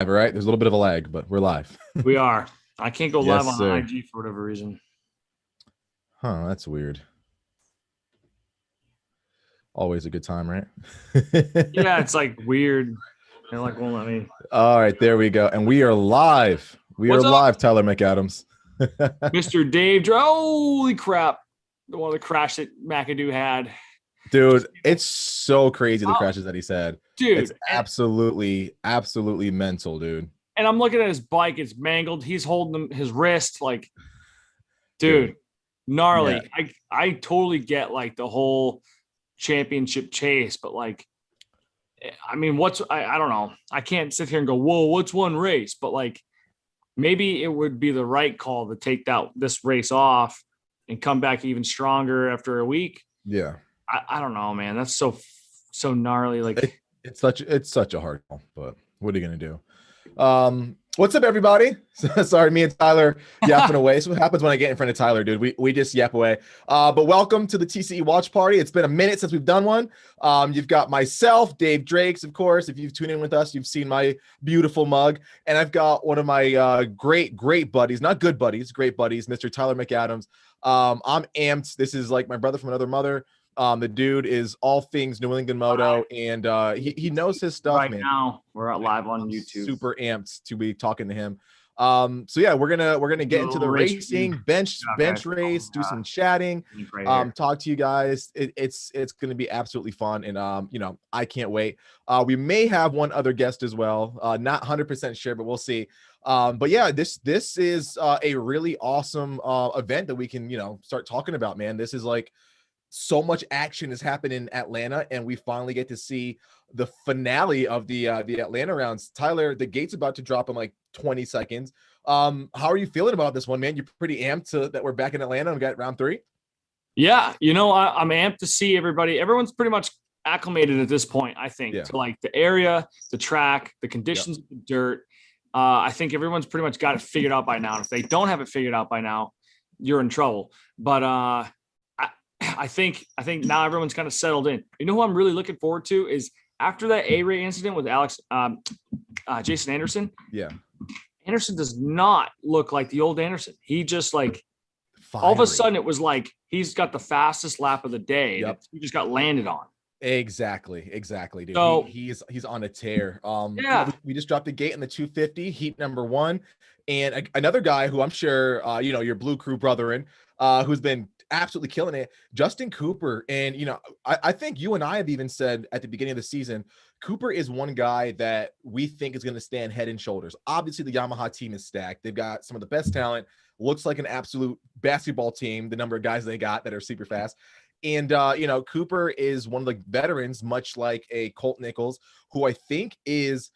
Right? There's a little bit of a lag, but we're live. We are. I can't go Yes, live on sir. IG for whatever reason. Huh, that's weird. Always a good time, right? Yeah, it's like weird. And like won't let me. All right, there we go. And we are live. We What's are up? live, Tyler McAdams. Mr. Dave. Holy crap. The one of the crash that McAdoo had. Dude, it's so crazy the Oh, crashes that he's had. dude. It's absolutely mental, dude. And I'm looking at his bike. It's mangled. He's holding his wrist. Like, dude, gnarly. Yeah. I totally get like the whole championship chase, but like, I mean, I don't know. I can't sit here and go, whoa, what's one race? But like, maybe it would be the right call to take this race off and come back even stronger after a week. Yeah. I don't know, man. That's so gnarly. Like it's such a hard call, but what are you gonna do? What's up, everybody? Sorry, me and Tyler yapping away. So what happens when I get in front of Tyler, dude? We just yap away. But welcome to the TCE watch party. It's been a minute since we've done one. You've got myself, Dave Drakes, of course. If you've tuned in with us, you've seen my beautiful mug, and I've got one of my great buddies, not good buddies, great buddies, Mr. Tyler McAdams. I'm amped. This is like my brother from another mother. The dude is all things New England Moto, and he knows his stuff, right man. Now we're live on YouTube. Super amped to be talking to him. So yeah, we're gonna get into the racing bench race, do some chatting, talk to you guys. It's gonna be absolutely fun, and I can't wait. We may have one other guest as well, not 100% sure, but we'll see. But yeah, this is a really awesome event that we can start talking about, man. This is like so much action has happened in Atlanta, and we finally get to see the finale of the Atlanta rounds. Tyler, the gate's about to drop in like 20 seconds. How are you feeling about this one, man? You're pretty amped that we're back in Atlanta and we got round 3. Yeah, I'm amped to see everybody. Everyone's pretty much acclimated at this point, I think, to like the area, the track, the conditions of the dirt. I think everyone's pretty much got it figured out by now. And if they don't have it figured out by now, you're in trouble. But I think now everyone's kind of settled in. You know who I'm really looking forward to is after that A-Ray incident with Jason Anderson. Yeah. Anderson does not look like the old Anderson. He just like Fiery. All of a sudden it was like he's got the fastest lap of the day. Yep. He just got landed on. Exactly, dude. So, he's on a tear. Yeah. We just dropped the gate in the 250 heat number 1, and another guy who I'm sure your Blue Crew brethren, who's been absolutely killing it, Justin Cooper. And I think you and I have even said at the beginning of the season, Cooper is one guy that we think is going to stand head and shoulders. Obviously the Yamaha team is stacked. They've got some of the best talent, looks like an absolute basketball team, the number of guys they got that are super fast. And Cooper is one of the veterans, much like a Colt Nichols, who I think is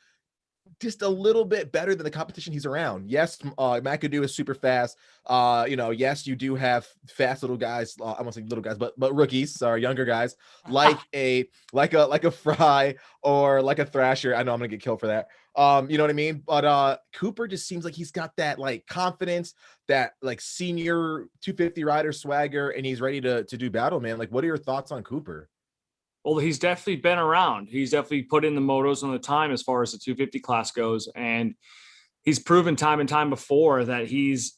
just a little bit better than the competition he's around. Yes, McAdoo is super fast. Yes, you do have fast little guys. I won't say little guys, but rookies, sorry, younger guys, like a Fry or like a Thrasher. I know I'm gonna get killed for that. You know what I mean? But Cooper just seems like he's got that like confidence, that like senior 250 rider swagger, and he's ready to do battle, man. Like, what are your thoughts on Cooper? Well, he's definitely been around. He's definitely put in the motos on the time as far as the 250 class goes. And he's proven time and time before that he's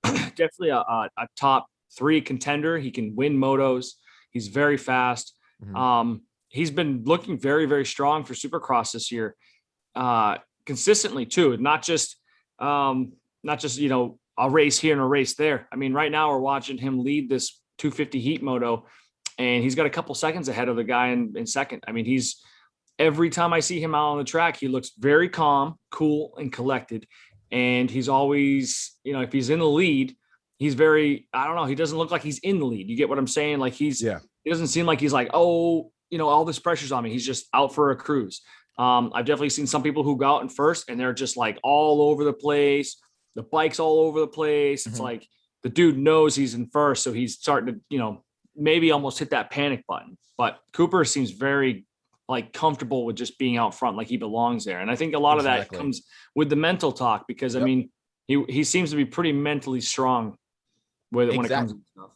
definitely a top 3 contender. He can win motos. He's very fast. Mm-hmm. He's been looking very, very strong for Supercross this year. Consistently too, not just a race here and a race there. I mean, right now we're watching him lead this 250 heat moto, and he's got a couple seconds ahead of the guy in second. I mean, every time I see him out on the track, he looks very calm, cool, and collected. And he's always, if he's in the lead, he's very, I don't know, he doesn't look like he's in the lead. You get what I'm saying? Like he doesn't seem like he's like, oh, all this pressure's on me. He's just out for a cruise. I've definitely seen some people who go out in first and they're just like all over the place. The bike's all over the place. It's like the dude knows he's in first. So he's starting to, maybe almost hit that panic button. But Cooper seems very like comfortable with just being out front, like he belongs there. And I think a lot of that comes with the mental talk, because I mean, he seems to be pretty mentally strong with it when it comes to stuff.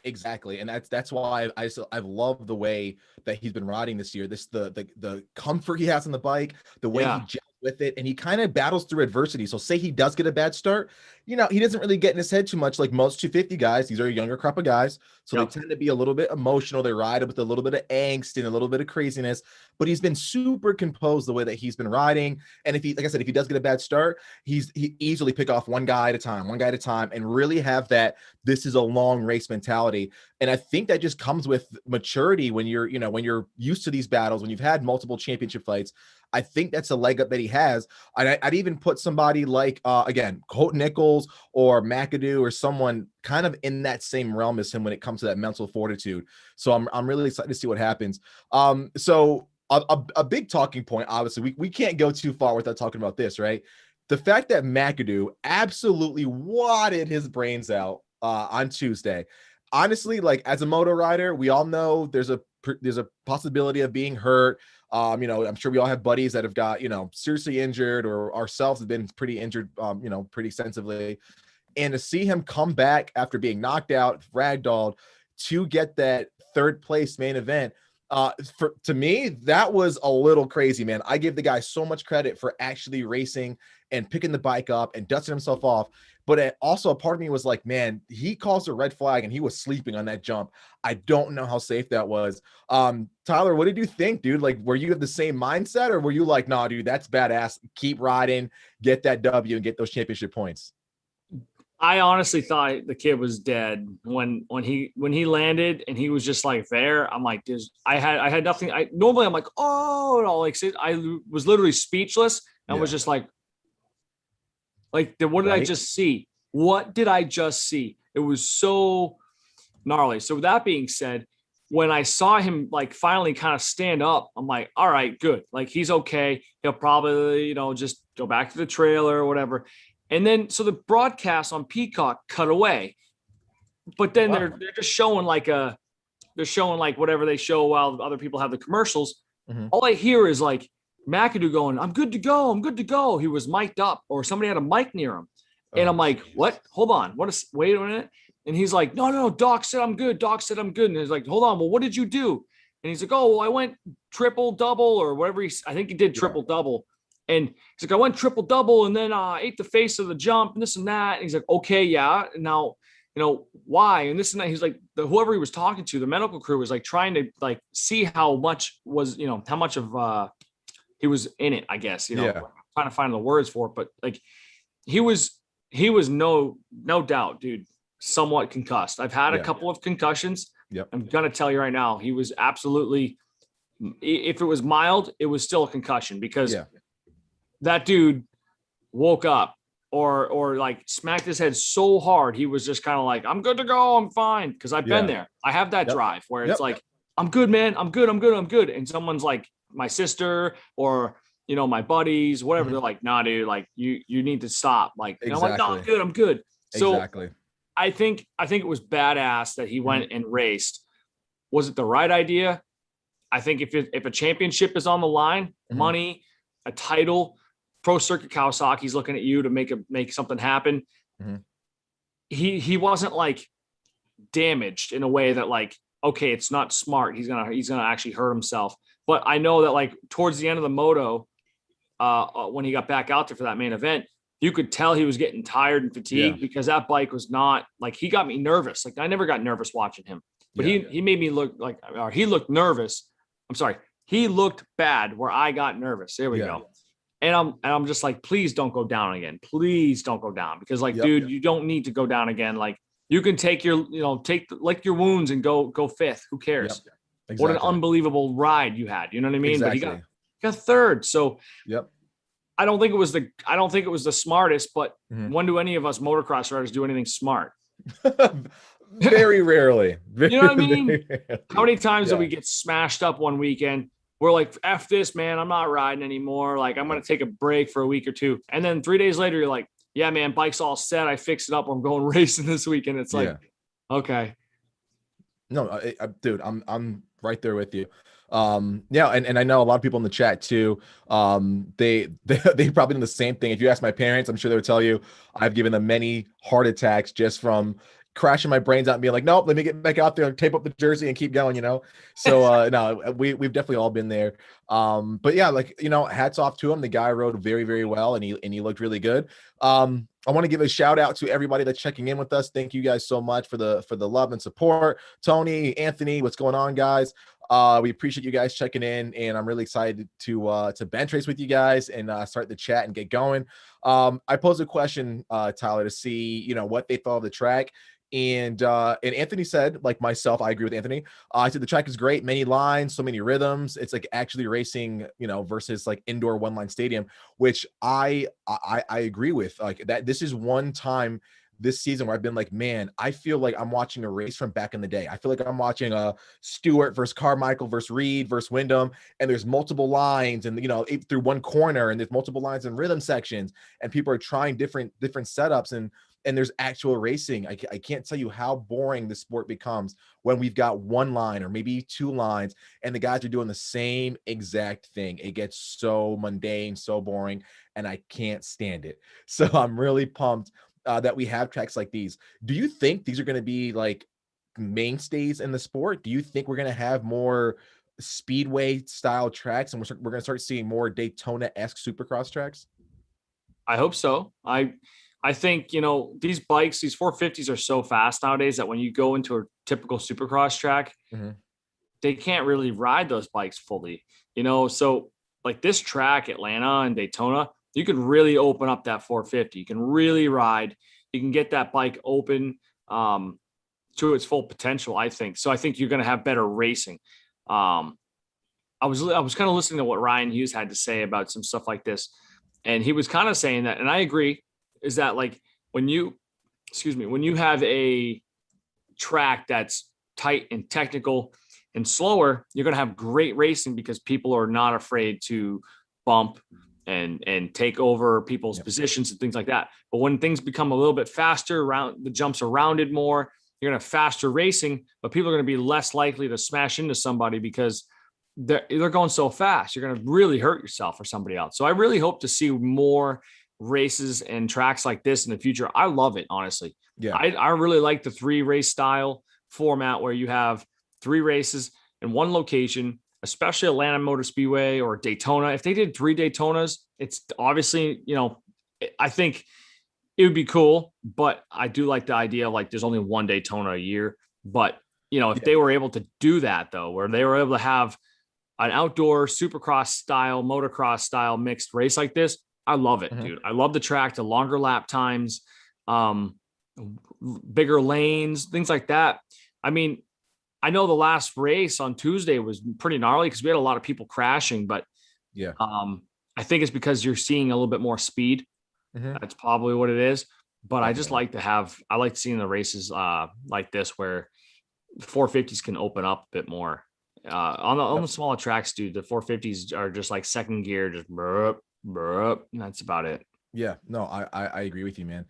Exactly, and that's why I've loved the way that he's been riding this year. The comfort he has on the bike, the way he gels with it, and he kind of battles through adversity. So say he does get a bad start, you know, he doesn't really get in his head too much like most 250 guys. These are a younger crop of guys, so they tend to be a little bit emotional. They ride with a little bit of angst and a little bit of craziness, but he's been super composed the way that he's been riding. And if he, like I said, if he does get a bad start, he easily pick off one guy at a time, and really have that this is a long race mentality. And I think that just comes with maturity when you're, you know, when you're used to these battles, when you've had multiple championship fights. I think that's a leg up that he has. I'd even put somebody like, again, Colt Nichols or McAdoo or someone kind of in that same realm as him when it comes to that mental fortitude. So I'm really excited to see what happens. So a big talking point, obviously, we can't go too far without talking about this, right? The fact that McAdoo absolutely wadded his brains out on Tuesday. Honestly, like as a moto rider, we all know there's a possibility of being hurt. You know, I'm sure we all have buddies that have got, you know, seriously injured, or ourselves have been pretty injured, you know, pretty extensively. And to see him come back after being knocked out, ragdolled, to get that third place main event, to me, that was a little crazy, man. I give the guy so much credit for actually racing and picking the bike up and dusting himself off. But also a part of me was like, man, he calls a red flag and he was sleeping on that jump. I don't know how safe that was. Tyler, what did you think, dude? Like, were you of the same mindset, or were you like, nah, dude, that's badass. Keep riding, get that W and get those championship points? I honestly thought the kid was dead when he landed and he was just like there. I'm like, I had nothing. Normally I'm like, oh, no, like I was literally speechless and was just like, what did I just see? What did I just see? It was so gnarly. So with that being said, when I saw him like finally kind of stand up, I'm like, all right, good. Like he's okay. He'll probably, you know, just go back to the trailer or whatever. And then, so the broadcast on Peacock cut away, but then they're just showing they're showing like whatever they show while other people have the commercials. Mm-hmm. All I hear is like McAdoo going, I'm good to go. I'm good to go. He was mic'd up, or somebody had a mic near him. And I'm like, what? Hold on. Wait a minute. And he's like, no, Doc said I'm good. Doc said I'm good. And he's like, hold on. Well, what did you do? And he's like, oh, well, I went triple double or whatever. I think he did triple double. And he's like, I went triple double and then I ate the face of the jump and this and that. And he's like, okay, yeah. And now, you know, why? And this and that. He's like, whoever he was talking to, the medical crew was like trying to like see how much was, you know, how much of he was in it, I guess, you know, trying to find the words for it. But like he was no doubt, dude, somewhat concussed. I've had a couple of concussions. Yep. I'm going to tell you right now, he was absolutely, if it was mild, it was still a concussion because that dude woke up or like smacked his head so hard. He was just kind of like, I'm good to go. I'm fine. Cause I've been there. I have that drive where it's like, I'm good, man. I'm good. And someone's like my sister or, you know, my buddies, whatever. They're like, nah, dude, like you need to stop. Like, and I'm like, no, I'm good. So I think it was badass that he went and raced. Was it the right idea? I think if a championship is on the line, money, a title, Pro Circuit Kawasaki's looking at you to make something happen. He wasn't like damaged in a way that like, okay, it's not smart. He's gonna actually hurt himself. But I know that like towards the end of the moto, when he got back out there for that main event, you could tell he was getting tired and fatigued because that bike was not like, he got me nervous. Like I never got nervous watching him, but he made me look like, or he looked nervous. I'm sorry. He looked bad where I got nervous. There we go. And I'm just like, please don't go down again. Please don't go down. Because like, dude, you don't need to go down again. Like you can take your wounds and go fifth. Who cares? Exactly. What an unbelievable ride you had. You know what I mean? Exactly. But he got third. So I don't think it was the smartest, but when do any of us motocross riders do anything smart? Very rarely. You know what I mean? How many times did we get smashed up one weekend? We're like, F this, man. I'm not riding anymore. Like, I'm going to take a break for a week or two. And then 3 days later, you're like, yeah, man, bike's all set. I fixed it up. I'm going racing this weekend. It's like, okay. No, dude, I'm right there with you. And I know a lot of people in the chat too. They probably do the same thing. If you ask my parents, I'm sure they would tell you I've given them many heart attacks just from, crashing my brains out and being like, nope, let me get back out there, tape up the jersey and keep going, So no, we've definitely all been there. But yeah, like, hats off to him. The guy rode very, very well, and he looked really good. I want to give a shout out to everybody that's checking in with us. Thank you guys so much for the love and support. Tony, Anthony, what's going on, guys? We appreciate you guys checking in, and I'm really excited to bench race with you guys and start the chat and get going. I posed a question, Tyler, to see what they thought of the track. And Anthony said, like myself, I agree with Anthony. I said the track is great, many lines, so many rhythms. It's like actually racing, versus like indoor one line stadium, which I agree with. Like that, this is one time this season where I've been like, man, I feel like I'm watching a race from back in the day. I feel like I'm watching a Stewart versus Carmichael versus Reed versus Wyndham, and there's multiple lines, and through one corner, and there's multiple lines and rhythm sections, and people are trying different setups, and there's actual racing. I can't tell you how boring the sport becomes when we've got one line or maybe two lines and the guys are doing the same exact thing. It gets so mundane, so boring, and I can't stand it. So I'm really pumped that we have tracks like these. Do you think these are going to be like mainstays in the sport? Do you think we're going to have more speedway style tracks, and we're going to start seeing more Daytona-esque Supercross tracks? I hope so. I think, these bikes, these 450s are so fast nowadays that when you go into a typical Supercross track, they can't really ride those bikes fully, so like this track, Atlanta and Daytona, you could really open up that 450. You can really ride. You can get that bike open to its full potential, I think. So I think you're going to have better racing. I was kind of listening to what Ryan Hughes had to say about some stuff like this. And he was kind of saying that, and I agree, is that like when you have a track that's tight and technical and slower, you're going to have great racing because people are not afraid to bump and take over people's positions and things like that. But when things become a little bit faster, the jumps are rounded more, you're going to have faster racing, but people are going to be less likely to smash into somebody because they're going so fast. You're going to really hurt yourself or somebody else. So I really hope to see more races and tracks like this in the future. I love it, honestly. Yeah. I really like the 3 race style format where you have 3 races in one location, especially Atlanta Motor Speedway or Daytona. If they did 3 Daytonas, it's obviously, I think it would be cool, but I do like the idea of like there's only 1 Daytona a year. But, if they were able to do that though, where they were able to have an outdoor Supercross style, motocross style mixed race like this, I love it, dude. I love the track, the longer lap times, bigger lanes, things like that. I mean, I know the last race on Tuesday was pretty gnarly because we had a lot of people crashing, but I think it's because you're seeing a little bit more speed. That's probably what it is. But I just like I like seeing the races like this where 450s can open up a bit more. On the smaller tracks, dude, the 450s are just like second gear, just and that's about it. Yeah, no, I agree with you, man.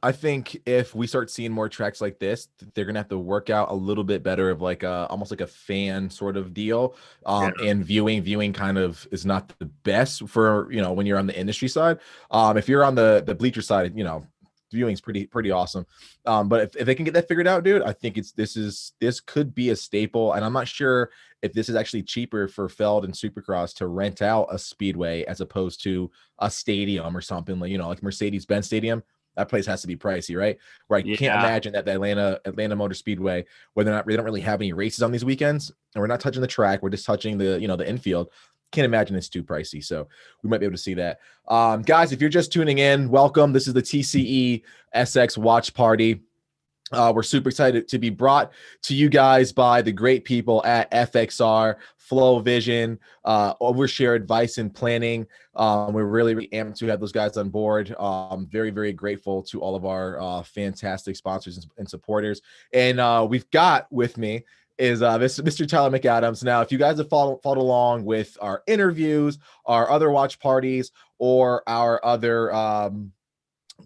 I think if we start seeing more tracks like this, they're gonna have to work out a little bit better of like almost like a fan sort of deal. And viewing kind of is not the best for when you're on the industry side. If you're on the bleacher side, viewing's pretty awesome. But if they can get that figured out, dude, I think this could be a staple. And I'm not sure if this is actually cheaper for Feld and Supercross to rent out a speedway as opposed to a stadium or something like Mercedes-Benz Stadium. That place has to be pricey, right? Where I can't imagine that the Atlanta Motor Speedway, where they don't really have any races on these weekends, and we're not touching the track, we're just touching the the infield. Can't imagine it's too pricey. So we might be able to see that. Guys, if you're just tuning in, welcome. This is the TCE SX Watch Party. We're super excited to be brought to you guys by the great people at FXR, Flow Vision, Overshare Advice and Planning. We're really amped to have those guys on board. Very, very grateful to all of our fantastic sponsors and supporters. And we've got with me is Mr. Tyler McAdams. Now, if you guys have followed along with our interviews, our other watch parties, or our other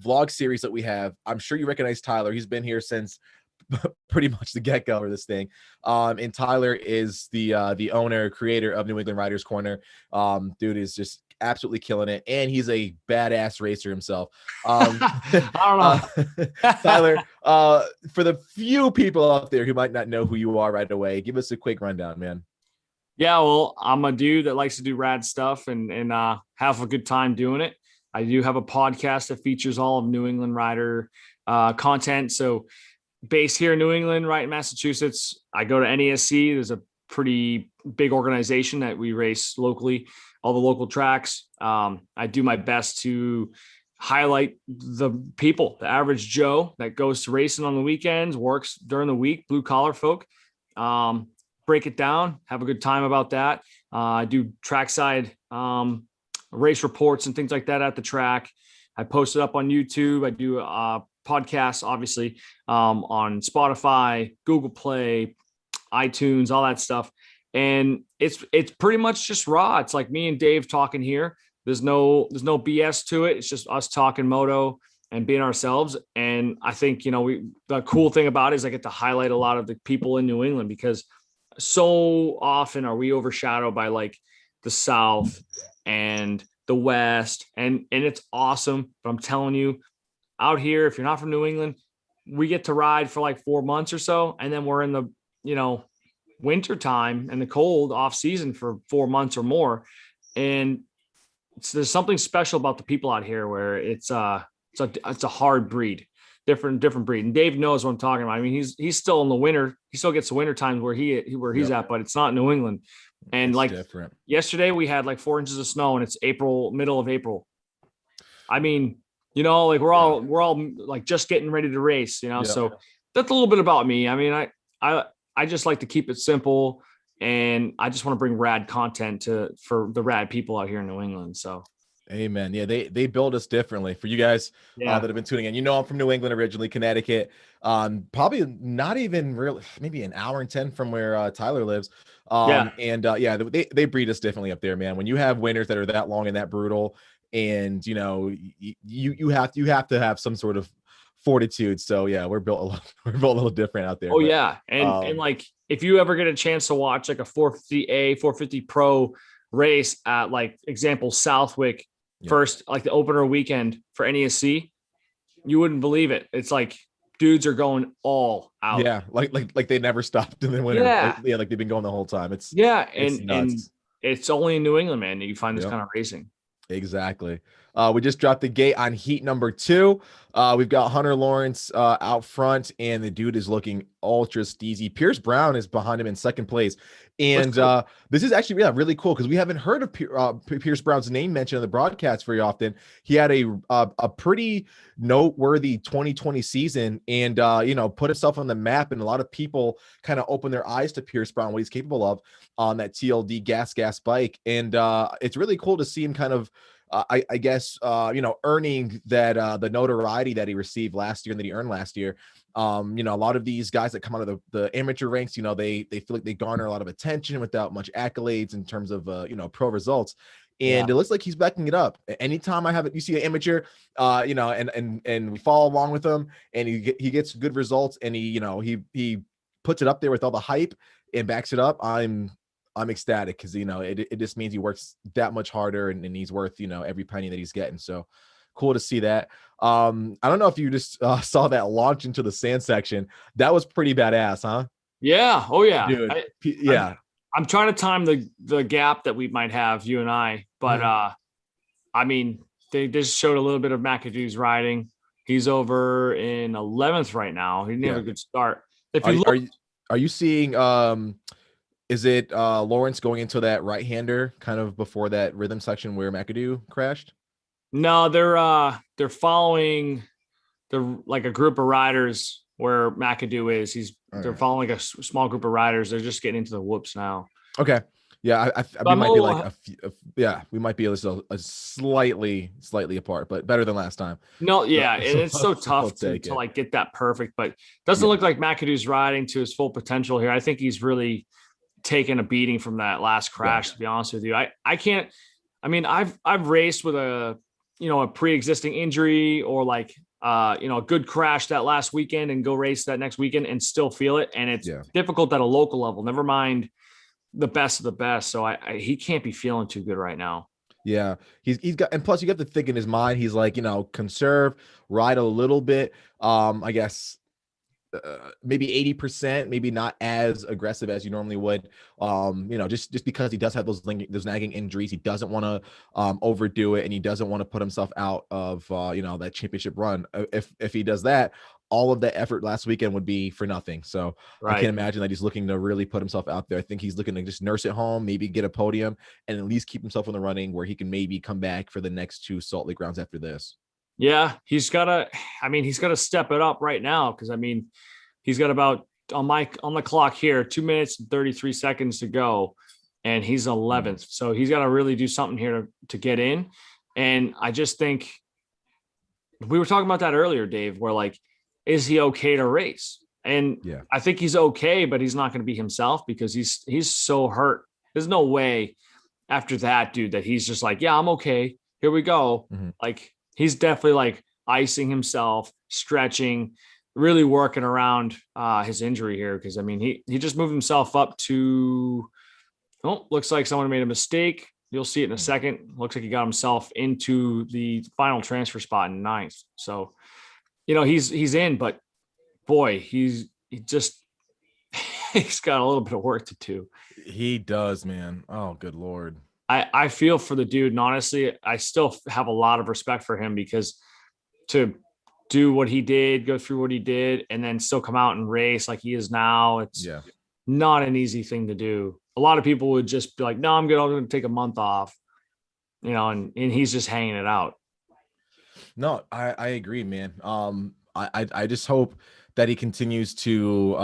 vlog series that we have, I'm sure you recognize Tyler. He's been here since pretty much the get-go of this thing. And Tyler is the owner, creator of New England Riders Corner. Dude is just absolutely killing it, and he's a badass racer himself. I don't know. Tyler, for the few people out there who might not know who you are right away, give us a quick rundown, man. Yeah, well, I'm a dude that likes to do rad stuff and have a good time doing it. I do have a podcast that features all of New England rider content. So based here in New England, right in Massachusetts, I go to NESC. There's a pretty big organization that we race locally, all the local tracks. I do my best to highlight the people, the average Joe that goes to racing on the weekends, works during the week, blue collar folk. Break it down, have a good time about that. I do trackside race reports and things like that at the track. I post it up on YouTube. I do podcasts, obviously, on Spotify, Google Play, iTunes, all that stuff. And it's pretty much just raw. It's like me and Dave talking here. There's no BS to it. It's just us talking moto and being ourselves. And I think, the cool thing about it is I get to highlight a lot of the people in New England, because so often are we overshadowed by like the South and the West, and it's awesome. But I'm telling you, out here, if you're not from New England, we get to ride for like 4 months or so, and then we're in the winter time and the cold off season for 4 months or more. And there's something special about the people out here where it's a hard breed. Different breed. And Dave knows what I'm talking about. I mean, he's still in the winter. He still gets the winter times where he's at, but it's not New England. And it's different. Yesterday we had like 4 inches of snow, and it's middle of April. I mean, like we're all like just getting ready to race, So that's a little bit about me. I mean, I just like to keep it simple, and I just want to bring rad content for the rad people out here in New England. So. Amen. Yeah, they build us differently. For you guys that have been tuning in, I'm from New England originally, Connecticut. Probably not even really, maybe an hour and 10 from where Tyler lives. They breed us differently up there, man. When you have winters that are that long and that brutal, and you have to have some sort of fortitude. So yeah, we're built a little different out there. Oh, but, and like if you ever get a chance to watch like a 450A, 450 Pro race at like example Southwick. First, like the opener weekend for NESC, you wouldn't believe it. It's like dudes are going all out. Yeah, like they never stopped in the winter. Yeah, like they've been going the whole time. It's and it's only in New England, man, that you find this kind of racing. Exactly. We just dropped the gate on heat number 2. We've got Hunter Lawrence out front, and the dude is looking ultra steezy. Pierce Brown is behind him in second place. And cool. This is actually really cool, because we haven't heard of Pierce Brown's name mentioned in the broadcast very often. He had a pretty noteworthy 2020 season, and put himself on the map, and a lot of people kind of opened their eyes to Pierce Brown, what he's capable of on that TLD gas bike. And it's really cool to see him kind of I guess earning that the notoriety that he received last year and that he earned last year. A lot of these guys that come out of the amateur ranks, they feel like they garner a lot of attention without much accolades in terms of pro results. And it looks like he's backing it up. Anytime you see an amateur, and we follow along with him, and he gets good results, and he puts it up there with all the hype and backs it up. I'm ecstatic, because it just means he works that much harder, and he's worth every penny that he's getting. So cool to see that. I don't know if you just saw that launch into the sand section. That was pretty badass, huh? Yeah. Oh yeah. Dude. I'm trying to time the gap that we might have, you and I, but I mean, they just showed a little bit of McAdoo's riding. He's over in 11th right now. He didn't have a good start. Are you seeing is it Lawrence going into that right-hander kind of before that rhythm section where McAdoo crashed? No, they're following like a group of riders where McAdoo is. They're following a small group of riders. They're just getting into the whoops now. Okay. Yeah, we might be like we might be a slightly apart, but better than last time. No, yeah, and it's so tough to like get that perfect, but doesn't look like McAdoo's riding to his full potential here. I think he's really taken a beating from that last crash, to be honest with you. I've raced with a pre-existing injury, or like a good crash that last weekend, and go race that next weekend and still feel it. And it's difficult at a local level, never mind the best of the best. So he can't be feeling too good right now. Yeah, he's got, and plus you got to think in his mind, he's like, conserve, ride a little bit. I guess maybe 80%, maybe not as aggressive as you normally would. Just because he does have those nagging injuries, he doesn't want to overdo it, and he doesn't want to put himself out of that championship run. If he does that, all of that effort last weekend would be for nothing. So I Right. can't imagine that he's looking to really put himself out there. I think he's looking to just nurse it home, maybe get a podium, and at least keep himself in the running where he can maybe come back for the next 2 Salt Lake rounds after this. Yeah, he's gotta step it up right now, because he's got about on the clock here 2 minutes and 33 seconds to go, and he's 11th. So he's got to really do something here to get in. And I just think we were talking about that earlier, Dave, where like, is he okay to race? And Yeah. I think he's okay, but he's not going to be himself because he's so hurt. There's no way after that, dude, that he's just like, yeah, I'm okay. Here we go. Mm-hmm. Like, he's definitely like icing himself, stretching, really working around his injury here. Because I mean, he just moved himself up to, looks like someone made a mistake. You'll see it in a second. Looks like he got himself into the final transfer spot in 9th. So, he's in, but boy, he's got a little bit of work to do. He does, man. Oh, good Lord. I feel for the dude, and honestly, I still have a lot of respect for him, because to do what he did, go through what he did, and then still come out and race like he is now, it's not an easy thing to do. A lot of people would just be like, no, I'm going to take a month off, and he's just hanging it out. No, I agree, man. I just hope that he continues to,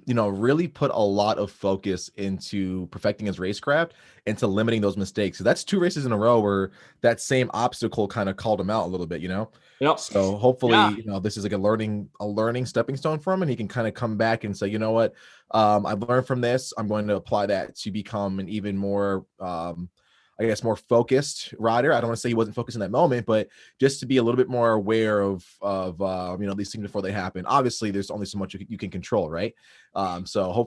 really put a lot of focus into perfecting his racecraft and to limiting those mistakes. So that's 2 races in a row where that same obstacle kind of called him out a little bit, Yep. So hopefully, this is like a learning stepping stone for him, and he can kind of come back and say, you know what, I've learned from this. I'm going to apply that to become an even more, I guess, more focused rider. I don't want to say he wasn't focused in that moment, but just to be a little bit more aware of these things before they happen. Obviously, there's only so much you can control, right? So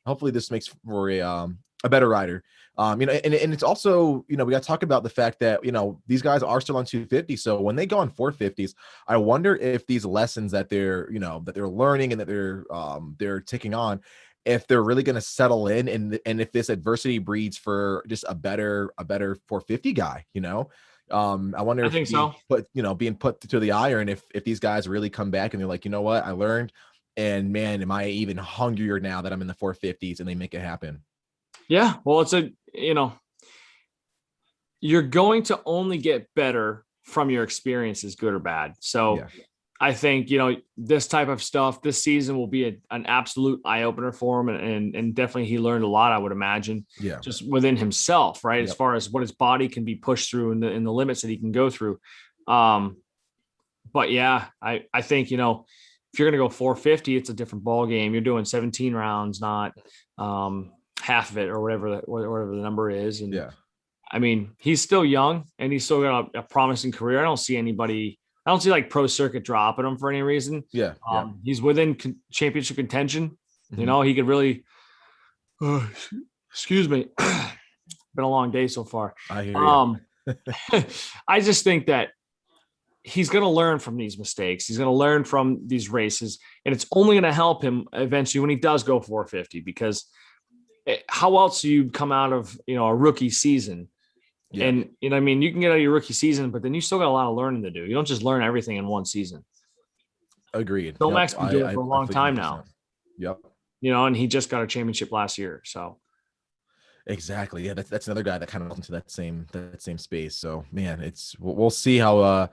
hopefully this makes for a better rider. And it's also, we got to talk about the fact that, these guys are still on 250. So when they go on 450s, I wonder if these lessons that they're learning and that they're taking on, if they're really going to settle in, and if this adversity breeds for just a better 450 guy, I wonder if being put to the iron, if these guys really come back and they're like, you know what, I learned, and man, am I even hungrier now that I'm in the 450s, and they make it happen. Yeah. Well, it's you're going to only get better from your experiences, good or bad. So I think, this type of stuff this season will be an absolute eye opener for him. And definitely he learned a lot, I would imagine, just within himself, right? As far as what his body can be pushed through and the limits that he can go through. But yeah, I think, if you're going to go 450, it's a different ball game. You're doing 17 rounds, not half of it or whatever the number is. And I mean, he's still young and he's still got a promising career. I don't see like pro circuit dropping him for any reason. He's within championship contention. Mm-hmm. He could really, excuse me, been a long day so far. I hear you. I just think that he's going to learn from these mistakes. He's going to learn from these races, and it's only going to help him eventually when he does go 450, because how else do you come out of, a rookie season? And, you can get out of your rookie season, but then you still got a lot of learning to do. You don't just learn everything in one season. Agreed. Tomac's been doing it for a long time now. Yep. And he just got a championship last year. So. Exactly. Yeah, that's another guy that kind of falls into that same space. So man, we'll see how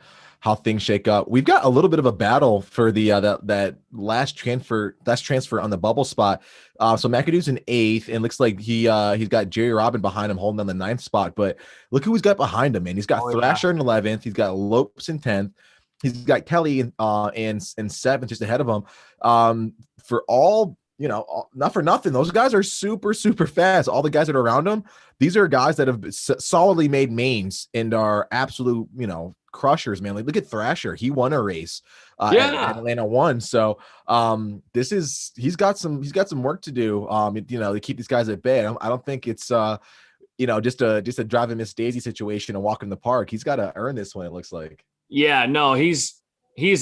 things shake up. We've got a little bit of a battle for the that last transfer on the bubble spot. So McAdoo's in 8th, and looks like he's got Jerry Robin behind him holding on the 9th spot. But look who he's got behind him, man. He's got Thrasher in 11th. He's got Lopes in 10th. He's got Kelly in 7th, just ahead of him. For all. Not for nothing, those guys are super, super fast. All the guys that are around them, these are guys that have solidly made mains and are absolute, crushers, man. Like, look at Thrasher. He won a race at Atlanta 1. So he's got some work to do, to keep these guys at bay. I don't think it's just a drive and miss Daisy situation and walk in the park. He's got to earn this one, it looks like. Yeah, no, he's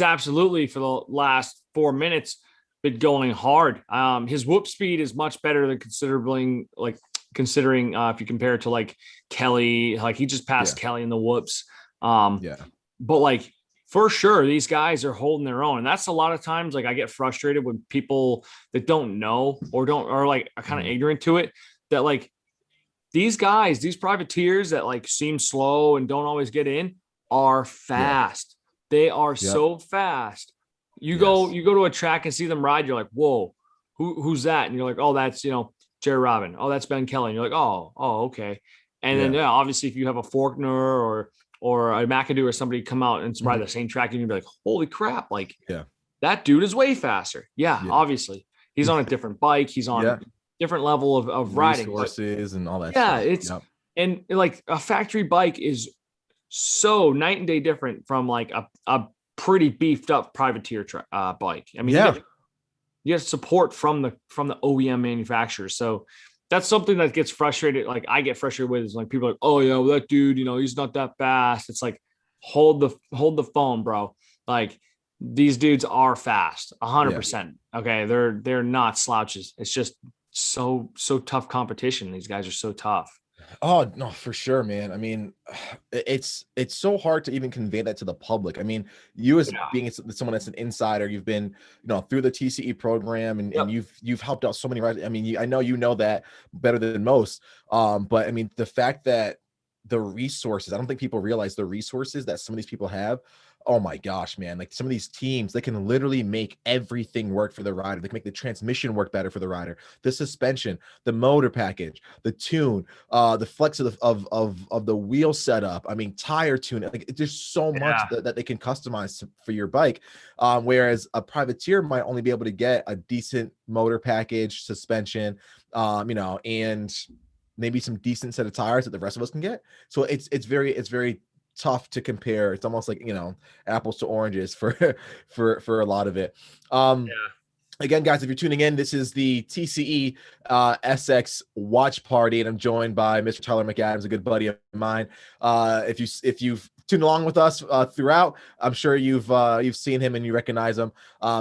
absolutely for the last 4 minutes been going hard. His whoop speed is much better than considering if you compare it to like Kelly, like he just passed Kelly in the whoops. But like for sure, these guys are holding their own. And that's a lot of times, like I get frustrated when people that don't know or like are kind of ignorant to it, that like these guys, these privateers that like seem slow and don't always get in are fast. They are so fast. You go to a track and see them ride. You're like, whoa, who's that? And you're like, oh, that's, Jerry Robin. Oh, that's Ben Kelly. And you're like, oh, okay. And then obviously if you have a Faulkner or a McAdoo or somebody come out and ride the same track and you'd be like, holy crap. Like that dude is way faster. Obviously he's on a different bike. He's on different level of riding. Resources and all that stuff. It's, and like a factory bike is so night and day different from like a pretty beefed up privateer bike. I mean, you get support from the OEM manufacturers. So that's something that gets frustrated. Like I get frustrated with is like people are like, oh yeah, well, that dude, he's not that fast. It's like, hold the phone, bro. Like these dudes are fast 100%. Okay. They're not slouches. It's just so tough competition. These guys are so tough. Oh no, for sure, man. I mean, it's so hard to even convey that to the public. I mean, you as being someone that's an insider, you've been, through the TCE program and you've helped out so many riders. I mean, I know that better than most. But I mean, the fact that the resources, I don't think people realize the resources that some of these people have. Oh my gosh, man. Like some of these teams, they can literally make everything work for the rider. They can make the transmission work better for the rider, the suspension, the motor package, the tune, the flex of the wheel setup. I mean, tire tuning. Like there's so much that they can customize for your bike. Whereas a privateer might only be able to get a decent motor package, suspension, and maybe some decent set of tires that the rest of us can get. So it's very tough to compare. It's almost like, apples to oranges for a lot of it. Again, guys, if you're tuning in, this is the TCE SX watch party, and I'm joined by Mr. Tyler McAdams, a good buddy of mine. If you've tuned along with us throughout, I'm sure you've seen him and you recognize him.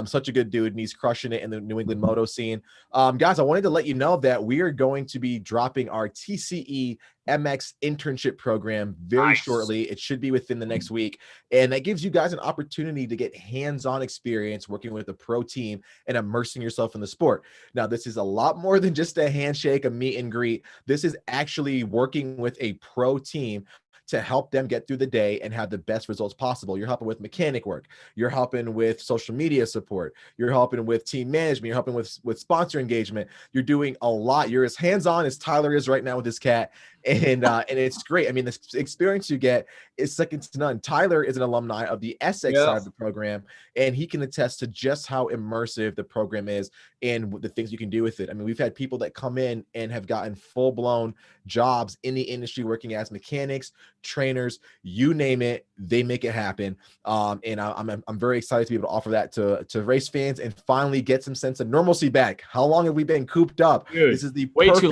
Such a good dude, and he's crushing it in the New England moto scene. Guys, I wanted to let you know that we are going to be dropping our TCE MX internship program very shortly. It should be within the next week. And that gives you guys an opportunity to get hands-on experience working with a pro team and immersing yourself in the sport. Now, this is a lot more than just a handshake, a meet and greet. This is actually working with a pro team to help them get through the day and have the best results possible. You're helping with mechanic work. You're helping with social media support. You're helping with team management. You're helping with sponsor engagement. You're doing a lot. You're as hands-on as Tyler is right now with his cat. And it's great. I mean, the experience you get is second to none. Tyler is an alumni of the SX side of the program, and he can attest to just how immersive the program is and the things you can do with it. I mean, we've had people that come in and have gotten full-blown jobs in the industry working as mechanics, trainers, you name it, they make it happen. And I'm very excited to be able to offer that to race fans and finally get some sense of normalcy back. How long have we been cooped up? Dude, this is the way perfect, too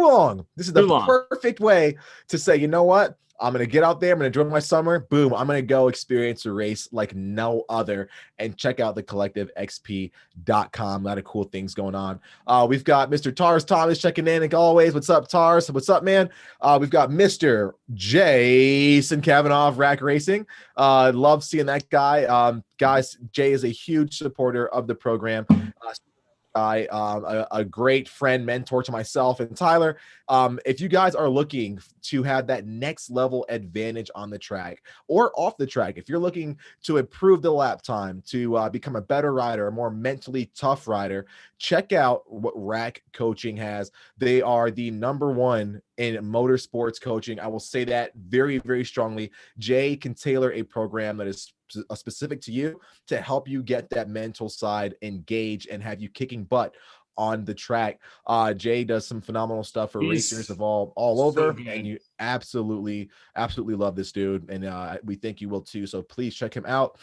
long. This is the perfect way to say, you know what? I'm going to get out there. I'm going to enjoy my summer. Boom. I'm going to go experience a race like no other and check out the collectivexp.com. A lot of cool things going on. We've got Mr. Tars Thomas checking in like always. What's up, Tars? What's up, man? We've got Mr. Jason Kavanaugh of Rack Racing. Love seeing that guy. Guys, Jay is a huge supporter of the program. A great friend, mentor to myself and Tyler. If you guys are looking to have that next level advantage on the track or off the track, if you're looking to improve the lap time, to become a better rider, a more mentally tough rider, check out what Rack Coaching has. They are the #1 in motorsports coaching. I will say that very, very strongly. Jay can tailor a program that is specific to you to help you get that mental side engaged and have you kicking butt on the track. Jay does some phenomenal stuff for racers of all over, and you absolutely love this dude, and we think you will too. So please check him out.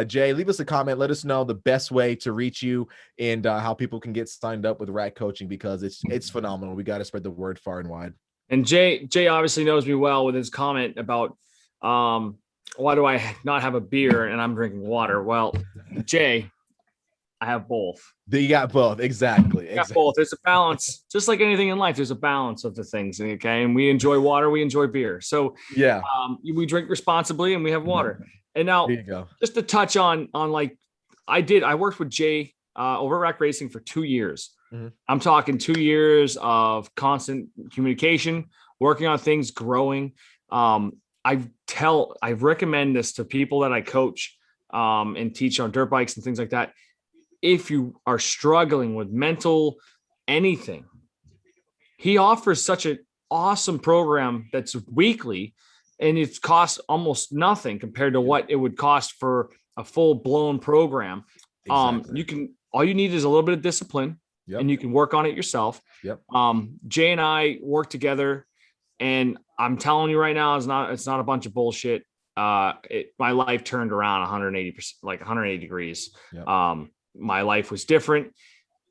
Jay, leave us a comment. Let us know the best way to reach you and how people can get signed up with Rack Coaching, because it's phenomenal. We got to spread the word far and wide. And Jay obviously knows me well with his comment about why do I not have a beer and I'm drinking water? Well, Jay, I have both. You got both. Exactly. I got both. There's a balance, just like anything in life. There's a balance of the things. Okay, and we enjoy water, we enjoy beer. So yeah, we drink responsibly and we have water. And now, there you go. just to touch on like I worked with Jay over Rec Racing for 2 years. Mm-hmm. I'm talking 2 years of constant communication, working on things, growing. I recommend this to people that I coach and teach on dirt bikes and things like that. If you are struggling with mental anything, he offers such an awesome program that's weekly, and it costs almost nothing compared to what it would cost for a full blown program. Exactly. All you need is a little bit of discipline. Yep. And you can work on it yourself. Yep. Jay and I work together, and I'm telling you right now, it's not a bunch of bullshit. My life turned around 180%, like 180 degrees. Yep. My life was different,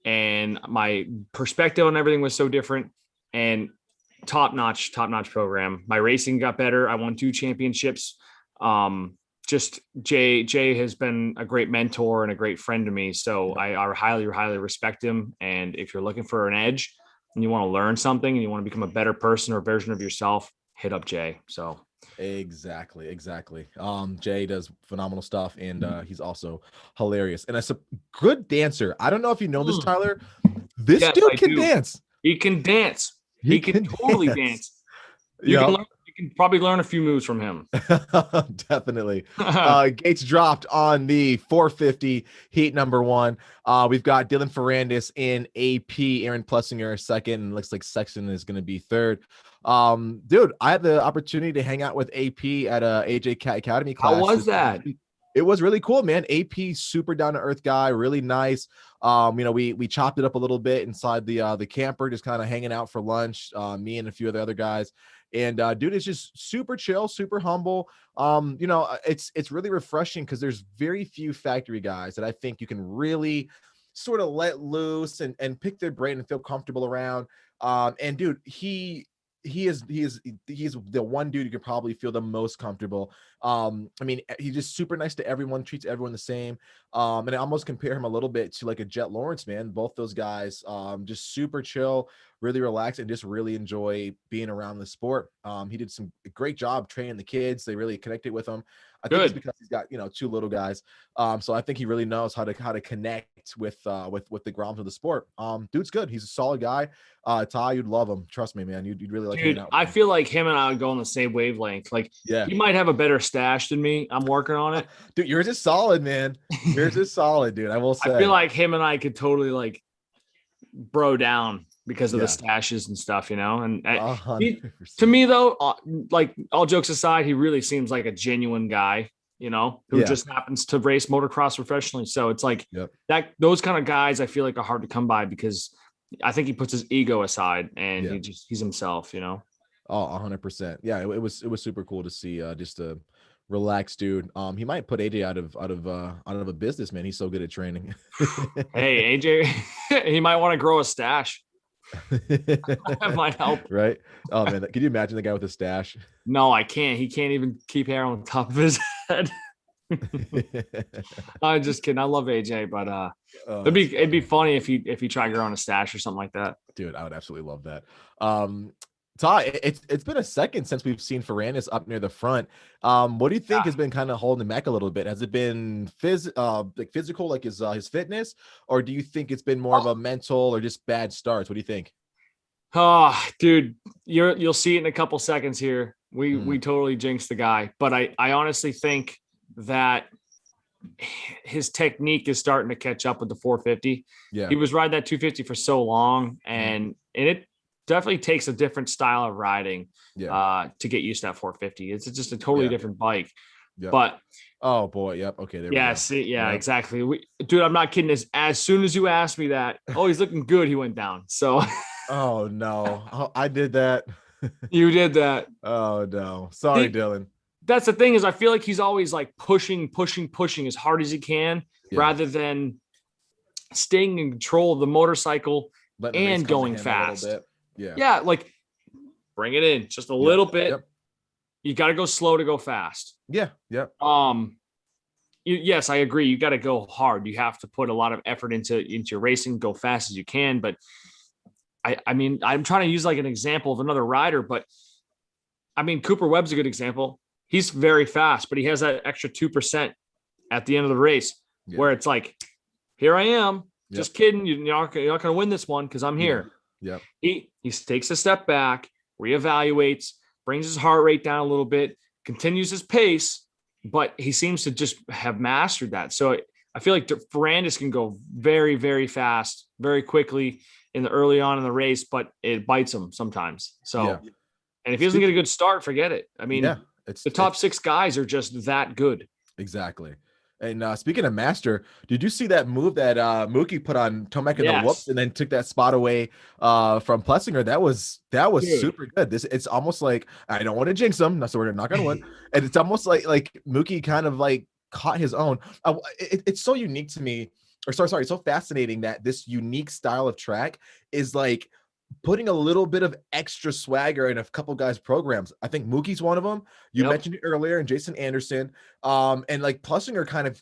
and my perspective on everything was so different. And top notch program. My racing got better. I won 2 championships. Just Jay has been a great mentor and a great friend to me. So I highly respect him. And if you're looking for an edge and you want to learn something and you want to become a better person or version of yourself, hit up Jay. So exactly. Jay does phenomenal stuff, and he's also hilarious and a good dancer. I don't know if you know this, Tyler. This dude can dance. He can dance. He can totally dance. You can probably learn a few moves from him. Definitely. Gates dropped on the 450 heat number 1. We've got Dylan Ferrandis in AP, Aaron Plessinger second, and looks like Sexton is going to be third. Dude, I had the opportunity to hang out with AP at a AJ Cat Academy class. How was that? It was really cool, man. AP, super down to earth guy, really nice. We chopped it up a little bit inside the camper, just kind of hanging out for lunch. Me and a few other guys. And dude, it's just super chill, super humble. It's really refreshing because there's very few factory guys that I think you can really sort of let loose and pick their brain and feel comfortable around. And dude, he's the one dude you could probably feel the most comfortable. He's just super nice to everyone, treats everyone the same. And I almost compare him a little bit to like a Jet Lawrence, man. Both those guys, just super chill, really relaxed, and just really enjoy being around the sport. He did some great job training the kids. They really connected with him. I think it's because he's got 2 little guys. So I think he really knows how to connect with the grounds of the sport. Dude's good. He's a solid guy. Ty, you'd love him. Trust me, man. You'd really like. Dude, I feel like him and I would go on the same wavelength. Like, he might have a better stash than me. I'm working on it. Dude, yours is solid, man. Yours is solid, dude. I will say. I feel like him and I could totally like bro down because of the stashes and stuff, And to me, though, like all jokes aside, he really seems like a genuine guy, who just happens to race motocross professionally. So it's like that. Those kind of guys, I feel like, are hard to come by because I think he puts his ego aside and he's himself, Oh, 100%. Yeah, it was super cool to see just a relaxed dude. He might put AJ out of a business, man. He's so good at training. Hey, AJ, he might want to grow a stash. That might help. Right? Oh man, can you imagine the guy with a stash? No, I can't. He can't even keep hair on top of his head. I'm just kidding. I love AJ, but it'd be funny if he tried growing a stash or something like that. Dude, I would absolutely love that. Ty, it's been a second since we've seen Ferrandis up near the front. What do you think has been kind of holding him back a little bit? Has it been physical, like his fitness, or do you think it's been more of a mental or just bad starts? What do you think? Oh, dude, you'll see it in a couple seconds here. We totally jinxed the guy, but I honestly think that his technique is starting to catch up with the 450. Yeah, he was riding that 250 for so long, and it definitely takes a different style of riding to get used to that 450. It's just a totally different bike. Yep. But oh boy, yep. Okay, there we go. See, exactly. Dude, I'm not kidding. As soon as you asked me that, he's looking good, he went down. So oh no, I did that. You did that. Oh no, sorry, Dylan. That's the thing is, I feel like he's always like pushing as hard as he can, rather than staying in control of the motorcycle and going fast. Yeah, like bring it in just a little bit. Yep. You got to go slow to go fast. Yeah. Yep. Yes, I agree. You got to go hard. You have to put a lot of effort into your racing, go fast as you can. But I mean, I'm trying to use like an example of another rider, but I mean, Cooper Webb's a good example. He's very fast, but he has that extra 2% at the end of the race where it's like, here I am. Just kidding. You're not going to win this one because I'm here. Yeah. He takes a step back, reevaluates, brings his heart rate down a little bit, continues his pace, but he seems to just have mastered that. So I feel like Ferrandis can go very, very fast, very quickly in the early on in the race, but it bites him sometimes. So, and if he doesn't get a good start, forget it. I mean, the top 6 guys are just that good. Exactly. And speaking of master, did you see that move that Mookie put on Tomac in the whoops and then took that spot away from Plessinger? That was super good. It's almost like, I don't want to jinx him, so we're not gonna win. And it's almost like Mookie kind of like caught his own. It's so unique to me, or sorry, it's so fascinating that this unique style of track is like putting a little bit of extra swagger in a couple guys' programs. I think Mookie's one of them. You mentioned it earlier, and Jason Anderson. And like Plessinger kind of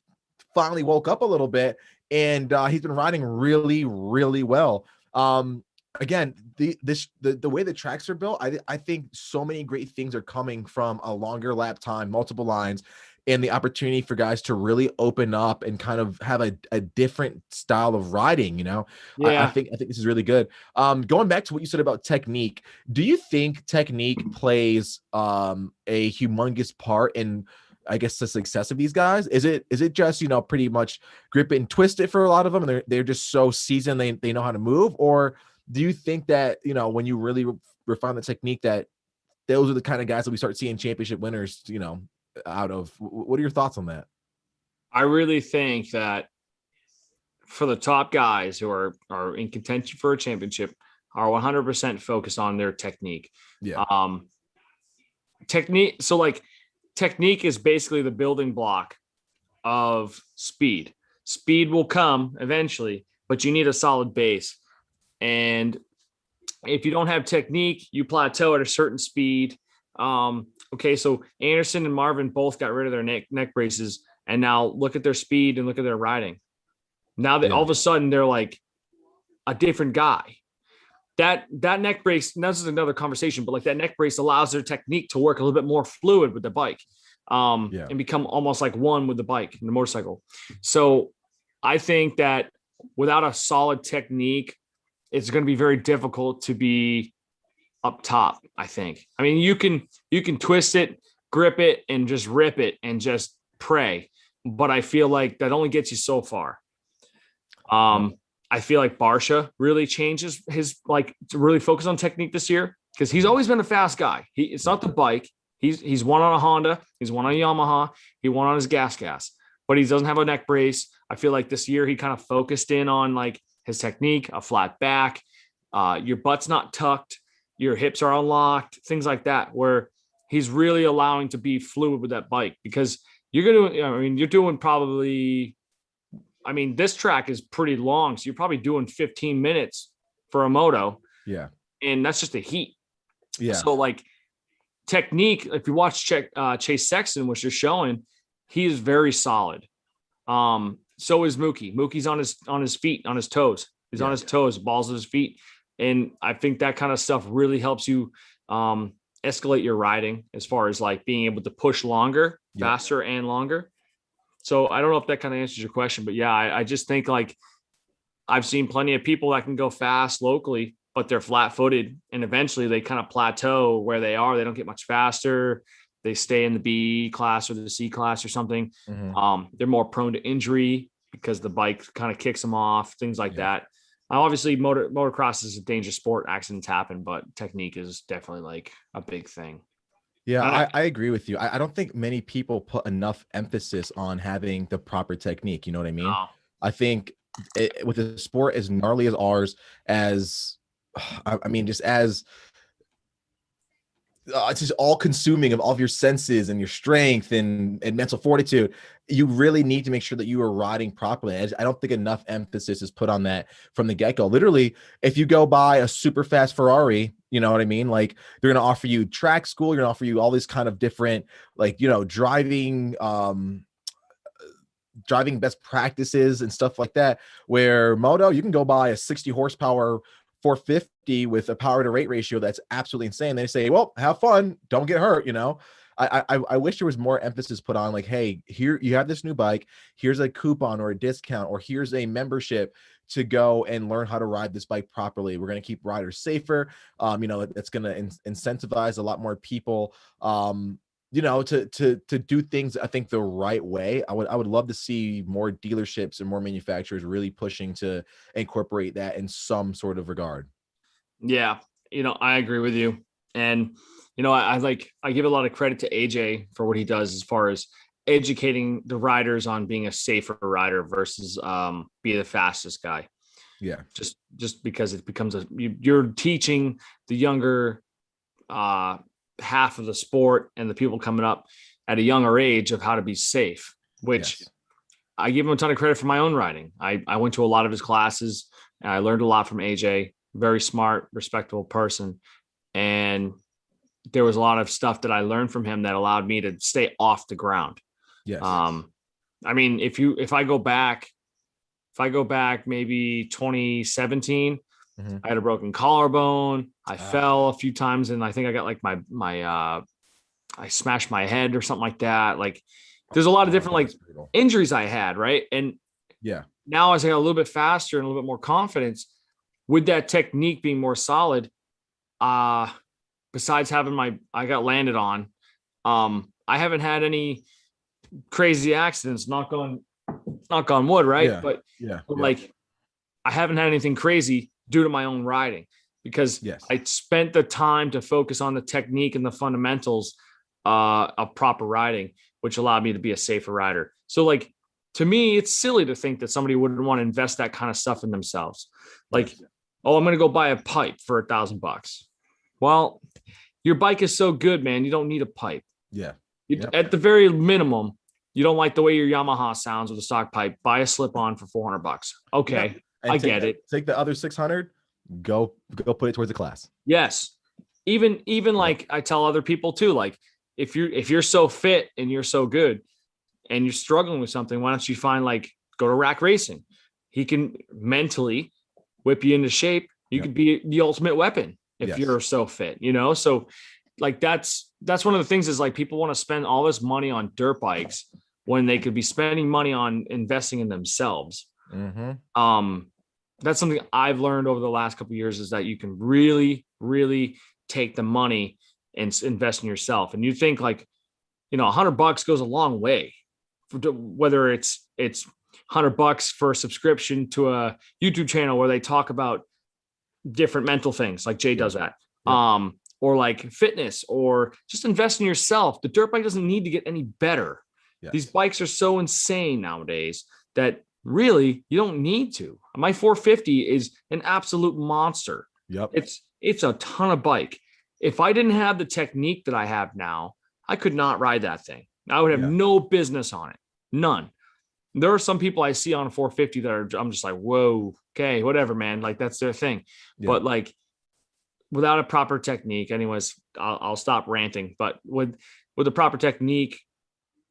finally woke up a little bit, and he's been riding really, really well. Again, the way the tracks are built, I think so many great things are coming from a longer lap time, multiple lines, and the opportunity for guys to really open up and kind of have a different style of riding, I think this is really good. Going back to what you said about technique, do you think technique plays a humongous part in, I guess, the success of these guys? Is it just, pretty much grip it and twist it for a lot of them, and they're just so seasoned, they know how to move? Or do you think that, when you really refine the technique, that those are the kind of guys that we start seeing championship winners, out of? What are your thoughts on that? I really think that for the top guys who are in contention for a championship are 100% focused on their technique. Technique. So like technique is basically the building block of speed. Speed will come eventually, but you need a solid base. And if you don't have technique, you plateau at a certain speed. Okay, so Anderson and Marvin both got rid of their neck braces, and now look at their speed and look at their riding. Now that all of a sudden they're like a different guy. That neck brace, and this is another conversation, but like that neck brace allows their technique to work a little bit more fluid with the bike, and become almost like one with the bike and the motorcycle. So I think that without a solid technique, it's going to be very difficult to be up top, I think. I mean, you can twist it, grip it, and just rip it and just pray. But I feel like that only gets you so far. I feel like Barsha really changes his, like, to really focus on technique this year, because he's always been a fast guy. It's not the bike. He's won on a Honda. He's won on a Yamaha. He won on his gas, but he doesn't have a neck brace. I feel like this year he kind of focused in on like his technique, a flat back, your butt's not tucked, your hips are unlocked, things like that, where he's really allowing to be fluid with that bike. Because you're doing probably, this track is pretty long, so you're probably doing 15 minutes for a moto. Yeah. And that's just a heat. Yeah. So like technique, if you watch Chase Sexton, which you're showing, he is very solid. So is Mookie. Mookie's on his feet, on his toes. He's on his toes, balls at his feet. And I think that kind of stuff really helps you escalate your riding as far as like being able to push longer, faster and longer. So I don't know if that kind of answers your question, but yeah, I just think like I've seen plenty of people that can go fast locally, but they're flat footed, and eventually they kind of plateau where they are. They don't get much faster. They stay in the B class or the C class or something. Mm-hmm. They're more prone to injury because the bike kind of kicks them off, things like that. Obviously, motocross is a dangerous sport. Accidents happen, but technique is definitely like a big thing. Yeah, I agree with you. I don't think many people put enough emphasis on having the proper technique. You know what I mean? No. I think with a sport as gnarly as ours, just as it's just all consuming of all of your senses and your strength and mental fortitude. You really need to make sure that you are riding properly. I don't think enough emphasis is put on that from the get-go. Literally, if you go buy a super fast Ferrari, you know what I mean? Like, they're going to offer you track school. You're going to offer you all these kind of different, like, driving best practices and stuff like that, where Moto, you can go buy a 60 horsepower 450 with a power to rate ratio that's absolutely insane. They say, well, have fun, don't get hurt. I wish there was more emphasis put on, like, hey, here you have this new bike, here's a coupon or a discount, or here's a membership to go and learn how to ride this bike properly. We're going to keep riders safer. That's going to incentivize a lot more people to do things, I think, the right way. I would love to see more dealerships and more manufacturers really pushing to incorporate that in some sort of regard. Yeah, I agree with you. And I give a lot of credit to AJ for what he does as far as educating the riders on being a safer rider versus be the fastest guy. Yeah. Just because it becomes you're teaching the younger half of the sport and the people coming up at a younger age of how to be safe, which yes. I give him a ton of credit for my own riding. I went to a lot of his classes and I learned a lot from AJ. Very smart, respectable person. And there was a lot of stuff that I learned from him that allowed me to stay off the ground. Yes. I mean, if I go back maybe 2017, mm-hmm. I had a broken collarbone. I fell a few times and I think I got like I smashed my head or something like that. Like, there's a lot of different injuries I had. Right. And yeah, now as I got a little bit faster and a little bit more confidence with that technique being more solid, besides having I got landed on, I haven't had any crazy accidents, knock on wood. Right. Yeah. But like, I haven't had anything crazy due to my own riding because yes. I spent the time to focus on the technique and the fundamentals of proper riding, which allowed me to be a safer rider. So like, to me, it's silly to think that somebody wouldn't want to invest that kind of stuff in themselves. Like, yes. Oh, I'm going to go buy a pipe for $1,000. Well, your bike is so good, man. You don't need a pipe. Yeah. At the very minimum, you don't like the way your Yamaha sounds with a stock pipe, buy a slip-on for $400. Okay. Yeah. I get it. Take the other 600, go put it towards the class. Yes. Even like I tell other people too, like if you're so fit and you're so good and you're struggling with something, why don't you go to Rack Racing? He can mentally whip you into shape. You could be the ultimate weapon if you're so fit, So like that's one of the things is like people want to spend all this money on dirt bikes when they could be spending money on investing in themselves. Mm-hmm. That's something I've learned over the last couple of years is that you can really, really take the money and invest in yourself. And you think like, $100 goes a long way, whether it's $100 for a subscription to a YouTube channel where they talk about different mental things, like Jay does that. Yeah. Or like fitness, or just invest in yourself. The dirt bike doesn't need to get any better. Yes. These bikes are so insane nowadays that really you don't need to. My 450 is an absolute monster. Yep. It's a ton of bike. If I didn't have the technique that I have now, I could not ride that thing. I would have no business on it. None. There are some people I see on a 450 that I'm just like, whoa, okay, whatever, man. Like that's their thing. Yeah. But like without a proper technique, anyways, I'll stop ranting. But with the proper technique,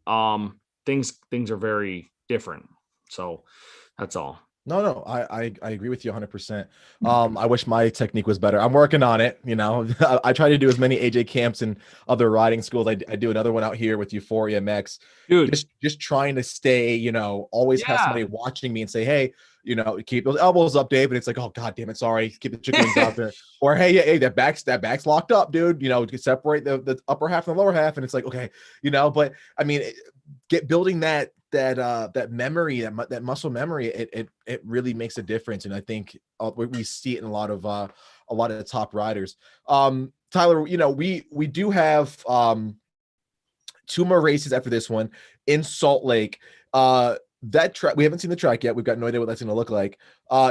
things are very different. So that's all. No, I agree with you 100%. I wish my technique was better. I'm working on it. I try to do as many AJ camps and other riding schools. I do another one out here with Euphoria Max. Dude, just trying to stay, always have somebody watching me and say, hey, keep those elbows up, Dave. And it's like, oh, God damn it. Sorry. Keep the chickens out there. Or, hey, that back's locked up, dude. Separate the upper half and the lower half. And it's like, okay, but I mean, building that memory, that muscle memory, it really makes a difference. And I think we see it in a lot of the top riders. Tyler, we do have 2 more races after this one in Salt Lake. That track, we haven't seen the track yet. We've got no idea what that's going to look like.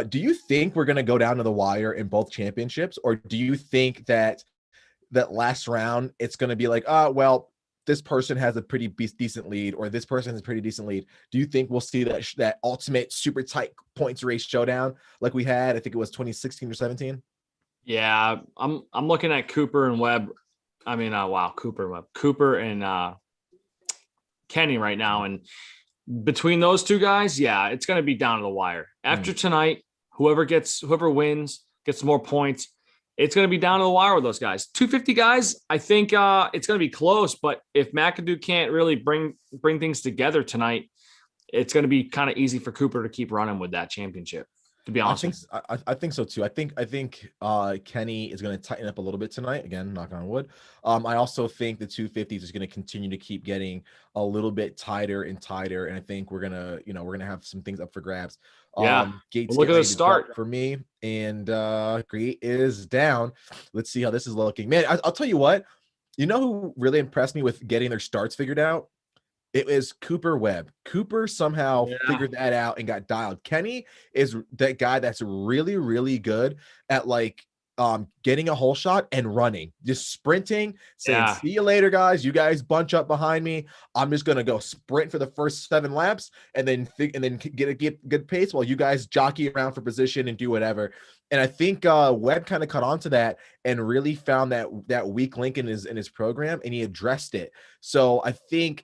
Do you think we're going to go down to the wire in both championships, or do you think that that last round, it's going to be like, oh, well, this person has a pretty decent lead, or this person has a pretty decent lead. Do you think we'll see that ultimate super tight points race showdown like we had? I think it was 2016 or 17. Yeah, I'm looking at Cooper and Webb. I mean, Cooper and Kenny right now, and between those two guys, yeah, it's going to be down to the wire. After tonight, whoever wins gets more points. It's going to be down to the wire with those guys. 250 guys, I think it's going to be close. But if McAdoo can't really bring things together tonight, it's going to be kind of easy for Cooper to keep running with that championship. To be honest, I think so too. I think Kenny is going to tighten up a little bit tonight. Again, knock on wood. I also think the 250s is going to continue to keep getting a little bit tighter and tighter, and I think we're gonna have some things up for grabs. Yeah. Gates, look at the start for me, and Gate is down. Let's see how this is looking, man. I'll tell you what. You know who really impressed me with getting their starts figured out? It was Cooper Webb. Cooper somehow figured that out and got dialed. Kenny is that guy that's really, really good at like getting a hole shot and running, just sprinting, saying, see you later, guys. You guys bunch up behind me. I'm just going to go sprint for the first 7 laps and then get a good pace while you guys jockey around for position and do whatever. And I think Webb kind of caught on to that and really found that weak link in his program, and he addressed it. So I think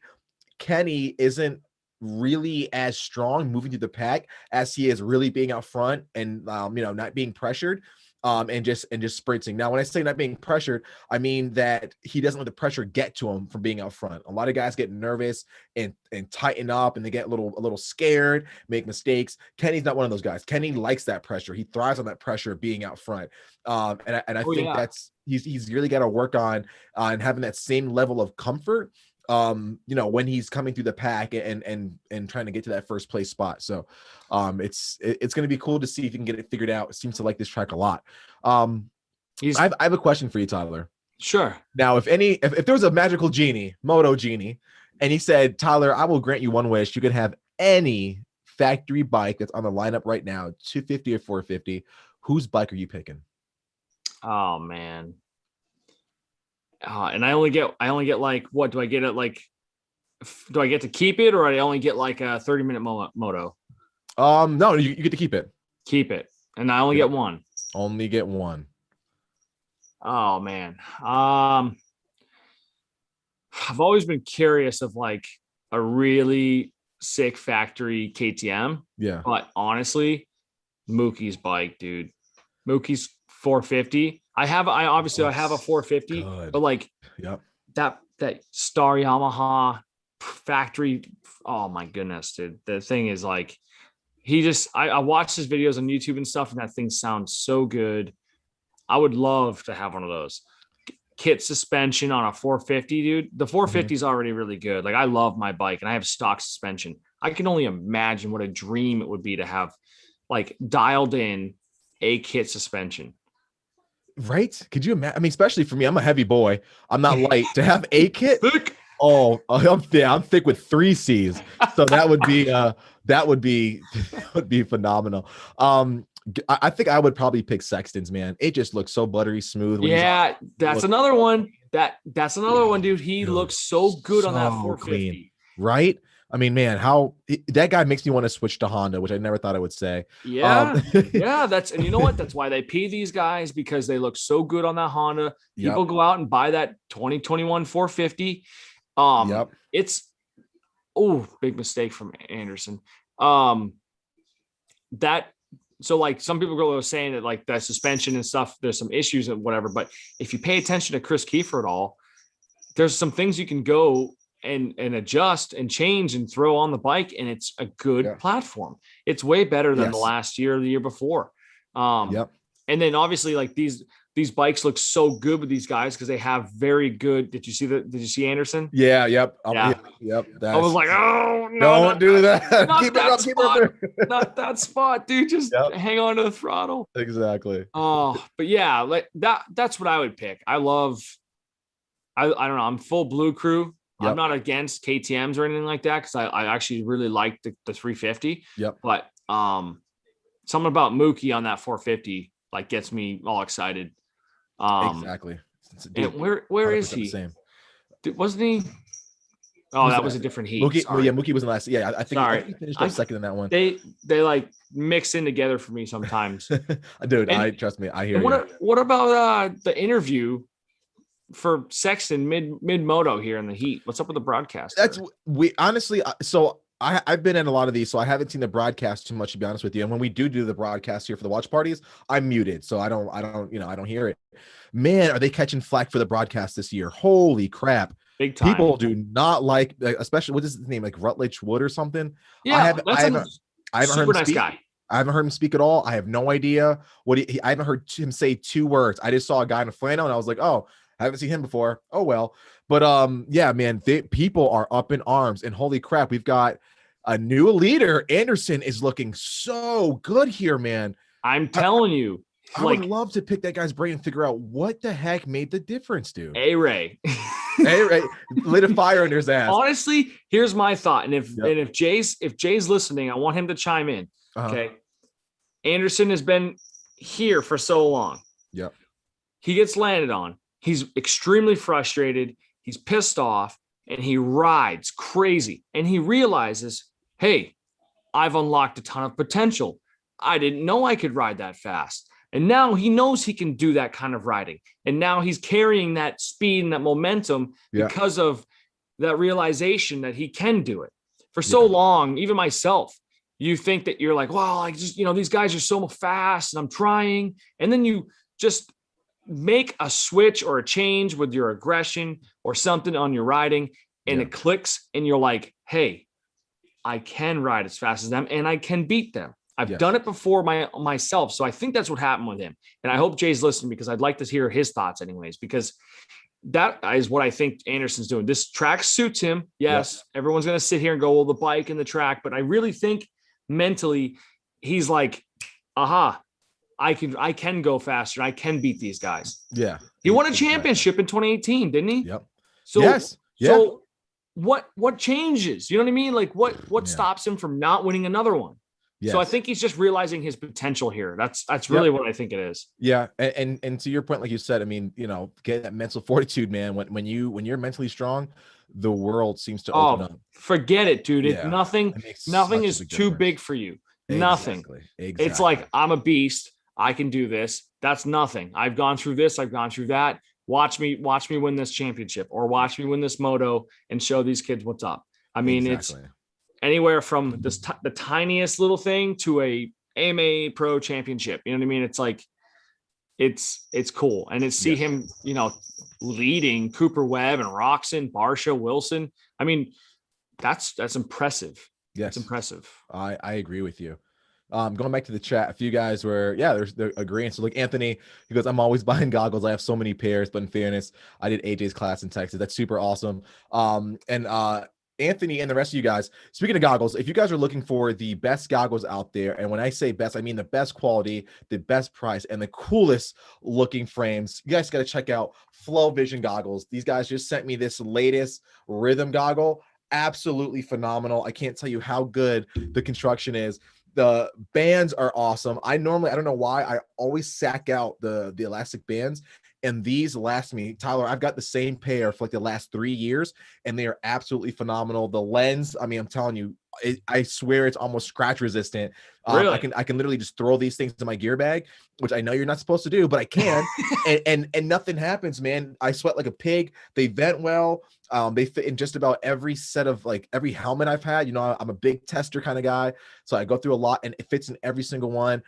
Kenny isn't really as strong moving through the pack as he is really being out front and not being pressured and just sprinting. Now, when I say not being pressured, I mean that he doesn't let the pressure get to him from being out front. A lot of guys get nervous and tighten up, and they get a little scared, make mistakes. Kenny's not one of those guys. Kenny likes that pressure. He thrives on that pressure of being out front. And I think that's he's really got to work on having that same level of comfort when he's coming through the pack and trying to get to that first place spot. So it's going to be cool to see if you can get it figured out. It seems to like this track a lot. I have a question for you, Tyler. Sure. Now, if there was a magical genie, Moto genie, and he said, Tyler, I will grant you one wish. You can have any factory bike that's on the lineup right now, 250 or 450. Whose bike are you picking? Oh man. And I only get like, what do I get it? Like, do I get to keep it, or I only get like a 30-minute moto? No, you get to keep it. Keep it. And I only get one. Only get one. Oh man. I've always been curious of like a really sick factory KTM. Yeah. But honestly, Mookie's bike, dude. Mookie's 450. I have a 450, but like that Star Yamaha factory. Oh my goodness, dude. The thing is like, I watched his videos on YouTube and stuff, and that thing sounds so good. I would love to have one of those. Kit suspension on a 450, dude. The 450 is already really good. Like, I love my bike and I have stock suspension. I can only imagine what a dream it would be to have like dialed in a kit suspension. Right? Could you imagine? I mean, especially for me, I'm a heavy boy. I'm not light. To have a kit. Thick. Oh, I'm thick with 3 C's. So that would be phenomenal. I think I would probably pick Sexton's, man. It just looks so buttery smooth. Yeah, that's another one. That's another one, dude. He looks so good on that 450. Clean, right? I mean, man, that guy makes me want to switch to Honda, which I never thought I would say. Yeah. Yeah. And you know what? That's why they pay these guys, because they look so good on that Honda. People go out and buy that 2021 450. It's, big mistake from Anderson. So like some people go saying that like that suspension and stuff, there's some issues and whatever, but if you pay attention to Chris Kiefer at all, there's some things you can go and adjust and change and throw on the bike, and it's a good platform. It's way better than the last year or the year before. And then obviously like these bikes look so good with these guys because they have very good. Did you see Anderson? Yeah. Yep. I was like, don't do that. Keep it up. Not that spot, dude. Just hang on to the throttle. Exactly. Oh, but yeah, like that's what I would pick. I don't know. I'm full Blue Crew. I'm not against KTMs or anything like that because I actually really like the 350. But something about Mookie on that 450 like gets me all excited. Exactly. And where is he? Same. Wasn't he? Oh, that was a different heat. Mookie was in last. Yeah, I think he finished up second in that one. They like mix in together for me sometimes. Dude, trust me, I hear you. What about the interview for Sexton mid moto here in the heat? What's up with the broadcast? Honestly. So I've been in a lot of these, so I haven't seen the broadcast too much, to be honest with you. And when we do the broadcast here for the watch parties, I'm muted, so I don't hear it. Man, are they catching flack for the broadcast this year? Holy crap! Big time. People do not like, especially what is his name, like Rutledge Wood or something. Yeah, I haven't heard him speak. Guy. I haven't heard him speak at all. I have no idea I haven't heard him say 2 words. I just saw a guy in a flannel, and I was like, oh, I haven't seen him before. Oh well. But yeah, man, people are up in arms, and holy crap, we've got a new leader. Anderson is looking so good here, man. I'm telling you, I would love to pick that guy's brain and figure out what the heck made the difference, dude. A-Ray. A-Ray lit a fire under his ass. Honestly, here's my thought, and if Jay's listening, I want him to chime in. Okay, Anderson has been here for so long. Yep. He gets landed on. He's extremely frustrated. He's pissed off, and he rides crazy. And he realizes, hey, I've unlocked a ton of potential. I didn't know I could ride that fast. And now he knows he can do that kind of riding. And now he's carrying that speed and that momentum because of that realization that he can do it. For so long, even myself, you think that you're like, well, I just, these guys are so fast and I'm trying. And then you just make a switch or a change with your aggression or something on your riding, and it clicks, and you're like, hey, I can ride as fast as them and I can beat them. I've done it before myself. So I think that's what happened with him. And I hope Jay's listening, because I'd like to hear his thoughts anyways, because that is what I think Anderson's doing. This track suits him. Yes. Everyone's going to sit here and go, well, the bike and the track, but I really think mentally he's like, aha, I can go faster. I can beat these guys. Yeah. He won a championship in 2018, didn't he? Yep. So, yes. So what changes? You know what I mean? Like what stops him from not winning another one? Yes. So I think he's just realizing his potential here. That's really what I think it is. Yeah. And to your point, like you said, I mean, get that mental fortitude, man. When you're mentally strong, the world seems to open up. Forget it, dude. Nothing is too big for you. Nothing. Exactly. It's like, I'm a beast. I can do this. That's nothing. I've gone through this. I've gone through that. Watch me win this championship, or watch me win this moto and show these kids what's up. I mean, it's anywhere from the tiniest little thing to a AMA Pro Championship. You know what I mean? It's like, it's cool. And to see him, leading Cooper, Webb, and Roczen, Barsha, Wilson. I mean, that's impressive. Yes. It's impressive. I agree with you. Going back to the chat, a few guys were, they're agreeing. So like Anthony, he goes, I'm always buying goggles. I have so many pairs, but in fairness, I did AJ's class in Texas. That's super awesome. Anthony and the rest of you guys, speaking of goggles, if you guys are looking for the best goggles out there, and when I say best, I mean the best quality, the best price, and the coolest looking frames, you guys got to check out Flow Vision goggles. These guys just sent me this latest rhythm goggle. Absolutely phenomenal. I can't tell you how good the construction is. The bands are awesome. I don't know why, I always sack out the elastic bands, and these last me. Tyler, I've got the same pair for like the last 3 years, and they are absolutely phenomenal. The lens, I mean, I'm telling you, I swear it's almost scratch resistant. Really? I can literally just throw these things in my gear bag, which I know you're not supposed to do, but I can, and nothing happens, man. I sweat like a pig. They vent well. They fit in just about every set of, like, every helmet I've had. I'm a big tester kind of guy, so I go through a lot, and it fits in every single one.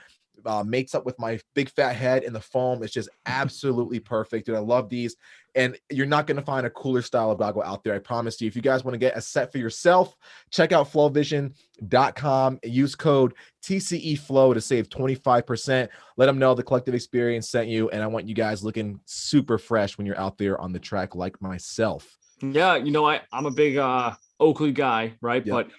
Mates up with my big fat head, and the foam is just absolutely perfect. And I love these, and you're not going to find a cooler style of goggle out there. I promise you. If you guys want to get a set for yourself, check out flowvision.com. Use code TCE Flow to save 25%. Let them know the Collective Experience sent you, and I want you guys looking super fresh when you're out there on the track, like myself. Yeah, I'm a big Oakley guy, right? Yep. But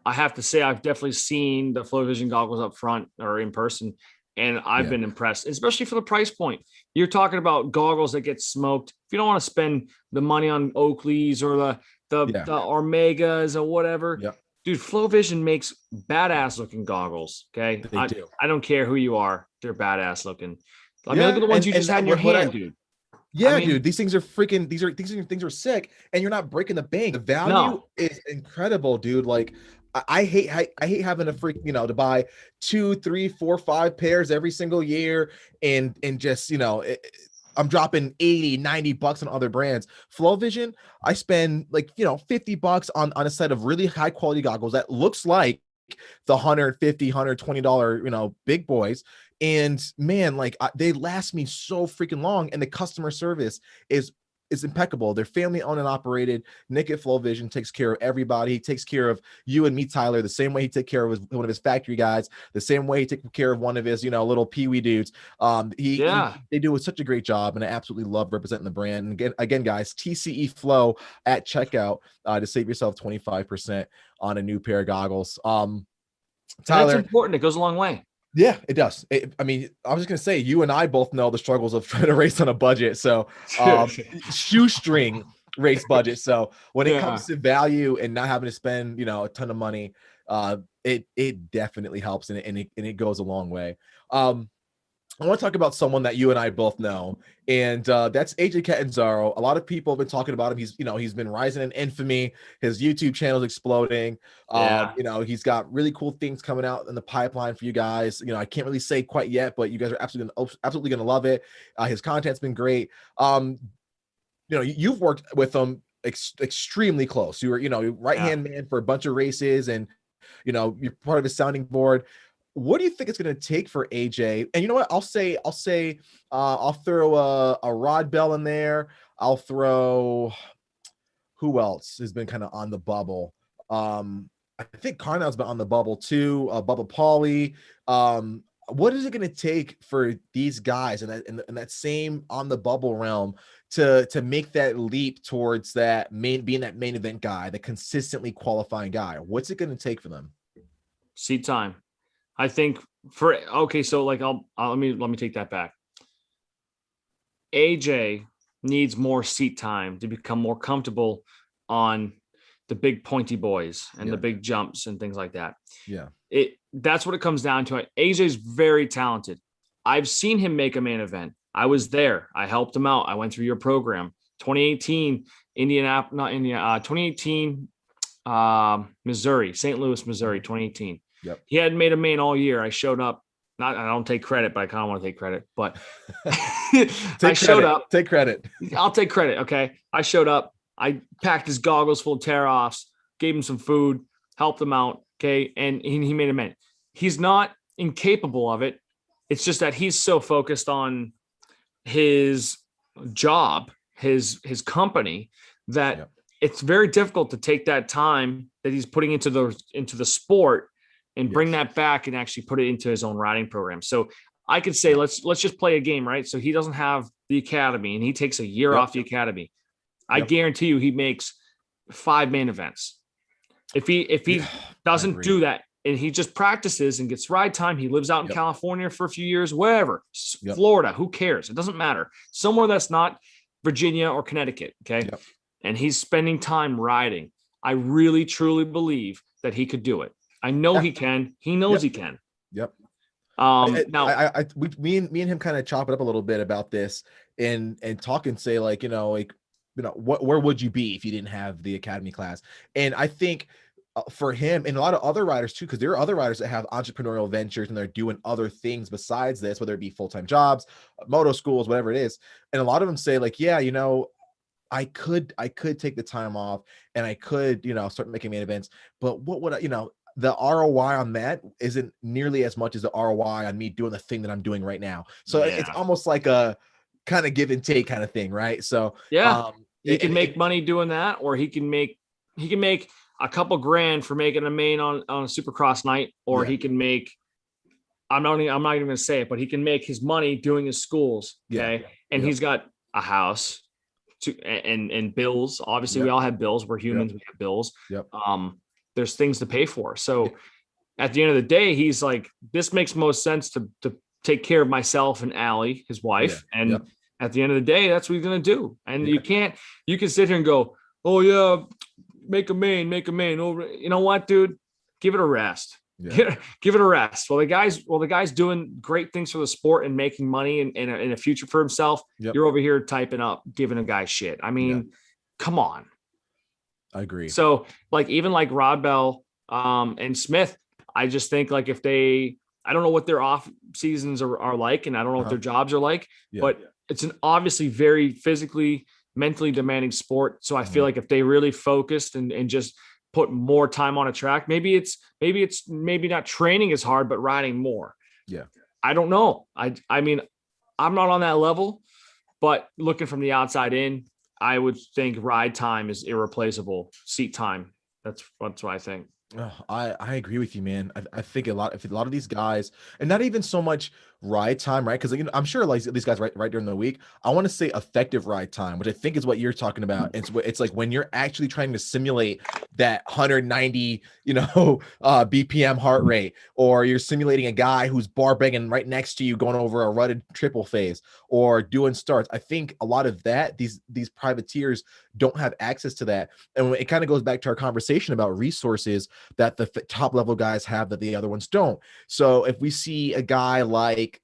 I have to say, I've definitely seen the Flow Vision goggles up front or in person, and I've been impressed, especially for the price point. You're talking about goggles that get smoked. If you don't want to spend the money on Oakleys or the Omegas or whatever, dude, Flow Vision makes badass looking goggles. Okay, I don't care who you are; they're badass looking. I mean, look at the ones you just had in your hand, dude. Yeah, I mean, dude, these things are freaking, things are sick, and you're not breaking the bank. The value no. is incredible, dude. Like I hate having to to buy 2, 3, 4, 5 pairs every single year and just, I'm dropping 80, $90 on other brands. Flow Vision, I spend like, $50 on a set of really high quality goggles that looks like the $150, $120, big boys. And man, like they last me so freaking long, and the customer service is impeccable. They're family owned and operated. Nick at Flow Vision takes care of everybody. He takes care of you and me, Tyler, the same way he took care of one of his factory guys, the same way he took care of one of his, little peewee dudes. They do such a great job, and I absolutely love representing the brand. And again, guys, TCE Flow at checkout to save yourself 25% on a new pair of goggles. Tyler, and that's important. It goes a long way. Yeah, it does. I mean, I was just gonna say, you and I both know the struggles of trying to race on a budget. So, shoestring race budget. So when it comes to value and not having to spend, a ton of money, it definitely helps, and it goes a long way. I want to talk about someone that you and I both know, and that's AJ Catanzaro. A lot of people have been talking about him. He's been rising in infamy. His YouTube channel is exploding. He's got really cool things coming out in the pipeline for you guys. I can't really say quite yet, but you guys are absolutely gonna love it. His content's been great. You've worked with him extremely close. You were, right-hand man for a bunch of races, and you're part of his sounding board. What do you think it's going to take for AJ? And you know what? I'll throw a Rod Bell in there. I'll throw, who else has been kind of on the bubble? I think Carnell's been on the bubble too. Bubba Pauly. What is it going to take for these guys in that same on the bubble realm to make that leap towards being that main event guy, the consistently qualifying guy? What's it going to take for them? Seat time. I think so like let me take that back. AJ needs more seat time to become more comfortable on the big pointy boys and the big jumps and things like that. Yeah. That's what it comes down to. AJ's very talented. I've seen him make a main event. I was there. I helped him out. I went through your program. 2018 2018 Missouri, St. Louis, Missouri, 2018. Yep. He hadn't made a main all year. I showed up. I don't take credit, but I kind of want to take credit. But I showed up. Take credit. I'll take credit. Okay. I showed up. I packed his goggles full of tear-offs, gave him some food, helped him out. Okay. And he made a main. He's not incapable of it. It's just that he's so focused on his job, his company, that it's very difficult to take that time that he's putting into the sport and bring that back and actually put it into his own riding program. So I could say, let's just play a game, right? So he doesn't have the academy and he takes a year off the academy. I guarantee you he makes 5 main events. If he doesn't do that and he just practices and gets ride time, he lives out in California for a few years, wherever, Florida, who cares? It doesn't matter. Somewhere that's not Virginia or Connecticut. Okay. And he's spending time riding. I really, truly believe that he could do it. I know he can. He knows he can. Yep. Now, me and him kind of chop it up a little bit about this and talk and say where would you be if you didn't have the academy class? And I think for him and a lot of other riders too, because there are other riders that have entrepreneurial ventures and they're doing other things besides this, whether it be full-time jobs, moto schools, whatever it is. And a lot of them say I could take the time off and I could, start making main events, but what would the ROI on that isn't nearly as much as the ROI on me doing the thing that I'm doing right now. So it's almost like a kind of give and take kind of thing. Right. So he can make money doing that, or he can make a couple grand for making a main on a Supercross night, or he can make, I'm not even going to say it, but he can make his money doing his schools. Okay. And he's got a house and bills. Obviously we all have bills. We're humans. We have bills. There's things to pay for. So at the end of the day, he's like, this makes most sense to take care of myself and Allie, his wife. And at the end of the day, that's what he's going to do. And you can sit here and go, oh yeah, make a main. Oh, you know what, dude, give it a rest. Yeah. Give it a rest. Well, the guy's doing great things for the sport and making money and a future for himself. Yep. You're over here typing up, giving a guy shit. I mean, come on. I agree. So like, even like Rod Bell and Smith, I just think like I don't know what their off seasons are like, and I don't know what their jobs are like, but it's an obviously very physically, mentally demanding sport. So I feel like if they really focused and just put more time on a track, maybe not training as hard, but riding more. Yeah. I don't know. I mean, I'm not on that level, but looking from the outside in, I would think ride time is irreplaceable. Seat time. That's what I think. Oh, I agree with you, man. I think a lot of these guys, and not even so much ride time, right? Because I'm sure like these guys right during the week. I want to say effective ride time, which I think is what you're talking about. It's like when you're actually trying to simulate that 190, BPM heart rate, or you're simulating a guy who's bar banging right next to you, going over a rutted triple phase, or doing starts. I think a lot of that these privateers don't have access to that, and it kind of goes back to our conversation about resources that the top level guys have that the other ones don't. So if we see a guy like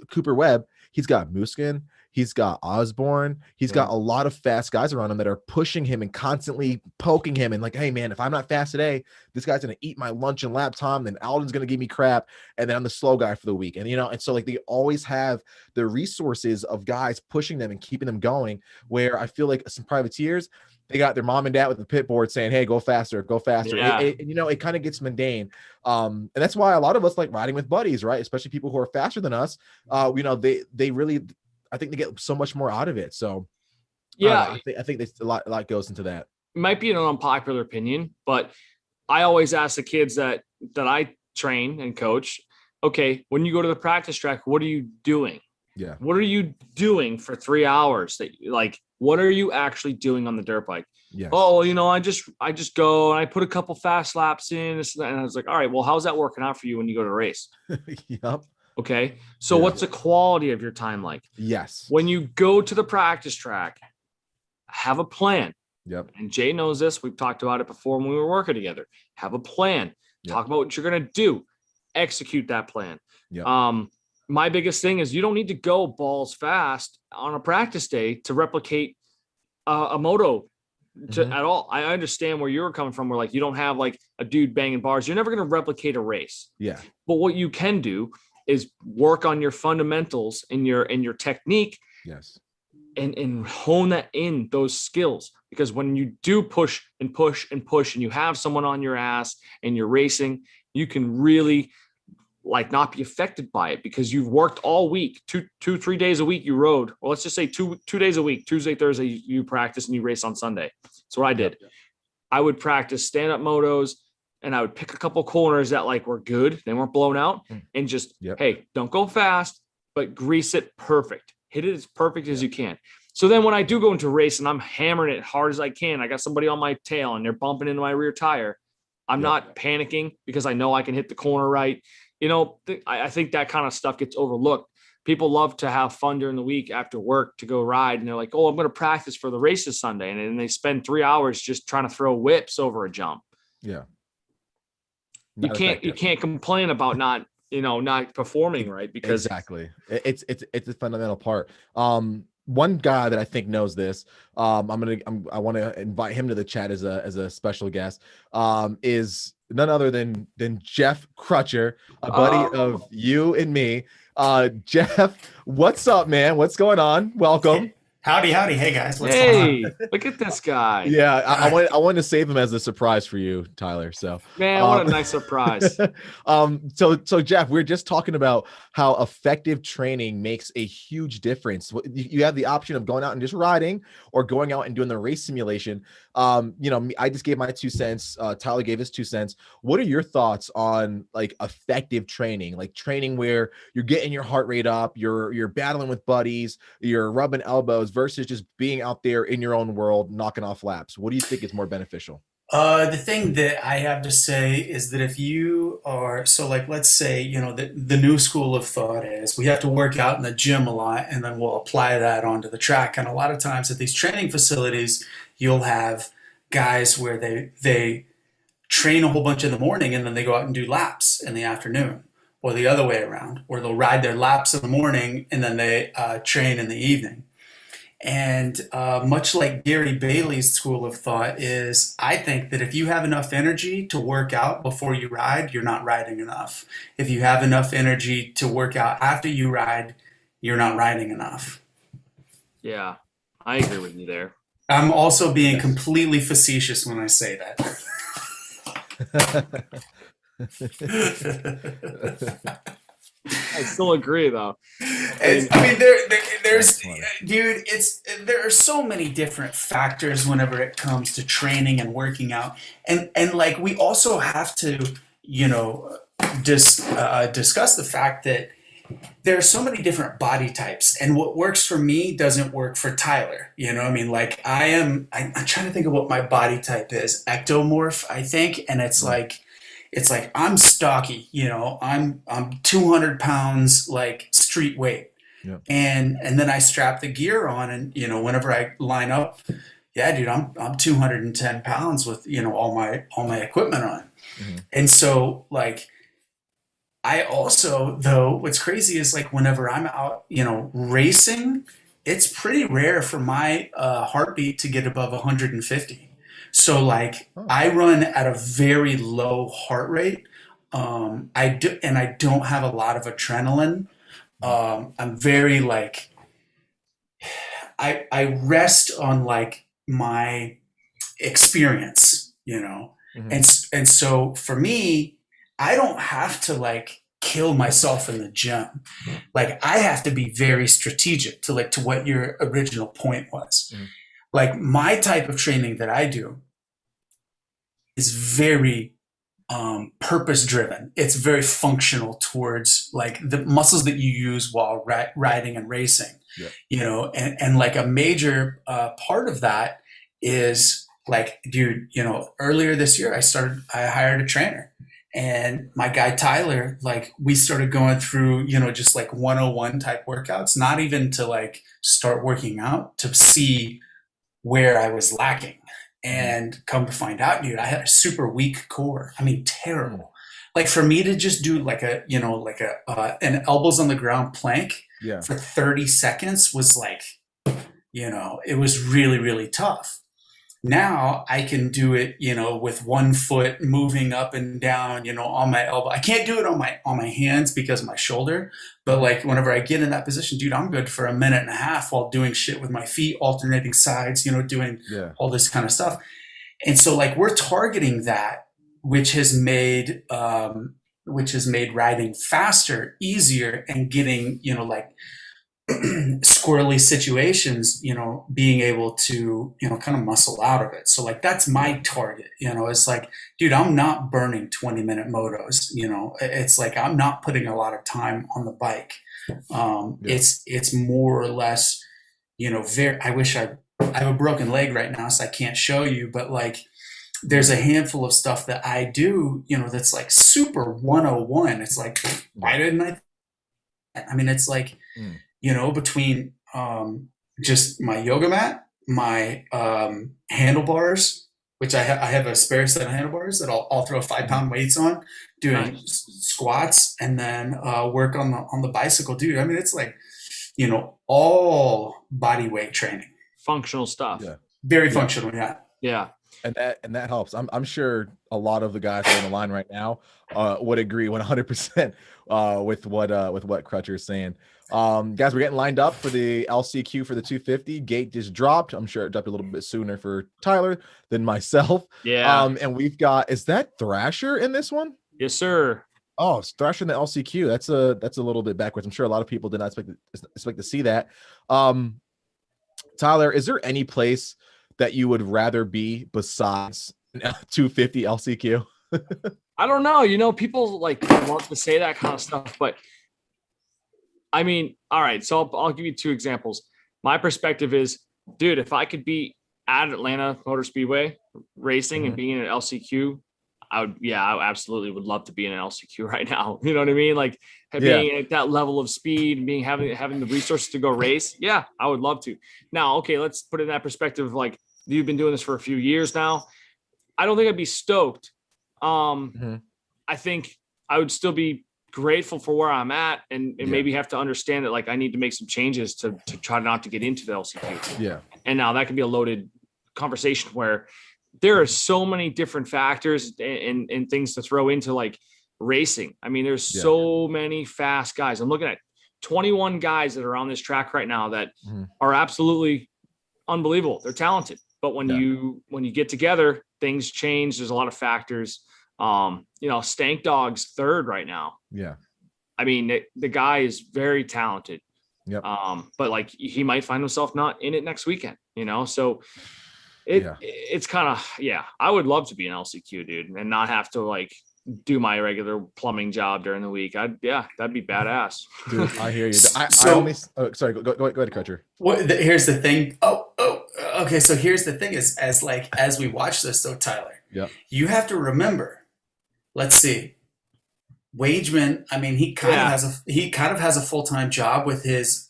Cooper Webb, he's got Muskin, he's got Osborne, he's got a lot of fast guys around him that are pushing him and constantly poking him and like, hey man, if I'm not fast today, this guy's gonna eat my lunch and lap time, then Alden's gonna give me crap, and then I'm the slow guy for the week. And and so like they always have the resources of guys pushing them and keeping them going, where I feel like some privateers, they got their mom and dad with the pit board saying, hey, go faster. Yeah. It kind of gets mundane. And that's why a lot of us like riding with buddies, right? Especially people who are faster than us. They really, I think they get so much more out of it. So yeah, I think a lot goes into that. It might be an unpopular opinion, but I always ask the kids that I train and coach, okay, when you go to the practice track, what are you doing? Yeah. What are you doing for 3 hours? What are you actually doing on the dirt bike? Yes. Oh, I just go and I put a couple fast laps in, and I was like, all right, well, how's that working out for you when you go to race? Yep. Okay. So what's the quality of your time like? Yes. When you go to the practice track, have a plan. Yep. And Jay knows this. We've talked about it before when we were working together. Have a plan. Yep. Talk about what you're going to do. Execute that plan. Yep. My biggest thing is you don't need to go balls fast on a practice day to replicate a moto at all. I understand where you're coming from, where like you don't have like a dude banging bars. You're never going to replicate a race. Yeah. But what you can do is work on your fundamentals and your technique. Yes. And hone that in those skills, because when you do push and push and push and you have someone on your ass and you're racing, you can really like not be affected by it because you've worked all week, 3 days a week you rode. Well, let's just say two days a week, Tuesday, Thursday, you practice and you race on Sunday. That's what I did. Yep. I would practice stand-up motos and I would pick a couple corners that like were good. They weren't blown out and just, hey, don't go fast, but grease it perfect. Hit it as perfect as you can. So then when I do go into a race and I'm hammering it hard as I can, I got somebody on my tail and they're bumping into my rear tire. I'm not panicking because I know I can hit the corner right. I think that kind of stuff gets overlooked. People love to have fun during the week after work to go ride. And they're like, oh, I'm going to practice for the race this Sunday. And then they spend 3 hours just trying to throw whips over a jump. Yeah. You can't complain about not performing right, because exactly. It's a fundamental part. One guy that I think knows this, I want to invite him to the chat as a special guest, is none other than Jeff Crutcher, a buddy of you and me. Jeff, what's up, man? What's going on? Welcome. Howdy. Hey guys. What's going on? Look at this guy. Yeah, I wanted to save him as a surprise for you, Tyler. So man, what a nice surprise. So Jeff, we're just talking about how effective training makes a huge difference. You have the option of going out and just riding or going out and doing the race simulation. I just gave my 2 cents. Tyler gave his 2 cents. What are your thoughts on like effective training, like training where you're getting your heart rate up, you're battling with buddies, you're rubbing elbows, versus just being out there in your own world, knocking off laps? What do you think is more beneficial? The thing that I have to say is that if you are, so like, let's say, the new school of thought is we have to work out in the gym a lot and then we'll apply that onto the track. And a lot of times at these training facilities, you'll have guys where they train a whole bunch in the morning and then they go out and do laps in the afternoon, or the other way around, or they'll ride their laps in the morning and then they train in the evening. And much like Gary Bailey's school of thought is, I think that if you have enough energy to work out before you ride, you're not riding enough. If you have enough energy to work out after you ride, you're not riding enough. Yeah, I agree with you there. I'm also being completely facetious when I say that. I still agree, though. There's, dude, there are so many different factors whenever it comes to training and working out, and like we also have to, discuss the fact that there are so many different body types, and what works for me doesn't work for Tyler. Like I'm trying to think of what my body type is, ectomorph, I think, and it's like I'm stocky, I'm 200 pounds, like street weight. Yeah. And then I strap the gear on, and whenever I line up, yeah, dude, I'm 210 pounds with all my equipment on. Mm-hmm. And so like I also, though, what's crazy is like whenever I'm out, racing, it's pretty rare for my heartbeat to get above 150. So like I run at a very low heart rate. I don't have a lot of adrenaline. I'm very like, I rest on like my experience, mm-hmm. And so for me, I don't have to like kill myself in the gym. Like I have to be very strategic to what your original point was. Mm-hmm. Like my type of training that I do is very purpose driven. It's very functional towards like the muscles that you use while riding and racing. Yeah. And like a major part of that is like, dude, earlier this year I hired a trainer, and my guy Tyler, like we started going through, just like 101 type workouts, not even to like start working out, to see where I was lacking. And come to find out, dude, I had a super weak core. I mean, terrible. Like for me to just do like an elbows on the ground plank for 30 seconds was like, it was really, really tough. Now I can do it, with one foot moving up and down, on my elbow. I can't do it on my hands because of my shoulder, but like whenever I get in that position, dude, I'm good for a minute and a half while doing shit with my feet, alternating sides, doing all this kind of stuff. And so like we're targeting that, which has made riding faster, easier, and getting, like squirrely situations, being able to, kind of muscle out of it. So like, that's my target, it's like, dude, I'm not burning 20-minute motos, it's like, I'm not putting a lot of time on the bike. It's more or less, I have a broken leg right now, so I can't show you, but like, there's a handful of stuff that I do, that's like super 101. It's like, why didn't I mean, it's like, between just my yoga mat, my handlebars, which I have a spare set of handlebars that I'll throw 5-pound weights on, doing squats, and then work on the bicycle, dude. I mean, it's like, all body weight training, functional stuff. Yeah, very functional. Yeah. And that helps. I'm sure a lot of the guys on the line right now would agree 100% with what Crutcher is saying. Guys, we're getting lined up for the LCQ for the 250. Gate just dropped. I'm sure it dropped a little bit sooner for Tyler than myself. Yeah. And we've got, is that Thrasher in this one? Yes, sir. Oh, it's Thrasher in the LCQ. That's a little bit backwards. I'm sure a lot of people did not expect to see that. Tyler, is there any place that you would rather be besides 250 LCQ? I don't know. People like love to say that kind of stuff, but I mean, all right. So I'll give you 2 examples. My perspective is, dude, if I could be at Atlanta Motor Speedway racing and being in an LCQ, I absolutely would love to be in an LCQ right now. You know what I mean? Like being at that level of speed and having the resources to go race. Yeah, I would love to. Now, okay, let's put it in that perspective. Like, you've been doing this for a few years now. I don't think I'd be stoked I think I would still be grateful for where I'm at and maybe have to understand that like I need to make some changes to try not to get into the LCQ. Yeah. And now that could be a loaded conversation where there are so many different factors and things to throw into like racing. I mean, there's so many fast guys. I'm looking at 21 guys that are on this track right now that are absolutely unbelievable. They're talented, but when you get together, things change. There's a lot of factors. Stank Dog's third right now. Yeah. I mean, the guy is very talented. Yep. But like he might find himself not in it next weekend, so it's kind of, I would love to be an LCQ dude and not have to like do my regular plumbing job during the week. That'd be badass. Dude, I hear you. Sorry, go ahead, Crutcher. Here's the thing. Okay. So here's the thing is as we watch this though, Tyler, you have to remember, let's see, Wageman, I mean, he kind of has a full-time job with his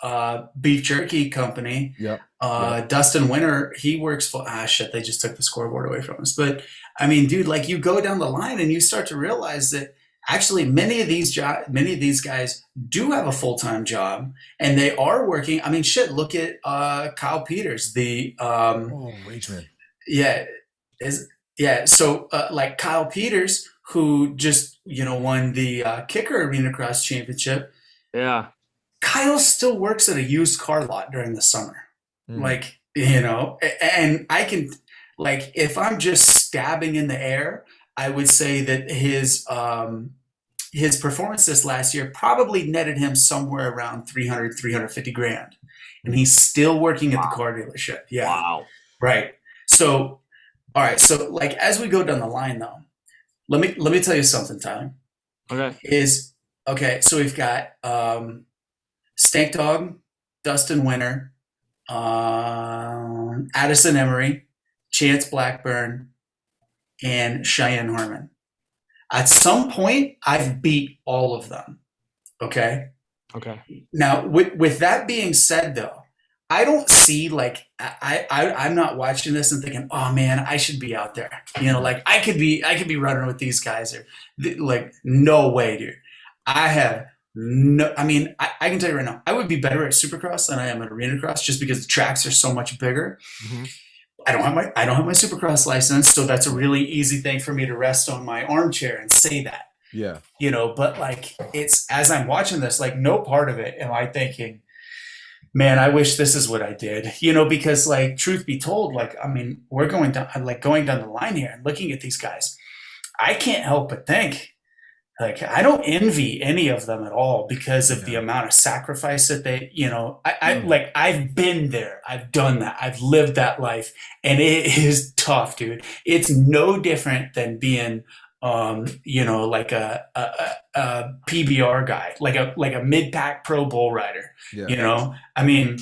beef jerky company. Dustin Winter, he works for they just took the scoreboard away from us. But I mean, dude, like you go down the line and you start to realize that actually many of these guys do have a full-time job and they are working. I mean, shit, look at Kyle Peters, the Wageman. So like Kyle Peters, who just, won the Kicker Arena Cross Championship. Yeah. Kyle still works at a used car lot during the summer. Like, and I can, like, if I'm just stabbing in the air, I would say that his performance this last year probably netted him somewhere around 350 grand. And he's still working at the car dealership. Yeah. Wow. Right. So, all right. So like, as we go down the line though, let me tell you something, Tyler. Okay. So we've got Stank Dog, Dustin Winter, Addison Emery, Chance Blackburn, and Cheyenne Harmon. At some point, I've beat all of them. Okay. Now, with that being said, though, I don't see like I'm not watching this and thinking, oh man, I should be out there. Like I could be running with these guys, or like no way, dude. I can tell you right now, I would be better at Supercross than I am at Arena Cross just because the tracks are so much bigger. I don't have my Supercross license, so that's a really easy thing for me to rest on my armchair and say that. Yeah. But like it's as I'm watching this, like no part of it am I thinking, man, I wish this is what I did, because like, truth be told, like, I mean, we're going down the line here and looking at these guys. I can't help but think like, I don't envy any of them at all because of the amount of sacrifice that they, I've been there. I've done that. I've lived that life and it is tough, dude. It's no different than being, like a PBR guy, like a mid-pack pro bull rider. I mean,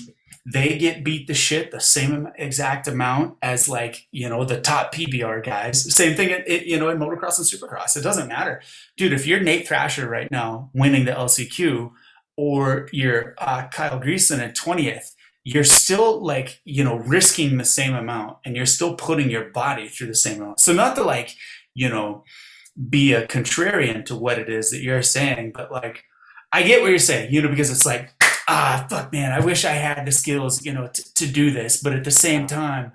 they get beat to shit the same exact amount as like, the top PBR guys. Same thing in motocross and supercross. It doesn't matter, dude. If you're Nate Thrasher right now winning the LCQ, or you're Kyle Greason at 20th, you're still like, risking the same amount and you're still putting your body through the same amount. So not to like, be a contrarian to what it is that you're saying, but like, I get what you're saying, because it's like, fuck, man, I wish I had the skills, to do this. But at the same time,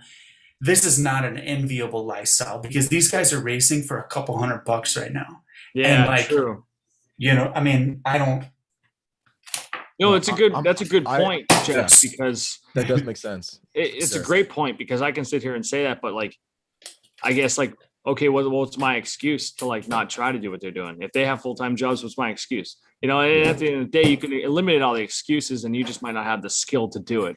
this is not an enviable lifestyle because these guys are racing for a couple $100 right now. Yeah, and like, true. I mean, I don't. That's a good point, Jeff, because that does make sense. It's a great point because I can sit here and say that, but like, I guess like, okay, what's my excuse to like not try to do what they're doing? If they have full-time jobs, what's my excuse? And at the end of the day, you can eliminate all the excuses and you just might not have the skill to do it.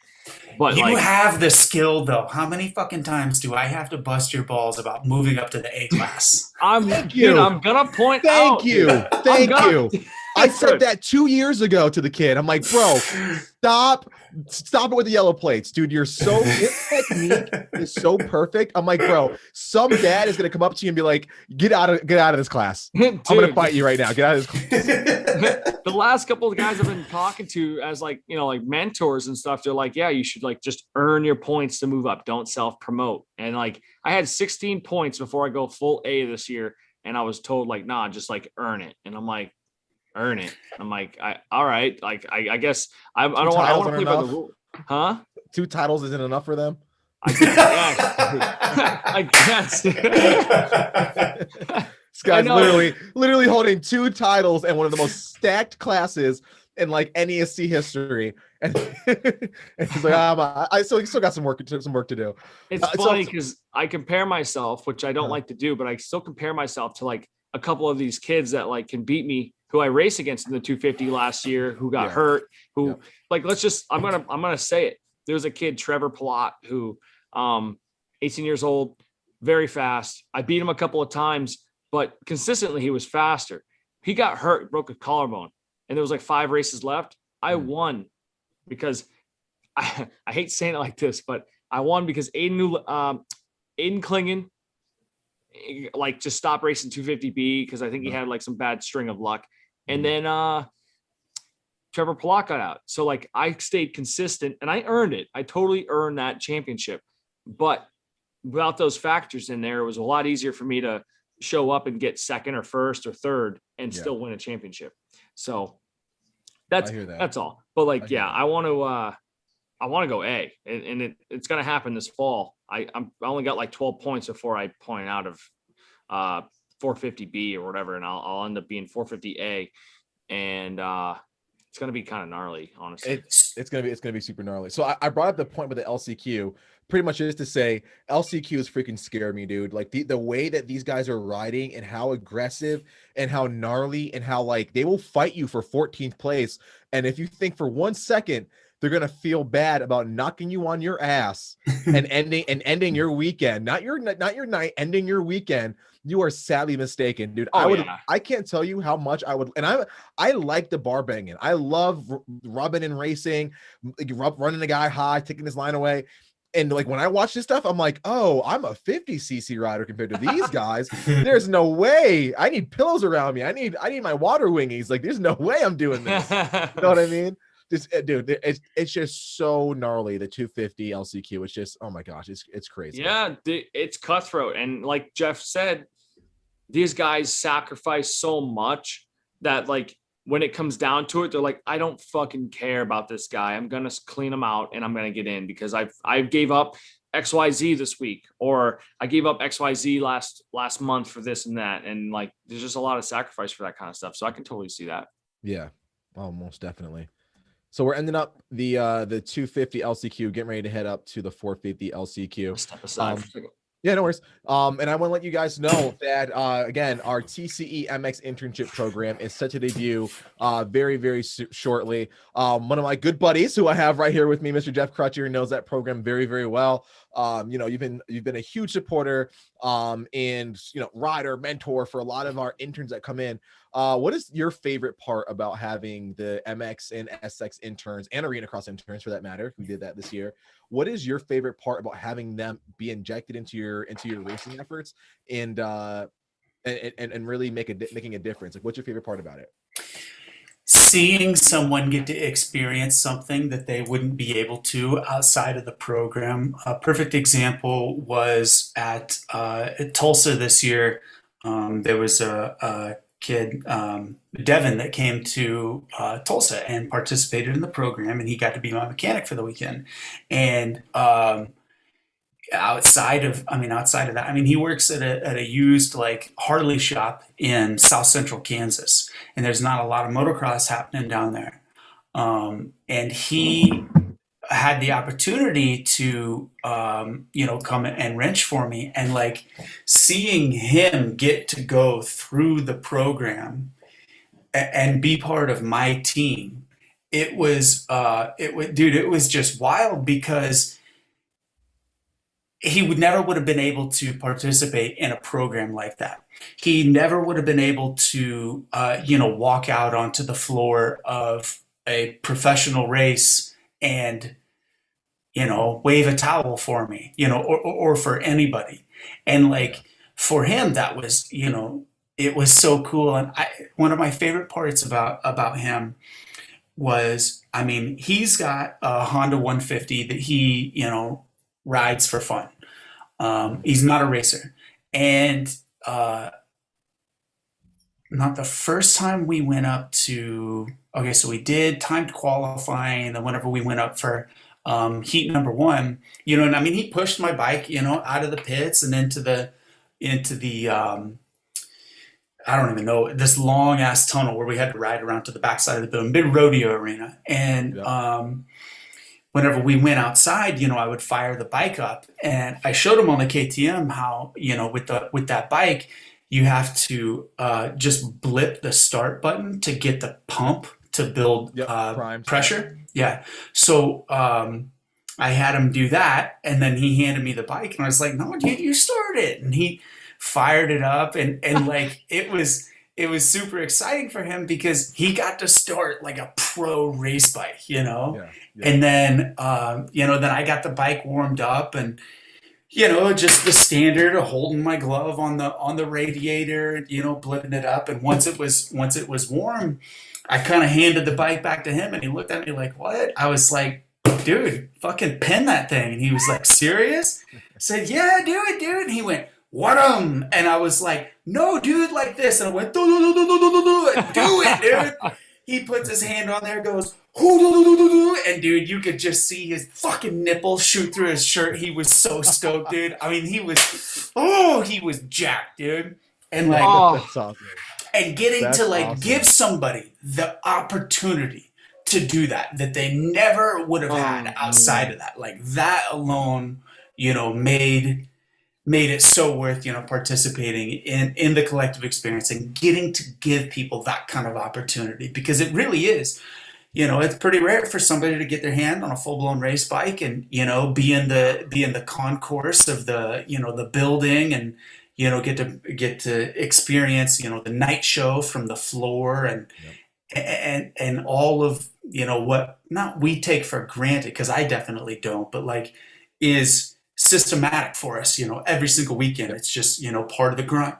But you have the skill though. How many fucking times do I have to bust your balls about moving up to the A class? I'm gonna point out. Thank you. I said that 2 years ago to the kid. I'm like, bro, stop it with the yellow plates, dude. Your technique is so perfect. I'm like, bro, some dad is gonna come up to you and be like, get out of this class. Dude, I'm gonna fight you right now. Get out of this class. The last couple of guys I've been talking to as like, like mentors and stuff, they're like, yeah, you should like just earn your points to move up. Don't self-promote. And like, I had 16 points before I go full A this year. And I was told like, nah, just like earn it. And I'm like, earn it. I'm like, all right. Like, I guess I don't want to play by the rule. Huh? 2 titles isn't enough for them. I guess. This guy's literally holding 2 titles and one of the most stacked classes in like NESC history, and he's like, I still got some work to do. It's funny because I compare myself, which I don't like to do, but I still compare myself to like a couple of these kids that like can beat me, who I raced against in the 250 last year, who got hurt, who like, I'm gonna say it. There's a kid, Trevor Palat, who 18 years old, very fast. I beat him a couple of times, but consistently he was faster. He got hurt, broke a collarbone, and there was like 5 races left. I won because I hate saying it like this, but I won because Aiden Klingon like just stopped racing 250B because I think he had like some bad string of luck. And then Trevor Palat got out. So like I stayed consistent and I earned it. I totally earned that championship. But without those factors in there, it was a lot easier for me to show up and get second or first or third and still win a championship. So that's all. But like, I want to go A, and it's going to happen this fall. I only got like 12 points before I point out of 450B or whatever, and I'll end up being 450A, and it's going to be kind of gnarly, honestly. It's going to be super gnarly. So I brought up the point with the LCQ pretty much is to say LCQs freaking scare me, dude. Like the way that these guys are riding and how aggressive and how gnarly and how like they will fight you for 14th place. And if you think for 1 second they're gonna feel bad about knocking you on your ass and ending your weekend, not your night, ending your weekend, you are sadly mistaken, dude. I can't tell you how much I would, and I like the bar banging. I love rubbing and racing, running the guy high, taking his line away. And like when I watch this stuff, I'm like, oh, I'm a 50cc rider compared to these guys. There's no way. I need pillows around me. I need my water wingies. Like, there's no way I'm doing this. You know what I mean? Dude, it's just so gnarly. The 250 LCQ. It's just, oh my gosh, it's crazy. Yeah, it's cutthroat. And like Jeff said, these guys sacrifice so much that like when it comes down to it, they're like, I don't fucking care about this guy. I'm going to clean him out and I'm going to get in because I gave up XYZ this week, or I gave up XYZ last month for this and that. And like, there's just a lot of sacrifice for that kind of stuff. So I can totally see that. Yeah. Oh, most definitely. So we're ending up the 250 LCQ, getting ready to head up to the 450 LCQ. Step aside for a second. Yeah, no worries. And I want to let you guys know that, again, our TCE MX internship program is set to debut very, very shortly. One of my good buddies who I have right here with me, Mr. Jeff Crutcher, knows that program very, very well. You've been a huge supporter and, rider, mentor for a lot of our interns that come in. What is your favorite part about having the MX and SX interns and arena cross interns, for that matter, who did that this year? What is your favorite part about having them be injected into your racing efforts and really making a difference? Like, what's your favorite part about it? Seeing someone get to experience something that they wouldn't be able to outside of the program. A perfect example was at Tulsa this year. There was a kid, Devin, that came to Tulsa and participated in the program, and he got to be my mechanic for the weekend. And outside of that, he works at a used like Harley shop in South Central Kansas, and there's not a lot of motocross happening down there. And he had the opportunity to come and wrench for me, and like seeing him get to go through the program and be part of my team, it was just wild, because he never would have been able to participate in a program like that. He never would have been able to walk out onto the floor of a professional race and wave a towel for me, or for anybody. And like for him, that was, it was so cool. And one of my favorite parts about him was, he's got a Honda 150 that he, rides for fun. He's not a racer. And not the first time we went up to, okay, so we did timed qualifying, and then whenever we went up for heat number one, and I mean, he pushed my bike, out of the pits and into the I don't even know, this long ass tunnel where we had to ride around to the backside of the building, big rodeo arena. And Yeah. whenever we went outside, I would fire the bike up, and I showed him on the KTM how, with that bike, you have to just blip the start button to get the pump to build Yep. Primed. pressure. Yeah. So I had him do that, and then he handed me the bike, and I was like, "No, dude, you start it." And he fired it up, and like it was super exciting for him because he got to start like a pro race bike. Yeah. Yeah. And then then I got the bike warmed up, and just the standard of holding my glove on the radiator, blipping it up. And once it was warm, I kind of handed the bike back to him, and he looked at me like, "What?" I was like, "Dude, fucking pin that thing." And he was like, "Serious?" I said, "Yeah, do it, dude." And he went, "What?" And I was like, "No, dude, like this." And I went, "Do, do, do, do, do, do, do, do it, dude." He puts his hand on there, goes, "Hoo, do, do, do, do, do," and dude, you could just see his fucking nipples shoot through his shirt. He was so stoked, dude. I mean, he was jacked, dude. And like, That's awesome. and getting That's to like awesome. give somebody the opportunity to do that they never would have had outside of that, like that alone, made it so worth participating in the collective experience and getting to give people that kind of opportunity, because it really is, it's pretty rare for somebody to get their hand on a full-blown race bike and be in the concourse of the building, and get to experience the night show from the floor, and and all of what not we take for granted, because I definitely don't, but like is systematic for us, every single weekend. It's just, part of the grind.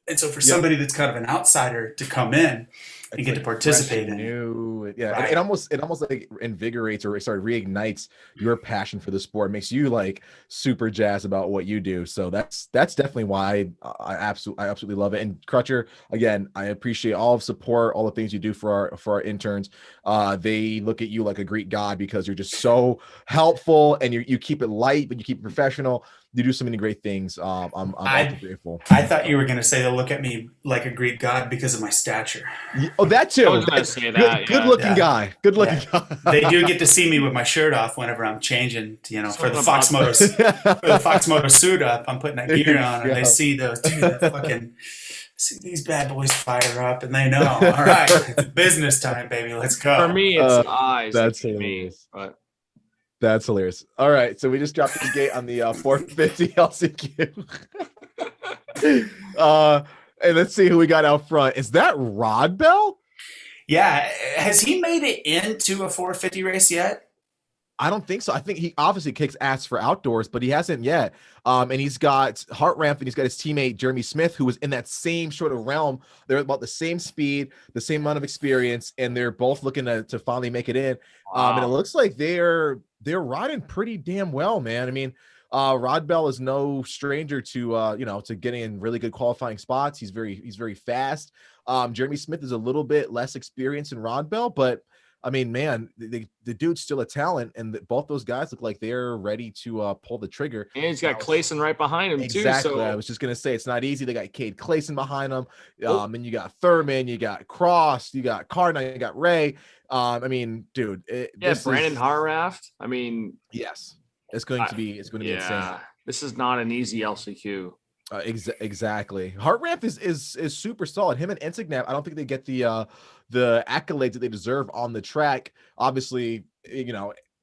And so for somebody that's kind of an outsider to come in and get to participate in new, yeah, Right. it almost like invigorates or reignites your passion for the sport, makes you like super jazzed about what you do. So that's definitely why I absolutely love it. And Crutcher, again, I appreciate all of support, all the things you do for our interns. They look at you like a Greek god because you're just so helpful, and you keep it light, but you keep it professional. You do so many great things. I'm grateful. I thought you were going to say they'll look at me like a Greek god because of my stature. Oh, that too. I was gonna say that, Good yeah. looking guy. Good looking guy. They do get to see me with my shirt off whenever I'm changing, for the Something Fox about Moto, for the Fox Moto suit up. I'm putting that gear on, and they see those, dude, that fucking, see these bad boys fire up, and they know, all right, it's business time, baby, let's go. For me, it's eyes. That's That's me. hilarious. But That's hilarious. All right, so we just dropped the gate on the 450 LCQ. And let's see who we got out front. Is that Rod Bell? Yeah, has he made it into a 450 race yet? I don't think so. I think he obviously kicks ass for outdoors, but he hasn't yet. And he's got Heart Ramp, and he's got his teammate Jeremy Smith, who was in that same sort of realm. They're about the same speed, the same amount of experience, and they're both looking to finally make it in. And it looks like they're riding pretty damn well, man. I mean, Rod Bell is no stranger to to getting in really good qualifying spots. He's very fast. Jeremy Smith is a little bit less experienced than Rod Bell, but I mean, man, the dude's still a talent, and both those guys look like they're ready to pull the trigger. and he's got Clayson right behind him Exactly. too. So I was just gonna say it's not easy. They got Cade Clayson behind them, and you got Thurman, you got Cross, you got Cardinal, you got Ray. I mean, dude, Brandon Harraft. I mean, yes, it's going to be insane. This is not an easy LCQ. Exactly. Heart Ramp is super solid. Him and Insignap, I don't think they get the accolades that they deserve on the track. Obviously,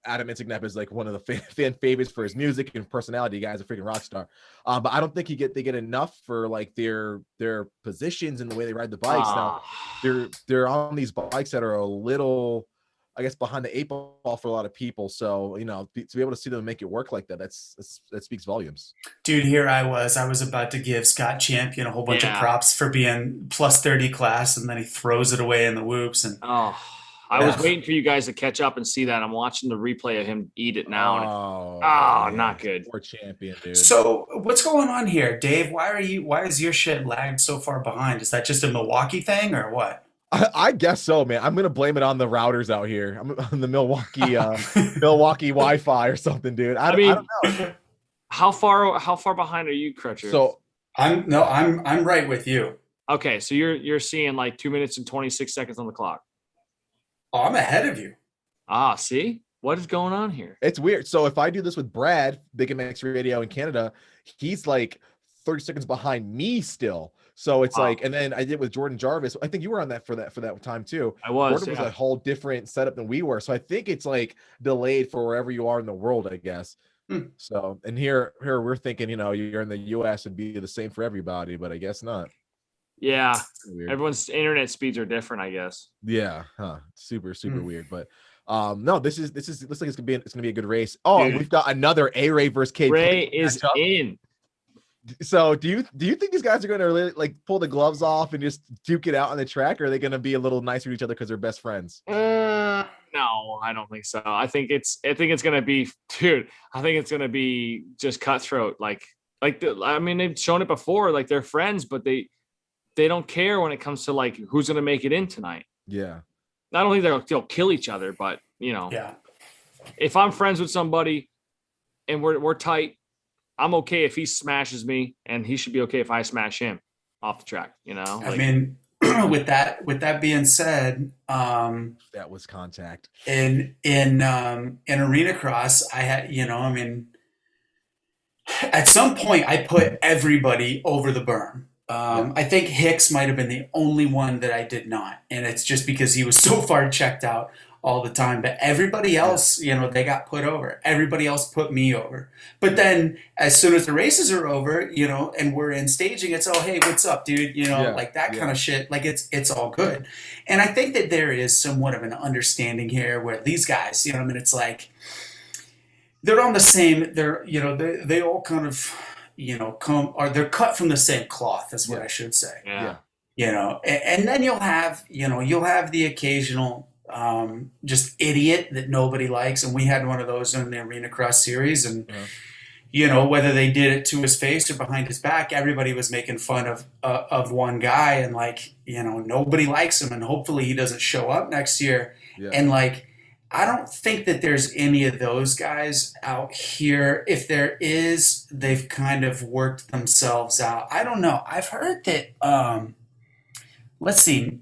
Adam Insignap is like one of the fan favorites for his music and personality. The guy's a freaking rock star. But I don't think they get enough for like their positions and the way they ride the bikes. Now they're on these bikes that are a little, I guess, behind the eight ball for a lot of people. So, to be able to see them make it work like that, that speaks volumes. Dude, here I was about to give Scott Champion a whole bunch of props for being plus 30 class, and then he throws it away in the whoops. And I was waiting for you guys to catch up and see that. I'm watching the replay of him eat it now. Oh, not good. Poor champion, dude. So what's going on here, Dave? Why is your shit lagged so far behind? Is that just a Milwaukee thing or what? I guess so, man. I'm gonna blame it on the routers out here. I'm on the Milwaukee Milwaukee Wi-Fi or something, dude. I don't know. How far behind are you, Crutcher? So I'm right with you. Okay, so you're seeing like 2 minutes and 26 seconds on the clock. Oh, I'm ahead of you. See? What is going on here? It's weird. So if I do this with Brad, Big MX Radio in Canada, he's like 30 seconds behind me still. So it's like, and then I did with Jordan Jarvis. I think you were on that for that time too. I was. Jordan was a whole different setup than we were. So I think it's like delayed for wherever you are in the world, I guess. So, and here we're thinking, you're in the US and be the same for everybody, but I guess not. Yeah. Everyone's internet speeds are different, I guess. Yeah. Super weird. But no, this looks like it's gonna be a good race. Oh, dude. We've got another A-Ray versus K. Ray is in. So do you think these guys are going to really like pull the gloves off and just duke it out on the track, or are they going to be a little nicer to each other because they're best friends? No, I don't think so. I think it's going to be, dude. I think it's going to be just cutthroat. They've shown it before. Like they're friends, but they don't care when it comes to like who's going to make it in tonight. Yeah. I don't think they'll kill each other, but yeah. If I'm friends with somebody and we're tight, I'm okay if he smashes me, and he should be okay if I smash him off the track. I mean, with that being said, that was contact in arena cross. I had, at some point I put everybody over the berm. I think Hicks might have been the only one that I did not, and it's just because he was so far checked out all the time. But everybody else, they got put over. Everybody else put me over. But then as soon as the races are over, and we're in staging, it's, oh, hey, what's up, dude? Like that kind of shit. Like it's all good. And I think that there is somewhat of an understanding here where these guys, it's like they're on the same, they all kind of, they're cut from the same cloth, is what I should say. Yeah. And then you'll have the occasional just idiot that nobody likes, and we had one of those in the arena cross series, and whether they did it to his face or behind his back, everybody was making fun of one guy, and nobody likes him, and hopefully he doesn't show up next year. And I don't think that there's any of those guys out here. If there is, they've kind of worked themselves out. I don't know. I've heard that let's see,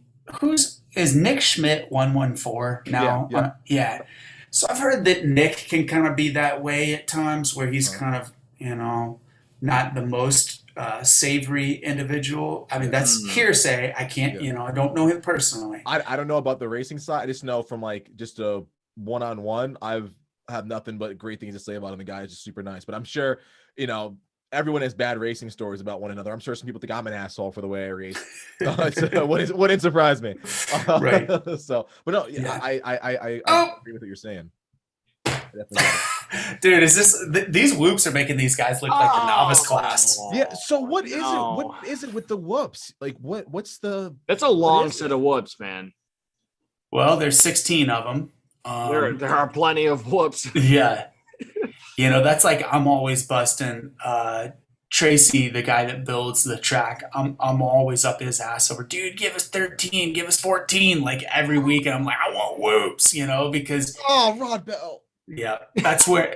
is Nick Schmidt 114 now? Yeah. So I've heard that Nick can kind of be that way at times, where he's kind of, not the most savory individual. I mean, that's hearsay. I can't, I don't know him personally. I don't know about the racing side. I just know from just a one-on-one, I've had nothing but great things to say about him. The guy is just super nice. But I'm sure, everyone has bad racing stories about one another. I'm sure some people think I'm an asshole for the way I race. Wouldn't surprise me. Right. So, but no, I agree with what you're saying. Dude, is these whoops are making these guys look like the novice class? Yeah. So what is it? What is it with the whoops? Like what's the? That's a long set of whoops, man. Well, there's 16 of them. There are plenty of whoops. Yeah. That's like I'm always busting Tracy, the guy that builds the track. I'm always up his ass over, dude, give us 13, give us 14, like every week. And I'm like, I want whoops, because Rod Bell. Yeah, that's where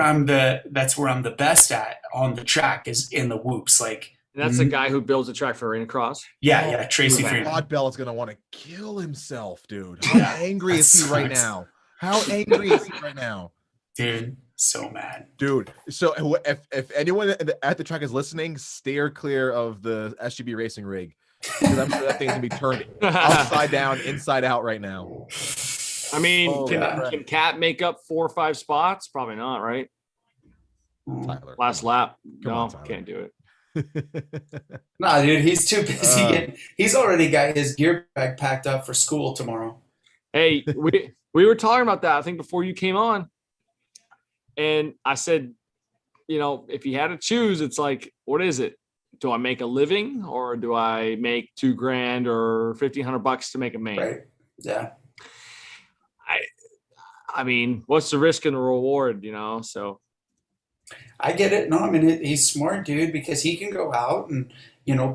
I'm the best at on the track, is in the whoops. Like, and that's the guy who builds the track for arena cross. Yeah, Tracy Freeman. Rod Bell is gonna want to kill himself, dude. How angry is he right now? How angry is he right now, dude? So mad, dude. So if anyone at the track is listening, steer clear of the SGB racing rig, because I'm sure that thing's gonna be turned upside down, inside out right now. I mean, can Cat make up 4 or 5 spots? Probably not, right? Tyler, last lap. On, can't do it. Nah, dude, he's too busy. He's already got his gear bag packed up for school tomorrow. Hey, we were talking about that, I think, before you came on. And I said, if you had to choose, it's like, what is it? Do I make a living, or do I make $2,000 or $1,500 to make a main? Right. Yeah. I mean, what's the risk and the reward, So I get it. No, I mean he's smart, dude, because he can go out and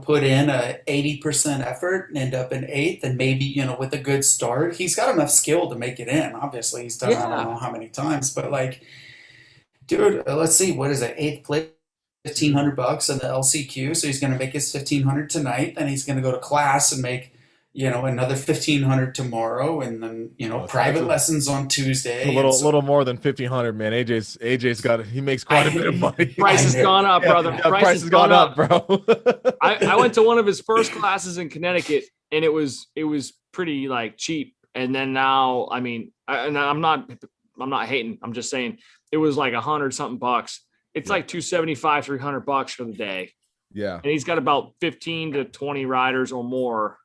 put in a 80% effort and end up in eighth, and maybe with a good start, he's got enough skill to make it in. Obviously, he's done I don't yeah, know how many times, but like, dude, let's see, what is it? Eighth place, $1,500 in the LCQ, so he's going to make his 1,500 tonight. Then he's going to go to class and make another 1,500 tomorrow, and then private lessons on Tuesday. A little more than 1,500, man. He makes quite a bit of money. Price has gone up, brother. Yeah, price has gone up, bro. I went to one of his first classes in Connecticut, and it was pretty like cheap. And then now, I mean, I'm not hating. I'm just saying it was like 100 something bucks. It's like $275, $300 for the day. Yeah. And he's got about 15 to 20 riders or more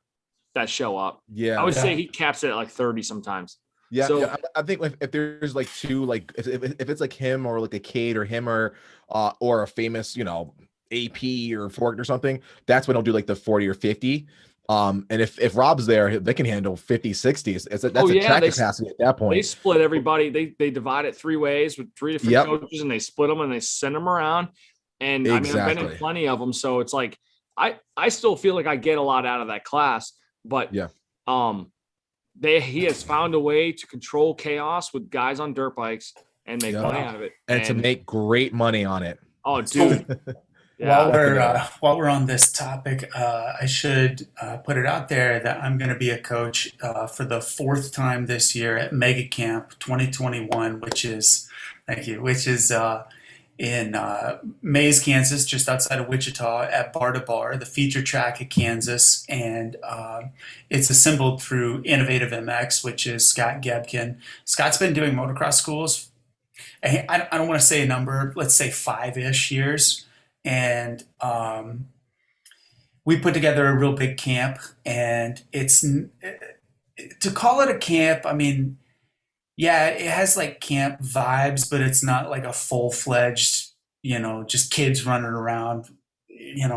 that show up. Yeah. I would say he caps it at like 30 sometimes. Yeah. So, yeah. I think if there's like two, like if it's like him or like a Cade or him or a famous, AP or Fork or something, that's when he'll do like the 40 or 50. And if Rob's there, they can handle 50, 60. That's a track capacity at that point. They split everybody. They divide it 3 ways with 3 different coaches, and they split them and they send them around. And I mean, I've been in plenty of them. So it's like, I still feel like I get a lot out of that class, but he has found a way to control chaos with guys on dirt bikes and make money out of it. And to make great money on it. Oh, dude. While we're on this topic, I should put it out there that I'm going to be a coach for the 4th time this year at Mega Camp 2021, which is in Mays, Kansas, just outside of Wichita, at Bar to Bar, the feature track at Kansas, and it's assembled through Innovative MX, which is Scott Gebkin. Scott's been doing motocross schools. I don't want to say a number, let's say 5-ish years. And we put together a real big camp, and it's to call it a camp. I mean, yeah, it has like camp vibes, but it's not like a full-fledged, just kids running around, in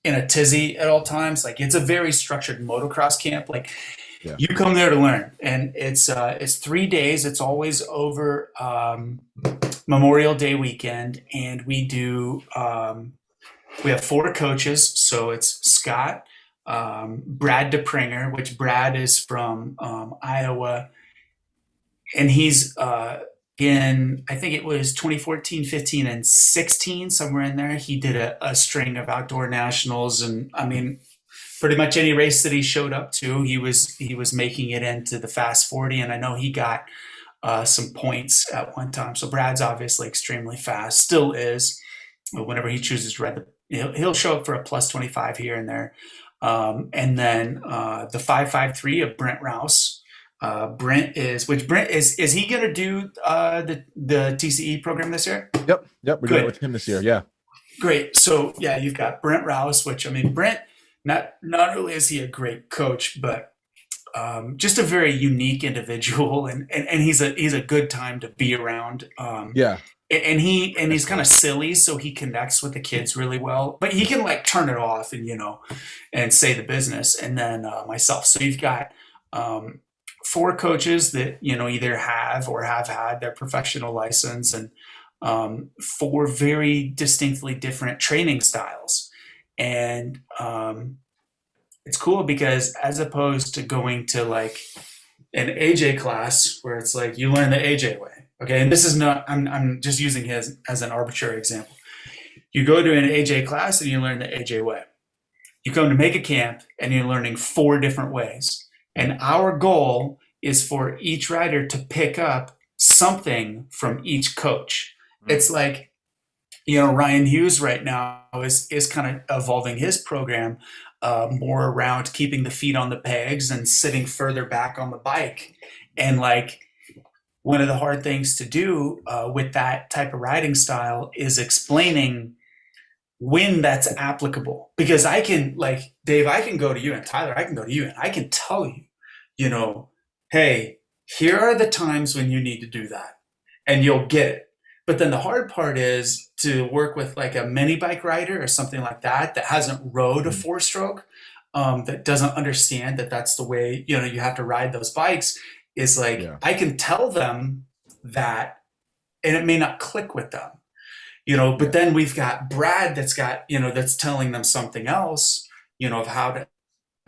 a tizzy at all times. Like, it's a very structured motocross camp. Like, you come there to learn, and it's 3 days. It's always over Memorial Day weekend, and we have 4 coaches. So it's Scott, Brad DePringer, which Brad is from Iowa, and he's in, I think it was 2014, 15, and 16, somewhere in there. He did a string of outdoor nationals, and I mean, pretty much any race that he showed up to, he was making it into the Fast 40, and I know he got some points at one time. So Brad's obviously extremely fast, still is. Whenever he chooses to ride he'll show up for a plus 25 here and there. And then the 553 of Brent Rouse. Brent is he going to do the TCE program this year? Yep. We're doing it with him this year. Yeah. Great. So yeah, you've got Brent Rouse, which, I mean, Brent, not only is he a great coach, but just a very unique individual, and he's a good time to be around. And he's kind of silly, so he connects with the kids really well, but he can like turn it off and say the business. And then myself. So you've got 4 coaches that either have or have had their professional license, and 4 very distinctly different training styles. And it's cool because, as opposed to going to like an AJ class where it's like you learn the AJ way, okay, and this is not, I'm just using his as an arbitrary example. You go to an AJ class and you learn the AJ way. You come to Make a Camp and you're learning 4 different ways. And our goal is for each rider to pick up something from each coach. It's like, Ryan Hughes right now is kind of evolving his program more around keeping the feet on the pegs and sitting further back on the bike. And like, one of the hard things to do with that type of riding style is explaining when that's applicable. Because I can, like, Dave, I can go to you, and Tyler, I can go to you, and I can tell you, hey, here are the times when you need to do that, and you'll get it. But then the hard part is to work with like a mini bike rider or something like that hasn't rode a 4-stroke, that doesn't understand that that's the way, you have to ride those bikes. is like, Yeah. I can tell them that, and it may not click with them, but then we've got Brad that's got, that's telling them something else, of how to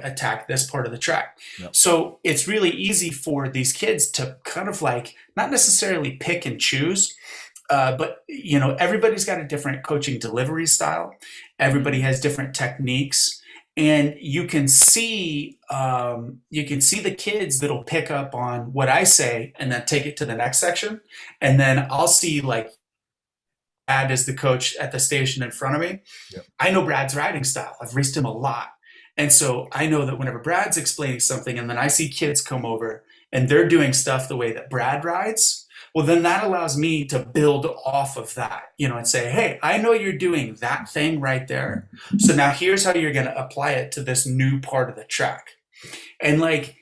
attack this part of the track. Yep. So it's really easy for these kids to kind of like, not necessarily pick and choose, but everybody's got a different coaching delivery style. Everybody has different techniques, and you can see the kids that'll pick up on what I say and then take it to the next section. And then I'll see like Brad is the coach at the station in front of me. Yep. I know Brad's riding style. I've raced him a lot. And so I know that whenever Brad's explaining something and then I see kids come over and they're doing stuff the way that Brad rides, well, then that allows me to build off of that, and say, hey, I know you're doing that thing right there. So now here's how you're going to apply it to this new part of the track. And like,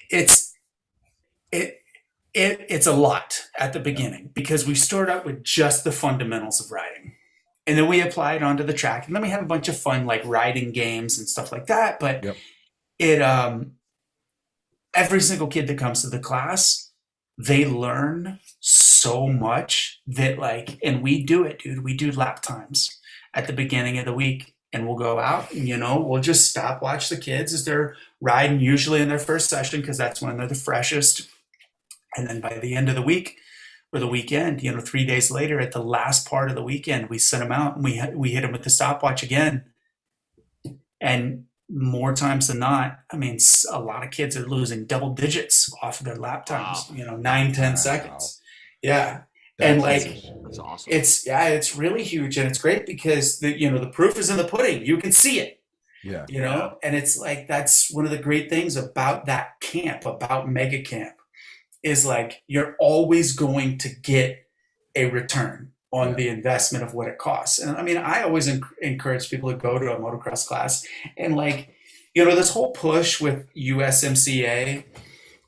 it's a lot at the beginning because we start out with just the fundamentals of riding. And then we apply it onto the track. And then we have a bunch of fun, like riding games and stuff like that. But every single kid that comes to the class, they learn so much that like, and we do it, dude. We do lap times at the beginning of the week, and we'll go out and, we'll just stop, watch the kids as they're riding, usually in their first session, because that's when they're the freshest. And then by the end of the week or the weekend, 3 days later at the last part of the weekend, we send them out and we hit them with the stopwatch again. And more times than not, I mean, a lot of kids are losing double digits off of their lap times, 9-10 seconds. Yeah. And like, that's awesome. It's really huge. And it's great because the proof is in the pudding. You can see it. Yeah. And it's like, that's one of the great things about that camp, about Mega Camp, is like, you're always going to get a return on the investment of what it costs. And I mean, I always encourage people to go to a motocross class, and like, this whole push with USMCA,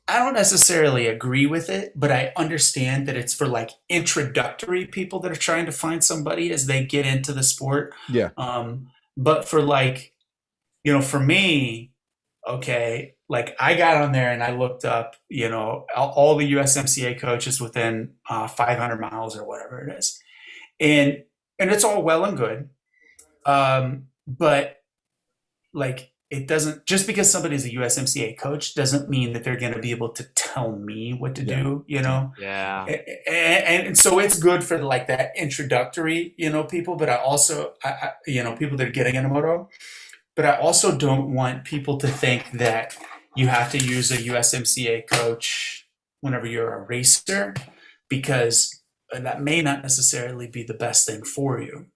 I don't necessarily agree with it, but I understand that it's for like introductory people that are trying to find somebody as they get into the sport. Yeah. But for like, for me, okay, like I got on there and I looked up, all the USMCA coaches within 500 miles or whatever it is. And it's all well and good. But like, it doesn't, just because somebody's a USMCA coach doesn't mean that they're going to be able to tell me what to do, Yeah. And so it's good for like that introductory, people, but I also, people that are getting into moto, but I also don't want people to think that you have to use a USMCA coach whenever you're a racer, because that may not necessarily be the best thing for you.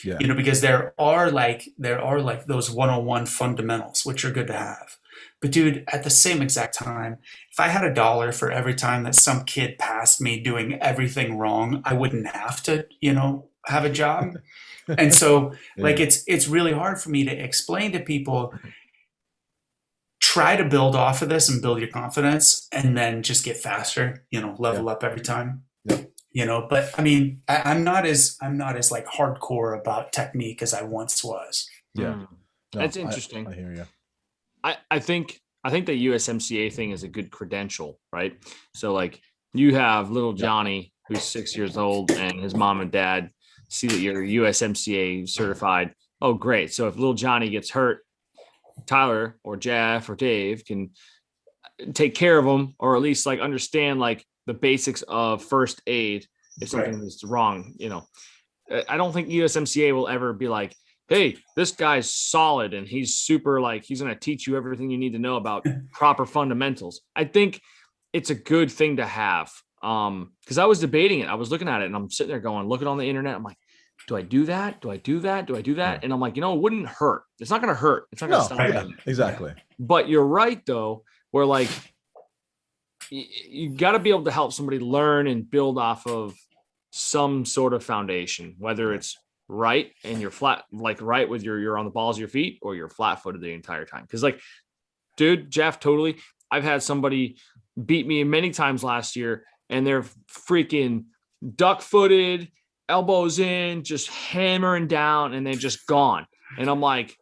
Yeah. Because there are like those 101 fundamentals, which are good to have. But dude, at the same exact time, if I had $1 for every time that some kid passed me doing everything wrong, I wouldn't have to, have a job. And so like, it's really hard for me to explain to people, try to build off of this and build your confidence, and then just get faster, level up every time. Yeah. But I mean, I'm not as like hardcore about technique as I once was. Yeah. No, that's interesting. I hear you. I think the USMCA thing is a good credential, right? So like, you have little Johnny who's 6 years old, and his mom and dad see that you're USMCA certified. Oh, great. So if little Johnny gets hurt, Tyler or Jeff or Dave can take care of him, or at least like understand like the basics of first aid if something is wrong. I don't think USMCA will ever be like, hey, this guy's solid and he's super, like, he's going to teach you everything you need to know about proper fundamentals. I think it's a good thing to have. Because I was debating it. I was looking at it and I'm sitting there going, looking on the internet. I'm like, do I do that? Do I do that? Do I do that? And I'm like, it wouldn't hurt. It's not going to hurt. It's not going to stop anything. Exactly. But you're right, though, where like, you got to be able to help somebody learn and build off of some sort of foundation, whether it's right and you're flat, like right with you're on the balls of your feet, or you're flat footed the entire time. Cause like, dude, Jeff, totally. I've had somebody beat me many times last year, and they're freaking duck footed, elbows in, just hammering down, and they're just gone. And I'm like,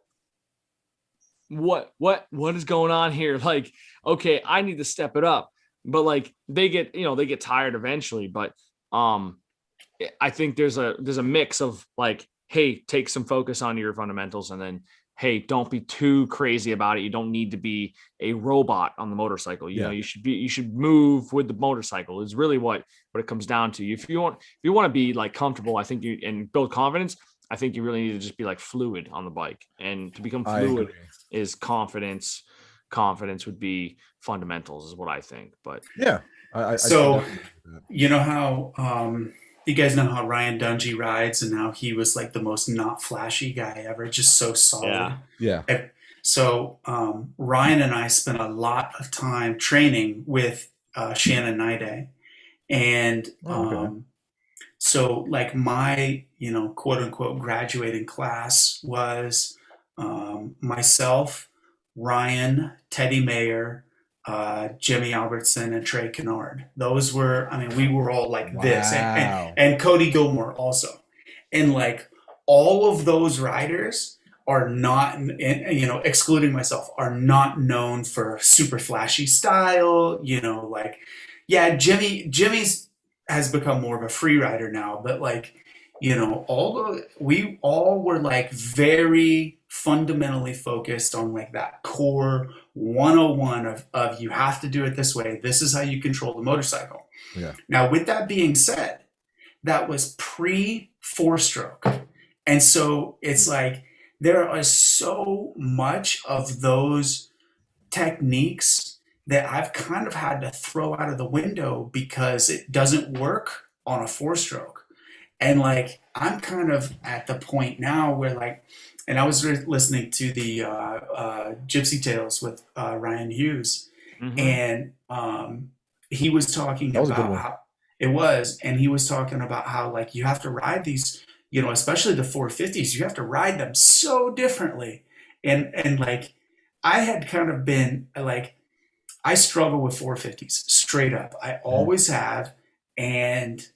what is going on here? Like, okay, I need to step it up. but like they get tired eventually. But I think there's a mix of like, hey, take some focus on your fundamentals, and then, hey, don't be too crazy about it. You don't need to be a robot on the motorcycle. You know, you should move with the motorcycle is really what it comes down to. If you want to be like comfortable, I think and build confidence, I think you really need to just be like fluid on the bike. And to become fluid is confidence. Confidence would be fundamentals is what I think. But yeah. So you know how you guys know how Ryan Dungey rides and how he was like the most not flashy guy ever, just so solid. Yeah. So Ryan and I spent a lot of time training with Shannon Naide. And so like my, quote unquote graduating class was myself, Ryan, Teddy Mayer, Jimmy Albertson, and Trey Kennard. Those were, we were all like this, and Cody Gilmore also. And like all of those riders are not, excluding myself, are not known for super flashy style, Jimmy's has become more of a free rider now, but like, we all were like very fundamentally focused on like that core 101 of you have to do it this way. This is how you control the motorcycle. Yeah. Now, with that being said, that was pre 4-stroke. And so it's like, there is so much of those techniques that I've kind of had to throw out of the window because it doesn't work on a 4-stroke. And like, I'm kind of at the point now where like, and I was listening to the Gypsy Tales with Ryan Hughes, and he was talking about how it was, and he was talking about how like you have to ride these, especially the 450s, you have to ride them so differently. And like, I had kind of been like, I struggle with 450s straight up. I always have, and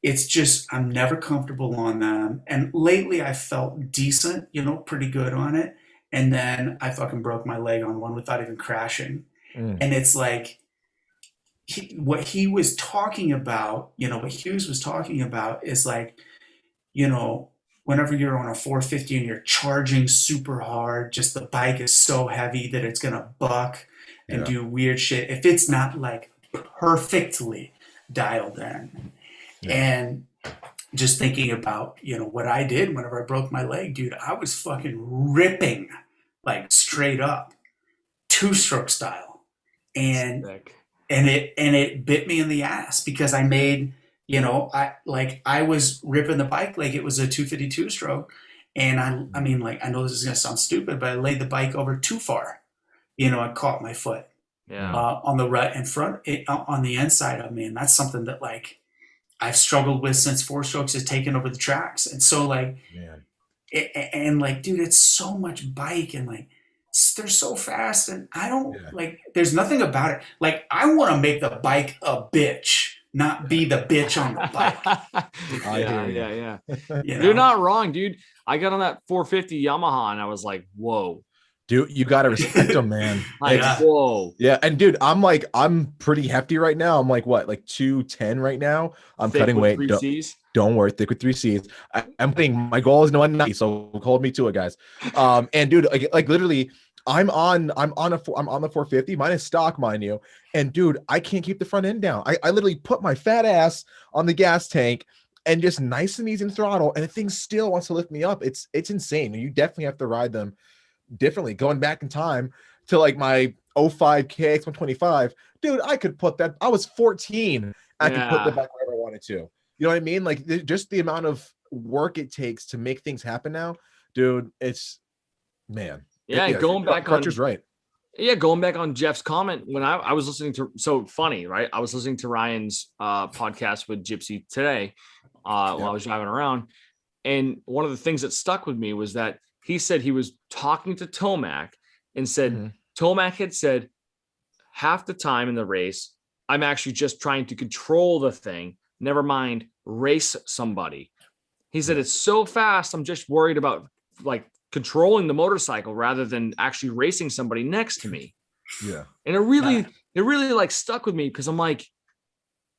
it's just, I'm never comfortable on them. And lately I felt decent, pretty good on it. And then I fucking broke my leg on one without even crashing. And it's like, what he was talking about, what Hughes was talking about is like, whenever you're on a 450 and you're charging super hard, just the bike is so heavy that it's going to buck and do weird shit if it's not like perfectly dialed in. And just thinking about, what I did whenever I broke my leg, dude, I was fucking ripping like straight up 2-stroke style. And it bit me in the ass because I made, I was ripping the bike like it was a 252 stroke. And I mean, like, I know this is going to sound stupid, but I laid the bike over too far. I caught my foot on the right and front on the inside of me. And that's something that like I've struggled with since 4-strokes has taken over the tracks. And so like, and like, dude, it's so much bike and like, they're so fast and I don't like, there's nothing about it. Like, I want to make the bike a bitch, not be the bitch on the bike. Yeah. You're not wrong, dude. I got on that 450 Yamaha and I was like, whoa. Dude, you got to respect them, man. Whoa. Yeah. And dude, I'm pretty hefty right now. I'm like, what, like 210 right now? I'm thick cutting weight. 3 C's. Don't worry, thick with 3 C's. I'm thinking my goal is 190, so hold me to it, guys. And dude, like literally, I'm on the 450. Mine is stock, mind you. And dude, I can't keep the front end down. I literally put my fat ass on the gas tank and just nice and easy in throttle, and the thing still wants to lift me up. It's insane. You definitely have to ride them differently. Going back in time to like my 05 KX125, dude, I could put that. I was 14. I could put the bike wherever I wanted to. You know what I mean? Like just the amount of work it takes to make things happen now, dude. It's man. Yeah, going back on Crutcher's right. Yeah, going back on Jeff's comment when I was listening to, so funny, right? I was listening to Ryan's podcast with Gypsy today while I was driving around, and one of the things that stuck with me was that he said he was talking to Tomac and said Tomac had said half the time in the race, I'm actually just trying to control the thing. Never mind race somebody. He said it's so fast. I'm just worried about like controlling the motorcycle rather than actually racing somebody next to me. Yeah. And it it really like stuck with me because I'm like,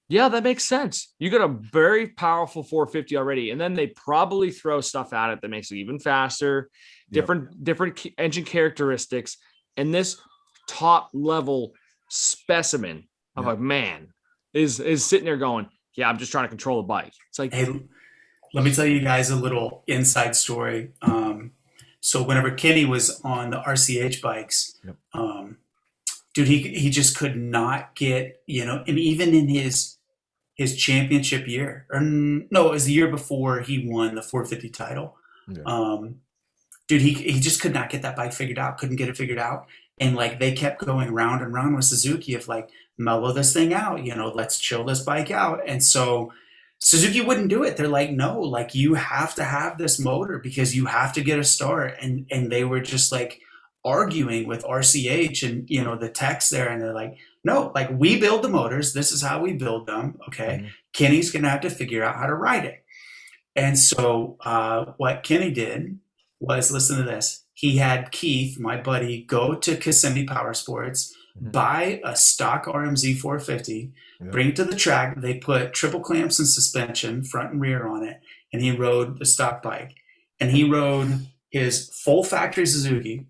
yeah, that makes sense. You got a very powerful 450 already, and then they probably throw stuff at it that makes it even faster, different engine characteristics, and this top level specimen of a man is sitting there going, yeah, I'm just trying to control the bike. It's like, Hey, let me tell you guys a little inside story. So whenever Kenny was on the RCH bikes, dude, he just could not get, and even in his championship year, or no, it was the year before he won the 450 title. Dude, he just could not get that bike figured out, couldn't get it figured out. And like they kept going round and round with Suzuki of like, mellow this thing out, let's chill this bike out. And so Suzuki wouldn't do it. They're like, no, like you have to have this motor because you have to get a start. And they were just like arguing with RCH and, the techs there. And they're like, no, like we build the motors. This is how we build them. Okay. Kenny's going to have to figure out how to ride it. And so what Kenny did was, listen to this. He had Keith, my buddy, go to Kissimmee Power Sports, buy a stock RMZ 450, bring it to the track. They put triple clamps and suspension, front and rear on it. And he rode the stock bike. And he rode his full factory Suzuki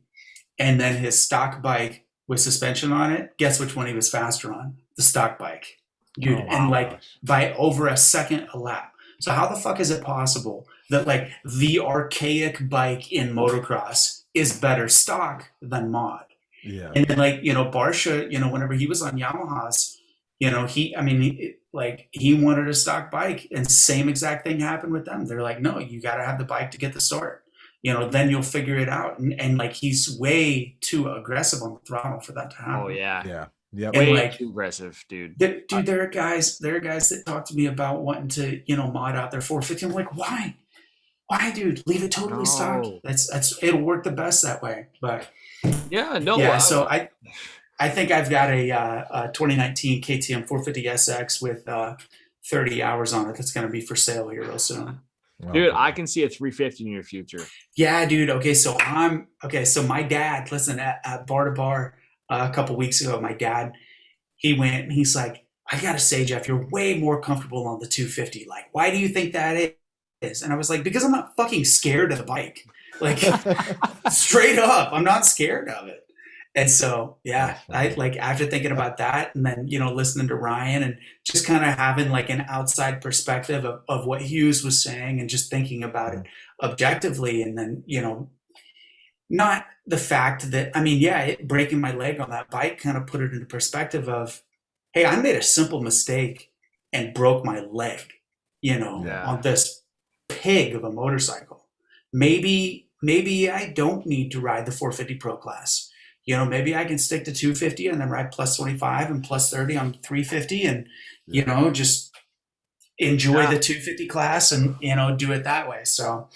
and then his stock bike with suspension on it. Guess which one he was faster on? The stock bike. Dude, and like by over a second a lap. So how the fuck is it possible that like the archaic bike in motocross is better stock than mod? Yeah. And then like, Barsha, whenever he was on Yamahas, he wanted a stock bike and same exact thing happened with them. They're like, no, you got to have the bike to get the start. Then you'll figure it out. And like, he's way too aggressive on the throttle for that to happen. Oh yeah. Yeah. Yeah. Way like, too aggressive, dude. There are guys that talk to me about wanting to, mod out their 450. I'm like, why? Why, dude? Leave it totally stock. It'll work the best that way. But yeah, no. Yeah. So I think I've got a 2019 KTM 450 SX with 30 hours on it. That's going to be for sale here real soon. Dude, I can see a 350 in your future. Yeah, dude. Okay. So my dad, listen, at Bar to Bar a couple weeks ago, my dad, he went and he's like, I got to say, Jeff, you're way more comfortable on the 250. Like, why do you think that is? And I was like, because I'm not fucking scared of the bike. Like straight up, I'm not scared of it. And so, yeah, I like after thinking about that and then, listening to Ryan and just kind of having like an outside perspective of what Hughes was saying and just thinking about it objectively. And then, not the fact that, breaking my leg on that bike kind of put it into perspective of, hey, I made a simple mistake and broke my leg, on this pig of a motorcycle. Maybe I don't need to ride the 450 Pro Class. Maybe I can stick to 250 and then ride plus 25 and plus 30 on 350 and, just enjoy the 250 class and, do it that way. So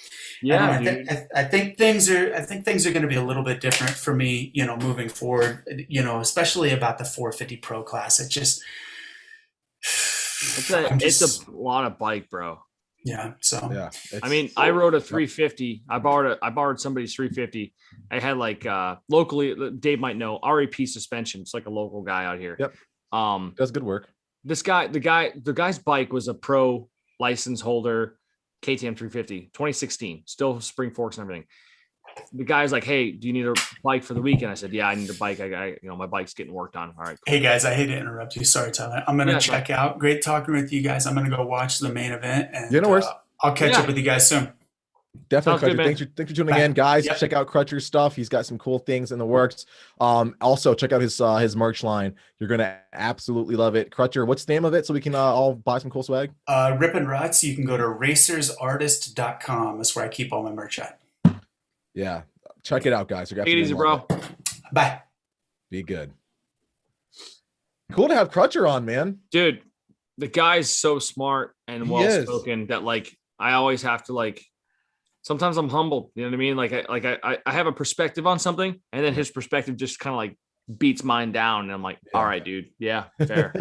yeah, I think things are going to be a little bit different for me, moving forward, especially about the 450 Pro Class. It just, it's a lot of bike, bro. Yeah. So yeah, I rode a 350. I borrowed somebody's 350. I had like locally, Dave might know, RAP suspension. It's like a local guy out here. Yep. Does good work. This guy, the guy's bike was a pro license holder, KTM 350, 2016, still spring forks and everything. The guy's like, hey, do you need a bike for the weekend? I said, yeah, I need a bike. My bike's getting worked on. All right. Cool. Hey guys, I hate to interrupt you. Sorry, Tyler. I'm going to check out. Great talking with you guys. I'm going to go watch the main event and no worries. I'll catch up with you guys soon. Definitely, Crutcher. Thanks for tuning in, guys. Yep. Check out Crutcher's stuff. He's got some cool things in the works. Also check out his merch line. You're gonna absolutely love it. Crutcher, what's the name of it so we can all buy some cool swag? Rip and Ruts. You can go to racersartist.com. That's where I keep all my merch at. Yeah, check it out, guys. Take it easy, bro. Bye. Be good. Cool to have Crutcher on, man. Dude, the guy's so smart and well spoken that like I always have to like. Sometimes I'm humbled, you know what I mean? Like I have a perspective on something, and then his perspective just kind of like beats mine down, and I'm like, all right, dude, yeah, fair.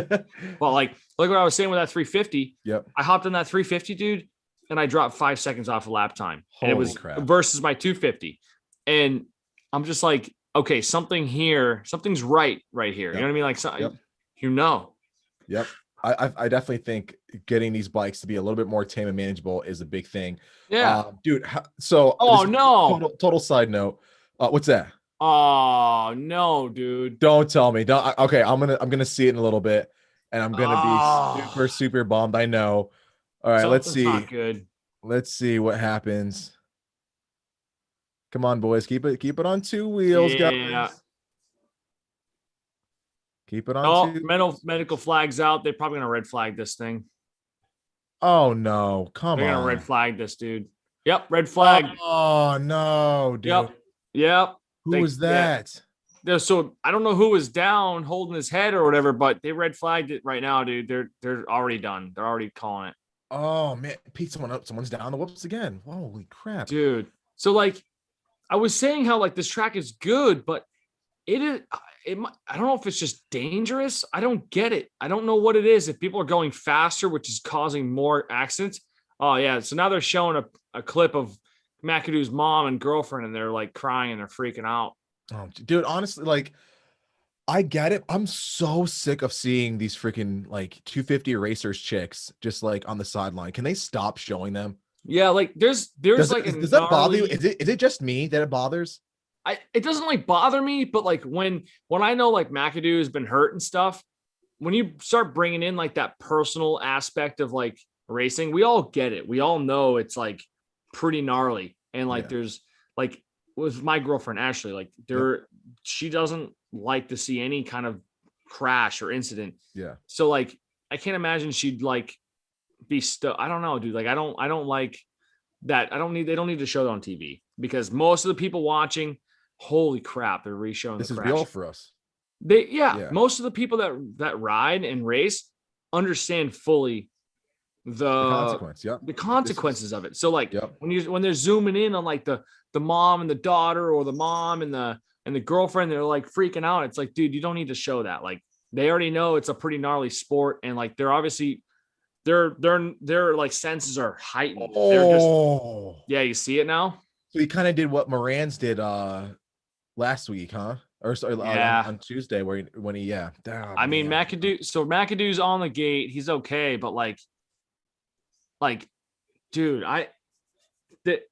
But like what I was saying with that 350. Yep. I hopped on that 350, dude, and I dropped 5 seconds off of lap time, and it was crap. versus my 250, and I'm just like, okay, something's right here. Yep. You know what I mean? Like, Yep. Yep. I definitely think getting these bikes to be a little bit more tame and manageable is a big thing. Yeah. Dude. So, Oh no. total side note. What's that? Oh no, dude. Don't tell me. Don't. Okay, I'm gonna see it in a little bit, and I'm gonna be Oh, super bummed. I know. All right, let's something's see. not good. Let's see what happens. Come on, boys. Keep it on two wheels, Yeah. guys. Keep it on Oh, two. medical flags out. They're probably gonna red flag this thing. Oh no! Come They're gonna on. red flag this, dude. Yep, red flag. Oh no, dude. Yep. Who was that? So I don't know who was down holding his head or whatever, but they red flagged it right now, dude. They're already done. They're already calling it. Oh man, Pete, someone's down the whoops again. Holy crap, dude. So like, I was saying how like this track is good, but it is. I don't know if it's just dangerous. I don't get it. I don't know what it is. If people are going faster, which is causing more accidents. Oh yeah. So now they're showing a clip of McAdoo's mom and girlfriend, and they're like crying and they're freaking out. Oh, dude, honestly, like, I get it. I'm so sick of seeing these freaking like 250 racers chicks just like on the sideline. Can they stop showing them? Yeah, like there's Does that bother you? Is it just me that it bothers? It doesn't like bother me, but like when I know like McAdoo has been hurt and stuff, when you start bringing in like that personal aspect of like racing, we all get it. We all know it's like pretty gnarly. And like there's like with my girlfriend Ashley, like she doesn't like to see any kind of crash or incident. Yeah. So like I can't imagine she'd like be I don't know, dude. Like I don't like that. They don't need to show it on TV because most of the people watching, holy crap, they're re-showing this the is crash. real for us. Most of the people that ride and race understand fully the consequences of it. So like when they're zooming in on like the mom and the daughter or the mom and the girlfriend, they're like freaking out. It's like, dude, you don't need to show that. Like they already know it's a pretty gnarly sport, and like they're obviously their like senses are heightened. Oh, you see it now. So he kind of did what Moran's did last week, huh? Or sorry, on Tuesday when he I mean, McAdoo's on the gate. He's okay, but like, dude,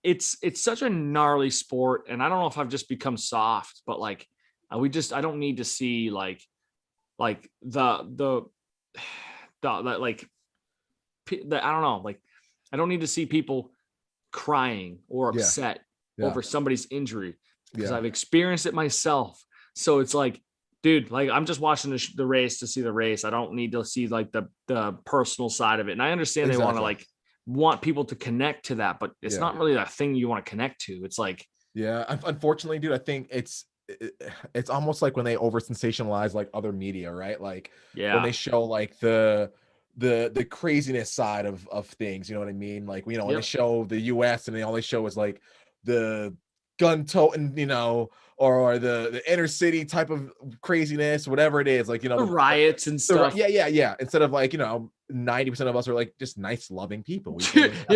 it's such a gnarly sport, and I don't know if I've just become soft, but like, I don't need to see like the like, I don't know, like, I don't need to see people crying or upset over somebody's injury because I've experienced it myself. So it's like, dude, like I'm just watching the race to see the race. I don't need to see like the personal side of it. And I understand they want people to connect to that, but it's not really that thing you want to connect to. It's like, unfortunately, dude, I think it's almost like when they over sensationalize like other media, right? Like when they show like the craziness side of things, you know what I mean? Like, when they show the US and all they show is like the gun toting, or the inner city type of craziness, whatever it is, like, the riots and stuff. Instead of like, 90% of us are like just nice, loving people.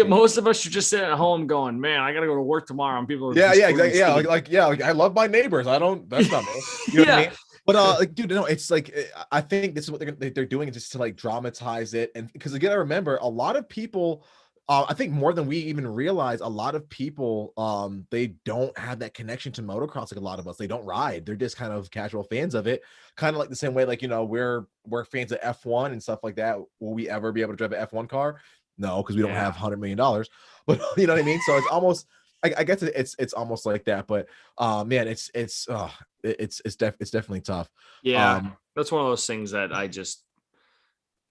Most of us should just sit at home going, man, I gotta go to work tomorrow, and people are exactly. Like I love my neighbors. That's not me. You know what I mean? But like, dude, no, it's like, I think this is what they're doing, just to like dramatize it. And because again, I remember a lot of people, I think more than we even realize, a lot of people, they don't have that connection to motocross. Like a lot of us, they don't ride. They're just kind of casual fans of it. Kind of like the same way, like, we're fans of F1 and stuff like that. Will we ever be able to drive an F1 car? No, because we don't have $100 million. But you know what I mean? So it's almost, I guess it's almost like that. But man, it's definitely tough. That's one of those things that I just,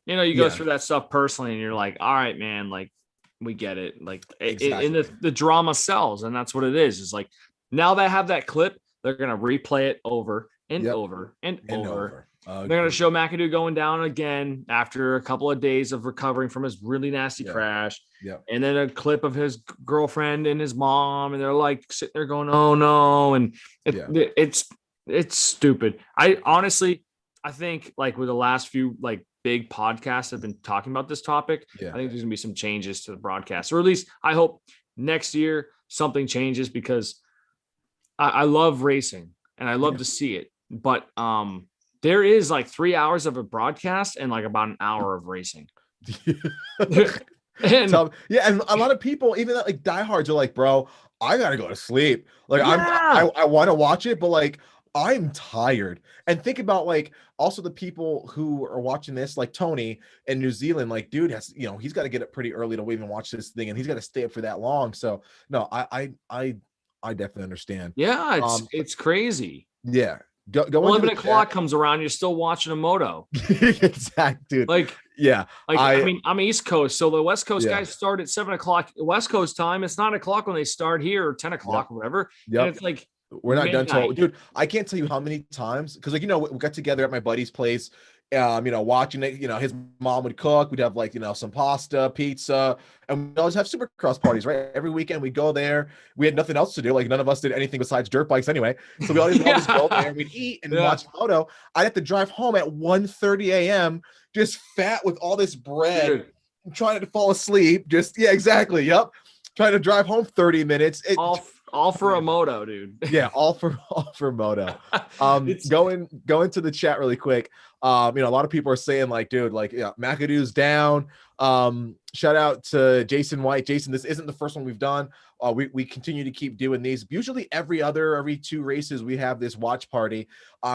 you go through that stuff personally, and you're like, all right, man, like, we get it. Like, in the drama sells, and that's what it is. It's like, now they have that clip, they're gonna replay it over and over and over. They're gonna show McAdoo going down again after a couple of days of recovering from his really nasty crash. And then a clip of his girlfriend and his mom, and they're like sitting there going, "Oh no!" And it's stupid. I honestly, I think like with the last few like big podcasts have been talking about this topic, I think there's gonna be some changes to the broadcast, or at least I hope next year something changes, because I love racing. and I love to see it. But there is like 3 hours of a broadcast and like about an hour of racing. And and a lot of people, even like diehards, are like, bro, I gotta go to sleep. Like yeah. I want to watch it, but like I'm tired. And think about like also the people who are watching this, like Tony in New Zealand. Like, dude has, you know, he's got to get up pretty early to even watch this thing, and he's got to stay up for that long. So no, I definitely understand. Yeah, it's crazy. Yeah. Go 11 o'clock comes around, you're still watching a moto. Exact, dude. Like, yeah. Like, I mean, I'm East Coast, so the West Coast guys start at 7 o'clock West Coast time. It's 9 o'clock when they start here, or 10 o'clock or whatever. And it's like, we're not done till, dude, I can't tell you how many times, because like, you know, we got together at my buddy's place, you know, watching it. You know, his mom would cook, we'd have like, you know, some pasta, pizza, and we always have Supercross parties, right? Every weekend we go there. We had nothing else to do, like none of us did anything besides dirt bikes anyway, so we always go there, we'd eat and watch Moto. I'd have to drive home at 1:30 a.m. just fat with all this bread, trying to fall asleep, exactly, trying to drive home 30 minutes. All for a moto, dude. Yeah, all for moto. Going to the chat really quick. You know, a lot of people are saying like, dude, like, yeah, McAdoo's down. Shout out to Jason White. Jason, this isn't the first one we've done. We continue to keep doing these. Usually every 2 races we have this watch party.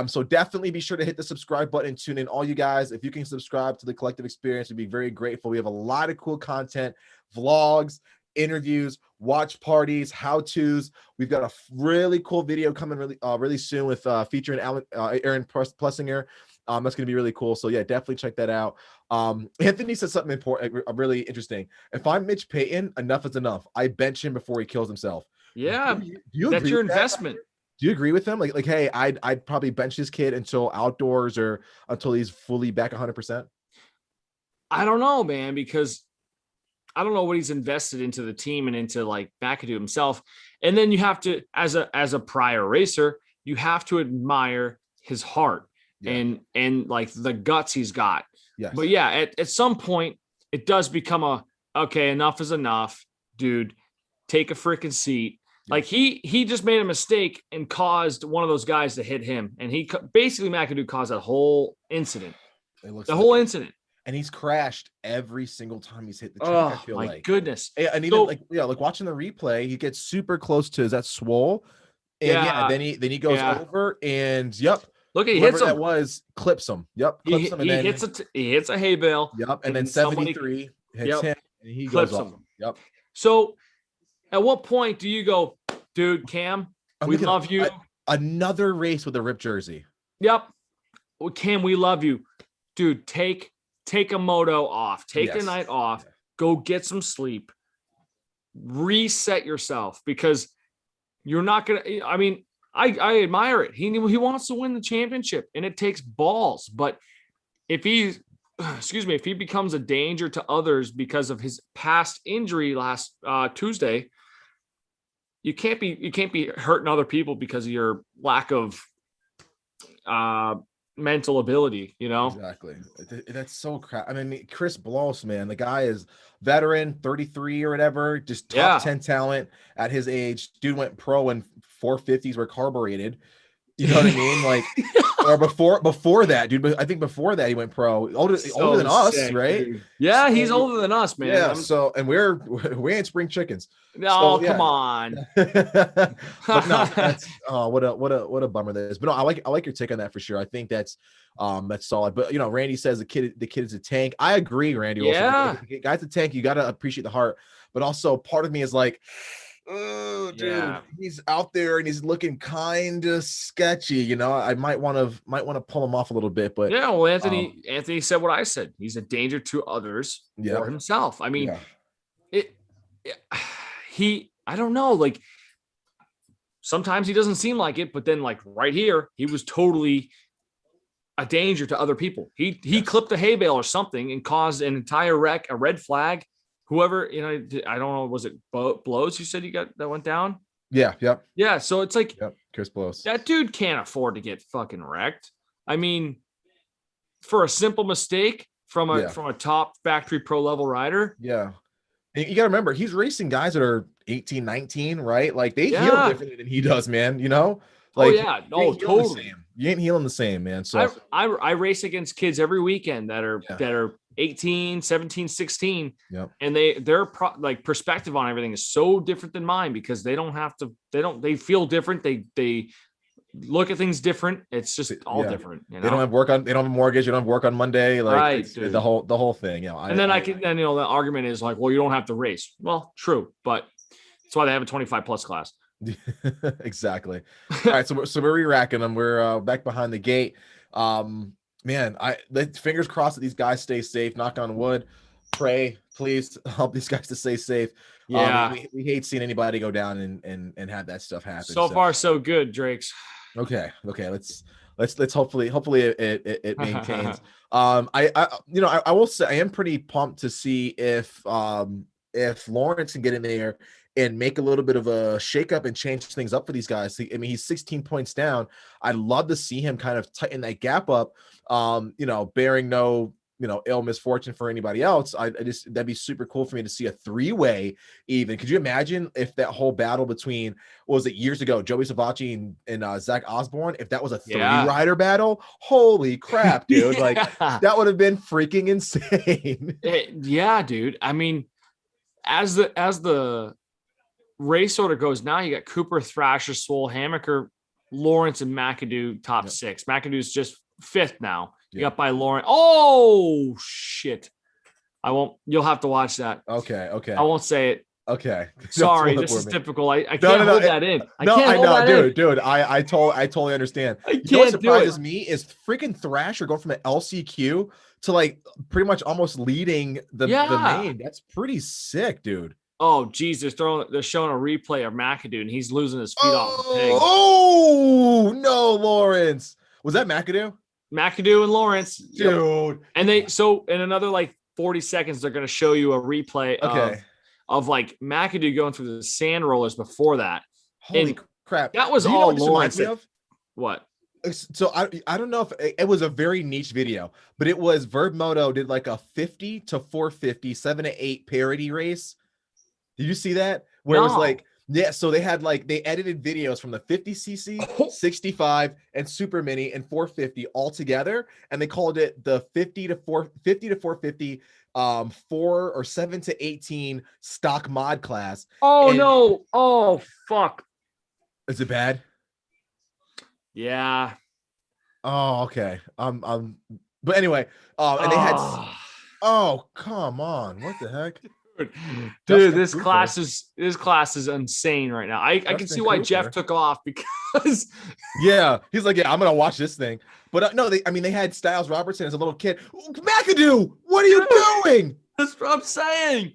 So definitely be sure to hit the subscribe button and tune in. All you guys, if you can subscribe to the Collective Experience, we'd be very grateful. We have a lot of cool content, vlogs, interviews, watch parties, how-tos. We've got a really cool video coming really soon with featuring Aaron Plessinger. That's going to be really cool. So yeah, definitely check that out. Anthony said something important, really interesting. If I'm Mitch Payton, enough is enough. I bench him before he kills himself. Yeah, do you that's your investment. Do you agree with him? Like, hey, I'd probably bench this kid until outdoors or until he's fully back 100%. I don't know, man, because I don't know what he's invested into the team and into like McAdoo himself. And then you have to, as a prior racer, you have to admire his heart and like the guts he's got. Yes. But yeah, at some point it does become okay, enough is enough, dude. Take a freaking seat. Yes. Like he just made a mistake and caused one of those guys to hit him. And he basically, McAdoo caused that whole incident. Whole incident. And he's crashed every single time he's hit the track. I feel like goodness. And even like watching the replay, he gets super close to, is that Swole? And then he goes over and look, he hits him. That was clips him. Clips him, and then he hits a hay bale. And then 73 hits him, and he clips goes him. Off. So, at what point do you go, dude, Cam? We love you. Another race with a ripped jersey. Cam, we love you, dude. Take a moto off. Take the night off. Go get some sleep. Reset yourself, because you're not gonna. I mean, I admire it. He wants to win the championship, and it takes balls. But if he becomes a danger to others because of his past injury last Tuesday, you can't be hurting other people because of your lack of mental ability, you know? Exactly. That's so crap. I mean, Chris Bloss, man, the guy is veteran, 33 or whatever, just top 10 talent at his age. Dude went pro and 450s were carbureted. You know what I mean? Like, or before that, dude. But I think before that he went pro. Older than us, right? Dude. Yeah, he's older than us, man. Yeah. So, and we ain't spring chickens. No, come on. But no, that's what a bummer that is. But no, I like your take on that for sure. I think that's solid. But you know, Randy says the kid is a tank. I agree, Randy. Yeah, also, the guy's a tank. You got to appreciate the heart. But also, part of me is like, oh, dude, he's out there and he's looking kind of sketchy. You know, I might want to pull him off a little bit. But yeah, well, Anthony said what I said. He's a danger to others or himself. I mean, I don't know. Like, sometimes he doesn't seem like it, but then like right here, he was totally a danger to other people. He clipped a hay bale or something and caused an entire wreck, a red flag. Whoever, you know, I don't know, was it Blows you said you got that went down? Yeah. Yep. Yeah. So it's like, Chris Blows. That dude can't afford to get fucking wrecked. I mean, for a simple mistake from a top factory pro level rider. Yeah. And you got to remember, he's racing guys that are 18, 19, right? Like they heal differently than he does, man. You know, Like, yeah. you Oh, ain't healing the totally. same. You ain't healing the same, man. So I race against kids every weekend that are yeah. 18, 17, 16. Yep. And their like perspective on everything is so different than mine because they don't have to, they feel different. They look at things different. It's just all different. You know? They don't have work on, they don't have a mortgage. They don't have work on Monday. Like right, it's the whole thing. You know, and then then, you know, the argument is like, well, you don't have to race. Well, true. But that's why they have a 25 plus class. Exactly. All right. So we're re-racking them. We're back behind the gate. Man, fingers crossed that these guys stay safe. Knock on wood. Pray, please help these guys to stay safe. Yeah. We hate seeing anybody go down and have that stuff happen. So far, so good, Drakes. Okay. Let's hopefully it maintains. I will say I am pretty pumped to see if Lawrence can get in there and make a little bit of a shakeup and change things up for these guys. I mean, he's 16 points down. I'd love to see him kind of tighten that gap up. Bearing no, ill misfortune for anybody else. That'd be super cool for me to see a 3-way even. Could you imagine if that whole battle between, what was it, years ago, Joey Savacci and Zach Osborne, if that was a 3-rider battle? Holy crap, dude. Like that would have been freaking insane. Yeah, dude. I mean, as the race order goes now, you got Cooper, Thrasher, Swole, Hammaker, Lawrence, and McAdoo top 6. McAdoo's just 5th now. You got by Lawrence. Oh shit! You'll have to watch that. Okay. I won't say it. Okay. Sorry, this is typical. I can't hold that in. I know, dude. I totally understand. What surprises me is freaking Thrasher going from an LCQ to like pretty much almost leading the main. That's pretty sick, dude. Oh, geez, they're showing a replay of McAdoo, and he's losing his feet off the pig. Oh no, Lawrence. Was that McAdoo? McAdoo and Lawrence, dude. And in another like 40 seconds, they're going to show you a replay of like McAdoo going through the sand rollers before that. Holy crap! That was all Lawrence. What? So I don't know if it was a very niche video, but it was Verb Moto did like a 50 to 450 7 to 8 parody race. Did you see that? Where it was like, so they edited videos from the 50cc, 65, and Super Mini and 450 all together, and they called it the 50 to 450 4 or 7 to 18 stock mod class. Oh no! Oh fuck! Is it bad? Yeah. Oh, okay. But anyway, and they had. Oh, come on! What the heck? Dude, this class is insane right now. I can see why Jeff took off because he's like, I'm gonna watch this thing. But no, they had Styles Robertson as a little kid. McAdoo, what are you doing? That's what I'm saying.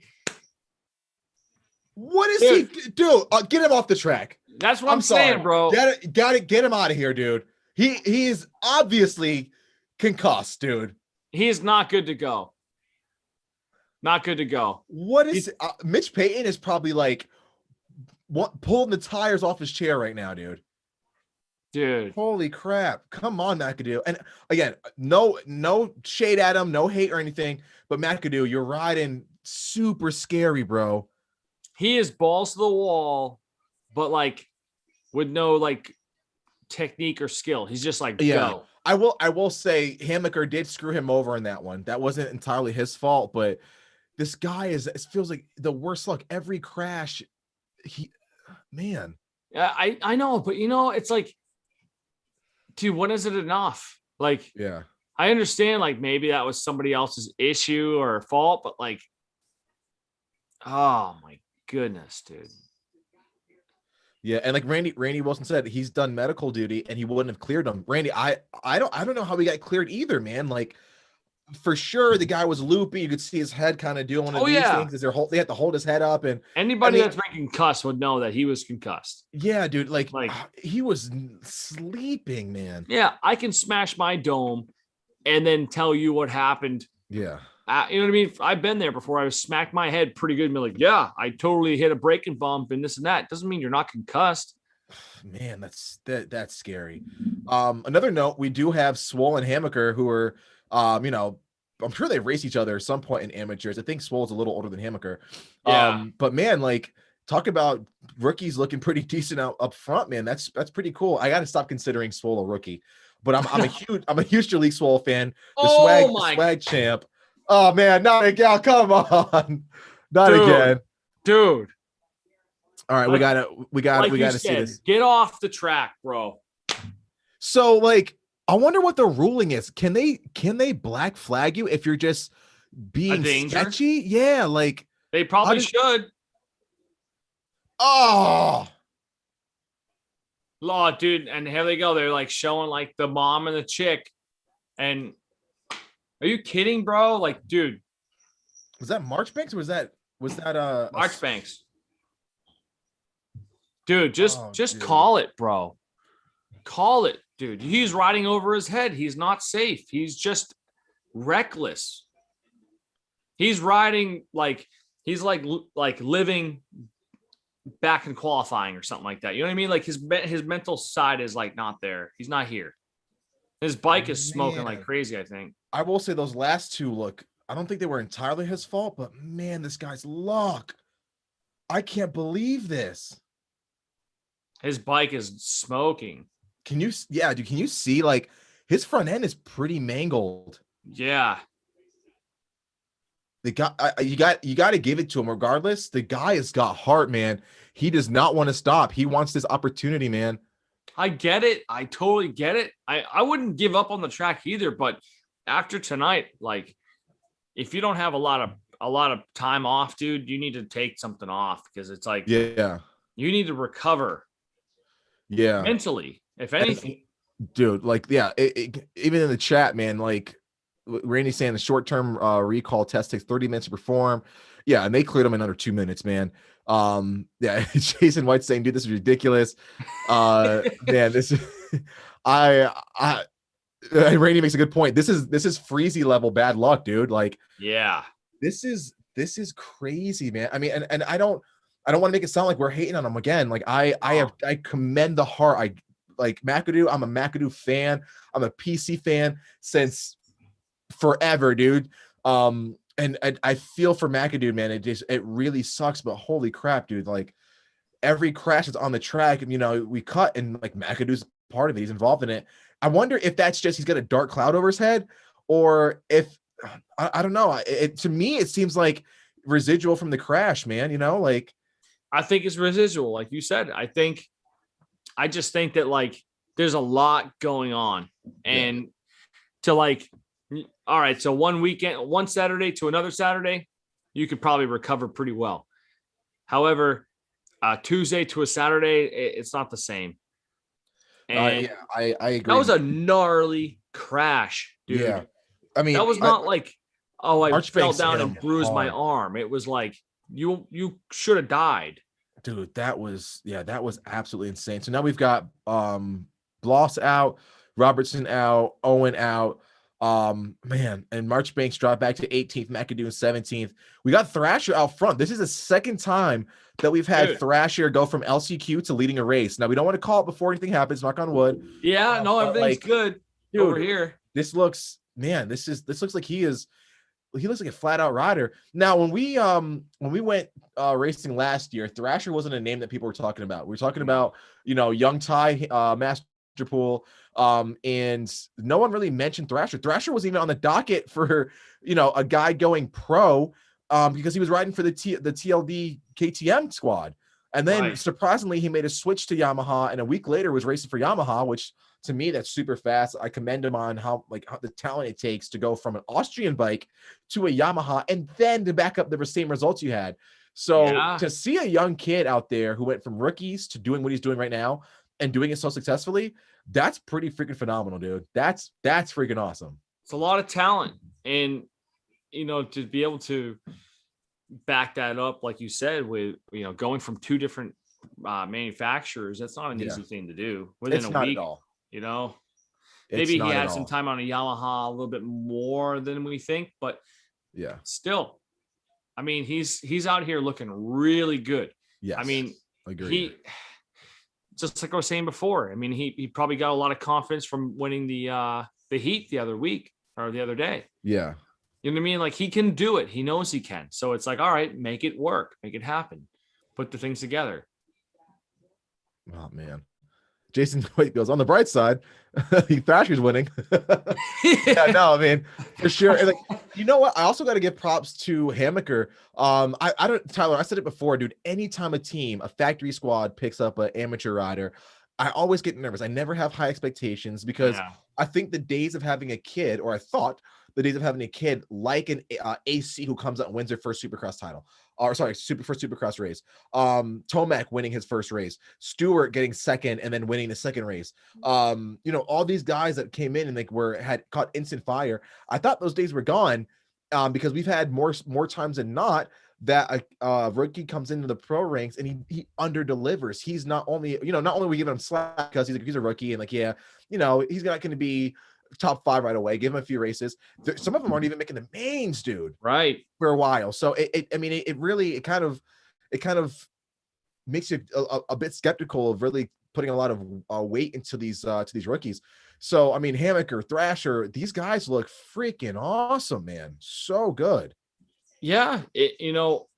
What is he do? Get him off the track. That's what I'm saying, bro. Get him out of here, dude. He is obviously concussed, dude. He is not good to go. Not good to go. What is Mitch Payton is probably like pulling the tires off his chair right now, dude. Holy crap. Come on, McAdoo. And again, no shade at him, no hate or anything, but McAdoo, you're riding super scary, bro. He is balls to the wall, but like with no like technique or skill. He's just like, go. I will say Hammaker did screw him over in that one. That wasn't entirely his fault, but this guy it feels like the worst luck. Every crash, man. Yeah, I know, but it's like, dude, when is it enough? Like, I understand, like maybe that was somebody else's issue or fault, but like, oh my goodness, dude. Yeah, and like Randy Wilson said, he's done medical duty and he wouldn't have cleared him. Randy, I don't know how he got cleared either, man. Like, for sure, the guy was loopy. You could see his head kind of doing one of these things. They had to hold his head up, and anybody that's been concussed would know that he was concussed. Yeah, dude, like he was sleeping, man. Yeah, I can smash my dome and then tell you what happened. Yeah, you know what I mean? I've been there before. I was smacked my head pretty good and be like, yeah, I totally hit a braking bump and this and that. Doesn't mean you're not concussed. Man, that's scary. Another note, we do have Swole and Hammaker who are I'm sure they race each other at some point in amateurs. I think Swole's a little older than Hammaker. But man, like talk about rookies looking pretty decent up front, man. That's pretty cool. I got to stop considering Swole a rookie, but I'm a huge Jalek Swole fan. Oh The my swag champ. Oh man, not again. Come on, not dude, again. dude. All right, Like- we Like you gotta see said, this. get off the track, bro. So like, I wonder what the ruling is. Can they black flag you if you're just being danger? sketchy? Yeah, like, They probably did- should. oh, Law, dude, and here they go. They're like showing like the mom and the chick. And are you kidding, bro? Like, dude, was that Marchbanks or was that Marchbanks. Dude, just dude. call it, bro. Call it, dude. He's riding over his head. He's not safe. He's just reckless. He's riding like he's like living back in qualifying or something like that. You know what I mean? Like his mental side is like not there. He's not here. His bike is smoking like crazy, I think. I will say those last two look, I don't think they were entirely his fault, but man, this guy's luck. I can't believe this. His bike is smoking. Can you see like his front end is pretty mangled. Yeah. You got to give it to him regardless. The guy has got heart, man. He does not want to stop. He wants this opportunity, man. I get it. I totally get it. I wouldn't give up on the track either, but after tonight, like if you don't have a lot of time off, dude, you need to take something off because it's like yeah, you need to recover. Yeah. Mentally, if anything. Dude, like yeah, even in the chat, man, like Randy's saying the short-term recall test takes 30 minutes to perform. Yeah, and they cleared him in under 2 minutes, man. Yeah, Jason White saying, dude, this is ridiculous. Man, this is Randy makes a good point. This is Freezy level bad luck, dude. Like, yeah, this is crazy, man. I mean, and I don't want to make it sound like we're hating on him again. Like I commend the heart. I like McAdoo. I'm a McAdoo fan. I'm a PC fan since forever, dude. And I feel for McAdoo, man. It really sucks, but holy crap, dude. Like every crash is on the track, and you know, we cut and like McAdoo's part of it. He's involved in it. I wonder if that's just he's got a dark cloud over his head, or if I don't know. To me, it seems like residual from the crash, man. You know, like I think it's residual, like you said. I just think that like there's a lot going on, and to like, all right, so one Saturday to another Saturday, you could probably recover pretty well. However, Tuesday to a Saturday, it's not the same. And I agree. That was a gnarly crash, dude. Yeah, I mean, that was not like, oh, I fell Marchbanks down and bruised my arm. It was like you should have died. Dude, that was absolutely insane. So now we've got Bloss out, Robertson out, Owen out. Man, and Marchbanks dropped back to 18th, McAdoo 17th. We got Thrasher out front. This is the second time that we've had Thrasher go from LCQ to leading a race. Now we don't want to call it before anything happens, knock on wood. Yeah, no, everything's good over here. This looks like he looks like a flat out rider. Now, when we went racing last year, Thrasher wasn't a name that people were talking about. We were talking about, you know, Young Ty, Masterpool, and no one really mentioned Thrasher. Thrasher wasn't even on the docket for, you know, a guy going pro, because he was riding for the TLD KTM squad. And then surprisingly, he made a switch to Yamaha, and a week later was racing for Yamaha, which to me, that's super fast. I commend him on how the talent it takes to go from an Austrian bike to a Yamaha and then to back up the same results you had. So to see a young kid out there who went from rookies to doing what he's doing right now and doing it so successfully, that's pretty freaking phenomenal, dude. That's freaking awesome. It's a lot of talent, and you know, to be able to back that up, like you said, with, you know, going from two different manufacturers, that's not an easy thing to do within a week. At all. You know, maybe he had some time on a Yamaha a little bit more than we think, but yeah, still, I mean, he's out here looking really good. Yeah, I mean, he just like I was saying before. I mean, he probably got a lot of confidence from winning the heat the other week or the other day. Yeah, you know what I mean? Like he can do it. He knows he can. So it's like, all right, make it work, make it happen. put the things together. Oh man. Jason White goes, on the bright side, Thrasher's winning. Yeah, no, I mean, for sure. And like, you know what? I also got to give props to Hammaker. I don't, Tyler, I said it before, dude. Anytime a factory squad picks up an amateur rider, I always get nervous. I never have high expectations because I think the days of having a kid, or I thought the days of having a kid like an AC who comes out and wins their first Supercross title, or sorry, first Supercross race. Tomac winning his first race, Stewart getting second and then winning the second race. You know, all these guys that came in and like had caught instant fire. I thought those days were gone, because we've had more times than not that a rookie comes into the pro ranks and he under delivers. He's not only, you know, not only we give him slack because he's a rookie and like, yeah, you know, he's not going to be top 5 right away. Give him a few races. Some of them aren't even making the mains, dude. Right. For a while. So it kind of makes you a bit skeptical of really putting a lot of weight into these rookies. So I mean, Hammaker, Thrasher, these guys look freaking awesome, man. So good. Yeah, you know,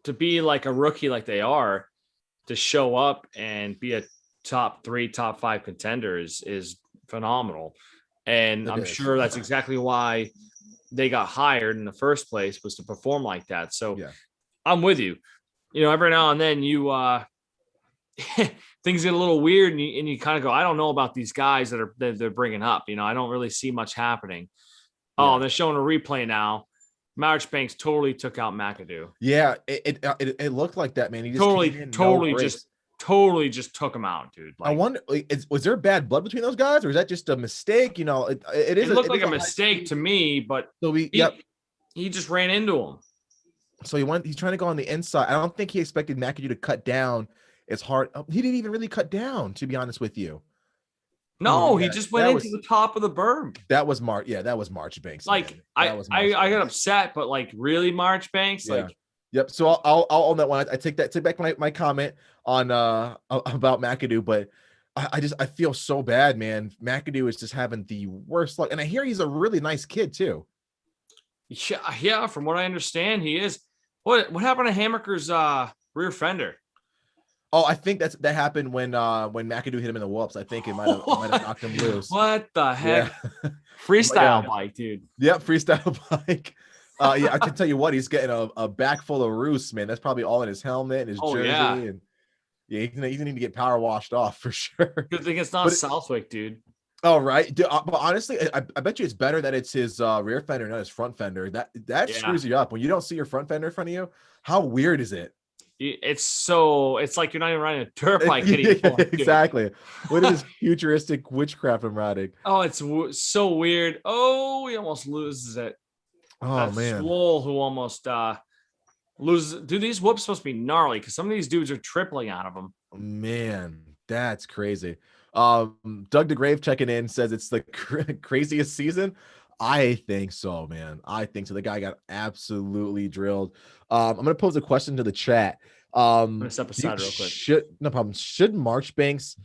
to be like a rookie like they are, to show up and be a top 3, top 5 contenders is phenomenal. And I'm sure that's exactly why they got hired in the first place, was to perform like that. So I'm with you. You know, every now and then you things get a little weird and you kind of go, I don't know about these guys that they're bringing up. You know, I don't really see much happening. Oh, they're showing a replay now. Marchbanks totally took out McAdoo. Yeah, it looked like that, man. He just totally just took him out, dude. Like, I wonder, was there bad blood between those guys, or is that just a mistake? You know, it looked like a mistake to me, but so he just ran into him. So he's trying to go on the inside. I don't think he expected McAdoo to cut down as hard. He didn't even really cut down, to be honest with you. No, he just went into the top of the berm. That was that was Marchbanks. Like I got upset, but like really Marchbanks, like. Yep. So I'll own that one. I take back my comment on about McAdoo, but I feel so bad, man. McAdoo is just having the worst luck, and I hear he's a really nice kid too. Yeah. From what I understand, he is. What happened to Hammaker's rear fender? Oh, I think that happened when McAdoo hit him in the whoops. I think it might have knocked him loose. What the heck? Yeah. Freestyle bike, dude. Yep, freestyle bike. I can tell you what, he's getting a back full of roosts, man. That's probably all in his helmet and his jersey. Yeah. And he's gonna need to get power washed off for sure. Good thing it's not Southwick, dude. Oh, right. Dude, but honestly, I bet you it's better that it's his rear fender, not his front fender. That screws you up when you don't see your front fender in front of you. How weird is it? It's like you're not even riding a dirt bike anymore. Exactly. What is this futuristic witchcraft I'm riding? Oh, it's so weird. Oh, he almost loses it. Oh, man. Swole who almost loses. Dude, these whoops supposed to be gnarly because some of these dudes are tripling out of them. Man, that's crazy. Doug DeGrave checking in says it's the craziest season. I think so, man. I think so. The guy got absolutely drilled. I'm gonna pose a question to the chat. I'm gonna step aside real quick. No problem. Should Marchbanks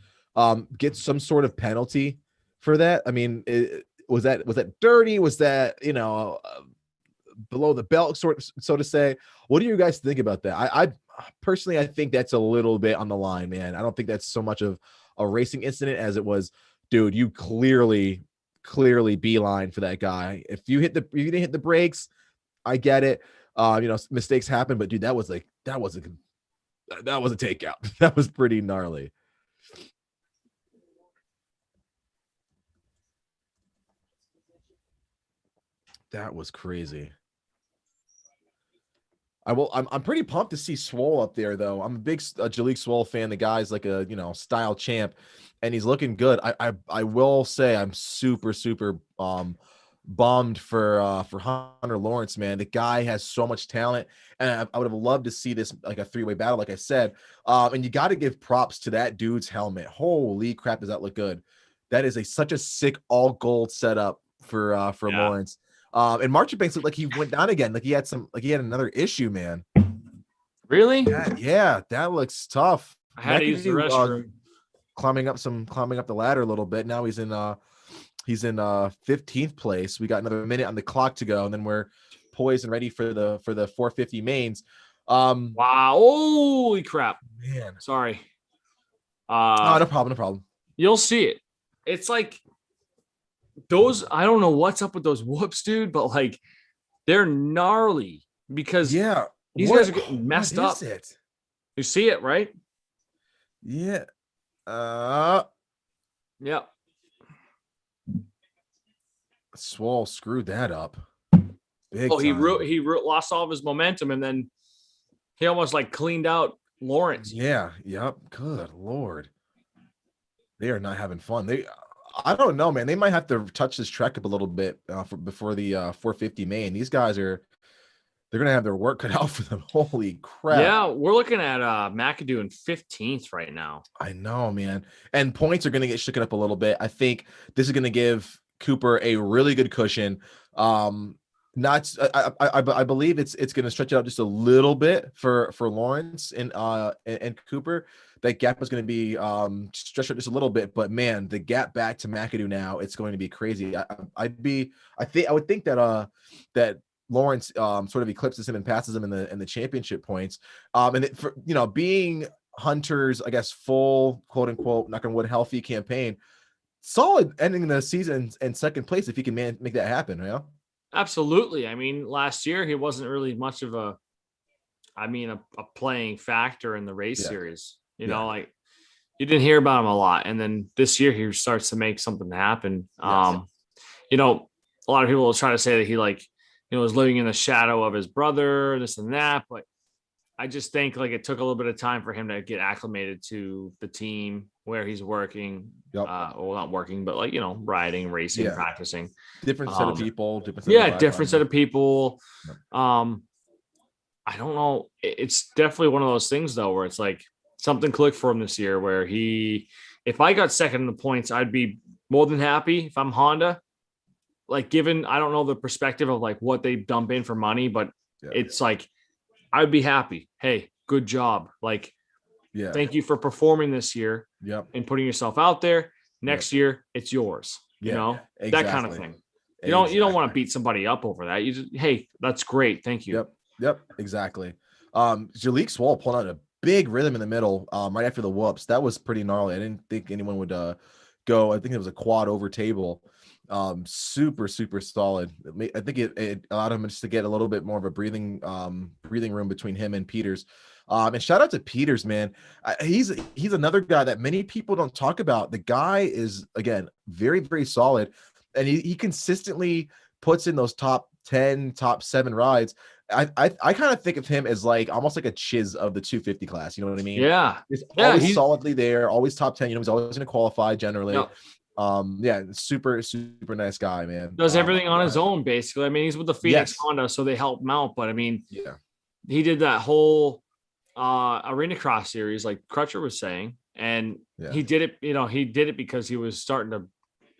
get some sort of penalty for that? I mean, was that dirty? Was that below the belt, so to say? What do you guys think about that? I personally, I think that's a little bit on the line, man. I don't think that's so much of a racing incident as it was, dude. You clearly beeline for that guy. If you didn't hit the brakes, I get it. Mistakes happen, but dude, that was a takeout. That was pretty gnarly. That was crazy. I'm pretty pumped to see Swole up there, though. I'm a big Jalek Swole fan. The guy's like a style champ, and he's looking good. I will say I'm super bummed for Hunter Lawrence, man. The guy has so much talent, and I would have loved to see this like a 3-way battle, like I said. And you got to give props to that dude's helmet. Holy crap, does that look good? That is such a sick all gold setup for Lawrence. And Marchbanks looked like he went down again. Like he had another issue, man. Really? Yeah, that looks tough. I had to use the restroom. Climbing up the ladder a little bit. Now he's in 15th place. We got another minute on the clock to go, and then we're poised and ready for the 450 mains. Wow. Holy crap. Man. Sorry. Oh, no problem. No problem. You'll see it. It's like those, I don't know what's up with those whoops, dude, but like they're gnarly because Yeah. these guys are getting messed up. What is it? You see it, right? Yeah. Yep. Swole screwed that up. Big He time. lost all of his momentum, and then he almost like cleaned out Lawrence. Yeah. Yep. Good Lord. They are not having fun. I don't know, man. They might have to touch this track up a little bit before the 450 main. They're going to have their work cut out for them. Holy crap. Yeah, we're looking at McAdoo in 15th right now. I know, man. And points are going to get shaken up a little bit. I think this is going to give Cooper a really good cushion. I believe it's going to stretch it out just a little bit for Lawrence and Cooper. That gap is going to be stretched out just a little bit, but man, the gap back to McAdoo now, it's going to be crazy. I would think that Lawrence sort of eclipses him and passes him in the championship points. Being Hunter's, I guess, full quote unquote knock on wood healthy campaign, solid ending the season in second place if he can make that happen. You know? Absolutely. I mean, last year he wasn't really much of a playing factor in the race series. You know, like you didn't hear about him a lot. And then this year he starts to make something happen. Yes. A lot of people will try to say that he was living in the shadow of his brother, this and that. But I just think like it took a little bit of time for him to get acclimated to the team where he's working. Yep. Well, not working, but riding, racing, practicing. Different set of people. Different set of people. Yep. I don't know. It's definitely one of those things though, where it's like, something clicked for him this year where if I got second in the points, I'd be more than happy if I'm Honda. Like given, I don't know the perspective of like what they dump in for money, but it's like, I'd be happy. Hey, good job. Like, thank you for performing this year and putting yourself out there. Next year, it's yours. Exactly. That kind of thing. You don't want to beat somebody up over that. You just, hey, that's great. Thank you. Yep. Exactly. Jalek Swall pulling out a big rhythm in the middle right after the whoops. That was pretty gnarly. I didn't think anyone would go. I think it was a quad over table. Super solid. I think it allowed him just to get a little bit more of a breathing room between him and Peters. And shout out to Peters, man. He's another guy that many people don't talk about. The guy is, again, very, very solid, and he consistently puts in those top 10, top 7 rides. I kind of think of him as like almost like a Chiz of the 250 class. You know what I mean? Yeah. He's always solidly there, always top 10. He's always going to qualify generally. Yep. Super nice guy, man. Does everything on his own, basically. I mean, he's with the Phoenix Honda, so they help him out. But I mean, he did that whole arena cross series, like Crutcher was saying, and he did it. He did it because he was starting to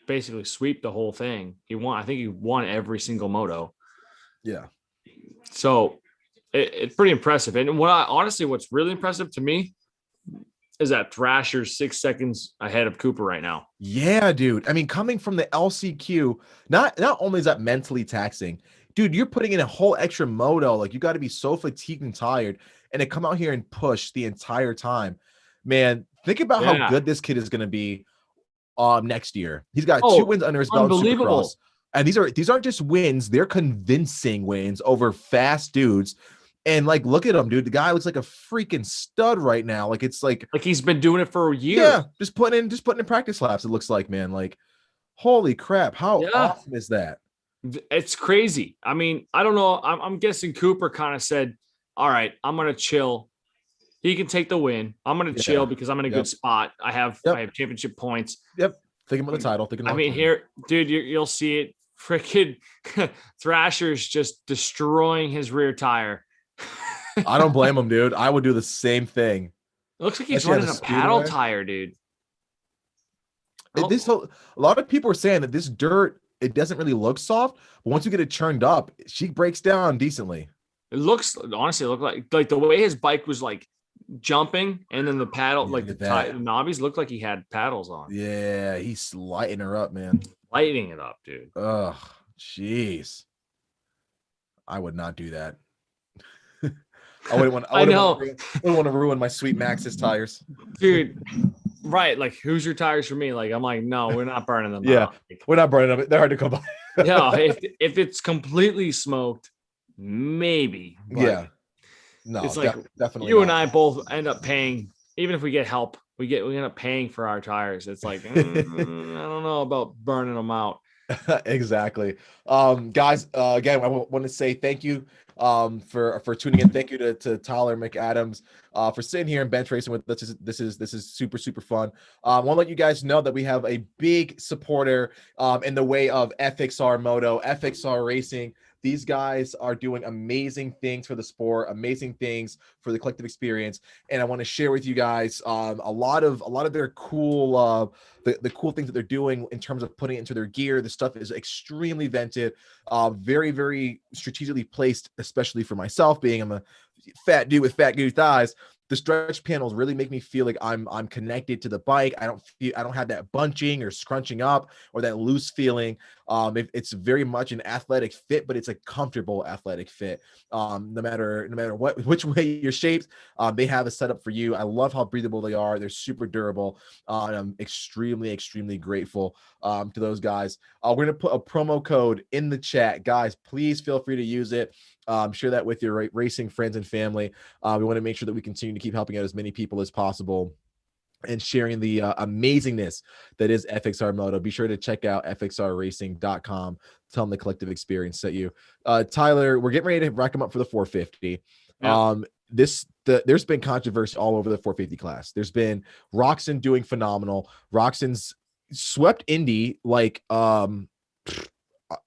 basically sweep the whole thing. I think he won every single moto. Yeah. So it's pretty impressive. And what's really impressive to me is that Thrasher's 6 seconds ahead of Cooper right now. Yeah, dude. I mean, coming from the LCQ, not only is that mentally taxing, dude, you're putting in a whole extra moto. Like, you got to be so fatigued and tired, and to come out here and push the entire time. Man, think about how good this kid is going to be next year. He's got 2 wins under his belt. Unbelievable. Supercross. And these aren't just wins, they're convincing wins over fast dudes. And like, look at him, dude. The guy looks like a freaking stud right now. Like, it's like he's been doing it for a year. Yeah, just putting in practice laps. It looks like, man. Like, holy crap, how awesome is that? It's crazy. I mean, I don't know. I'm guessing Cooper kind of said, "All right, I'm gonna chill. He can take the win. I'm gonna chill because I'm in a good spot. I have championship points." Yep. Thinking about the title. Here, dude, you'll see it. Freaking Thrasher's just destroying his rear tire. I don't blame him, dude. I would do the same thing. It looks like he's running a paddle tire, dude. A lot of people are saying that this dirt, it doesn't really look soft, but once you get it churned up, she breaks down decently. Honestly, it looked like the way his bike was like jumping, and then the paddle, the knobbies looked like he had paddles on. Yeah, he's lighting her up, man. Lighting it up, dude. Oh, jeez. I would not do that. I wouldn't want. I know, wouldn't want to ruin my sweet Max's tires, dude. Right, like who's your tires for me? Like I'm like, no, we're not burning them Yeah, out. Like, we're not burning them. They're hard to come by. yeah, if it's completely smoked, maybe. But Yeah, no, it's like definitely. You not. and I both end up paying, even if we get help, we end up paying for our tires. It's like I don't know about burning them out. Exactly. Guys, again, I want to say thank you for tuning in. Thank you to Tyler McAdams for sitting here and bench racing with us. This is super fun. I want to let you guys know that we have a big supporter in the way of FXR Moto, FXR Racing. These guys are doing amazing things for the sport, amazing things for the collective experience, and I want to share with you guys a lot of their cool the cool things that they're doing in terms of putting it into their gear. The stuff is extremely vented, very strategically placed, especially for myself, being I'm a fat dude with fat goose thighs. The stretch panels really make me feel like I'm connected to the bike. I don't have that bunching or scrunching up or that loose feeling. It's very much an athletic fit, but it's a comfortable athletic fit. No matter which way you're shaped, they have a setup for you. I love how breathable they are. They're super durable. And I'm extremely grateful to those guys. We're gonna put a promo code in the chat, guys. Please feel free to use it. Share that with your racing friends and family. We want to make sure that we continue to keep helping out as many people as possible and sharing the amazingness that is FXR Moto. Be sure to check out fxrracing.com. Tell them the collective experience that you. Tyler, we're getting ready to rack them up for the 450. Yeah. There's been controversy all over the 450 class. There's been Roczen doing phenomenal. Roczen's swept Indy like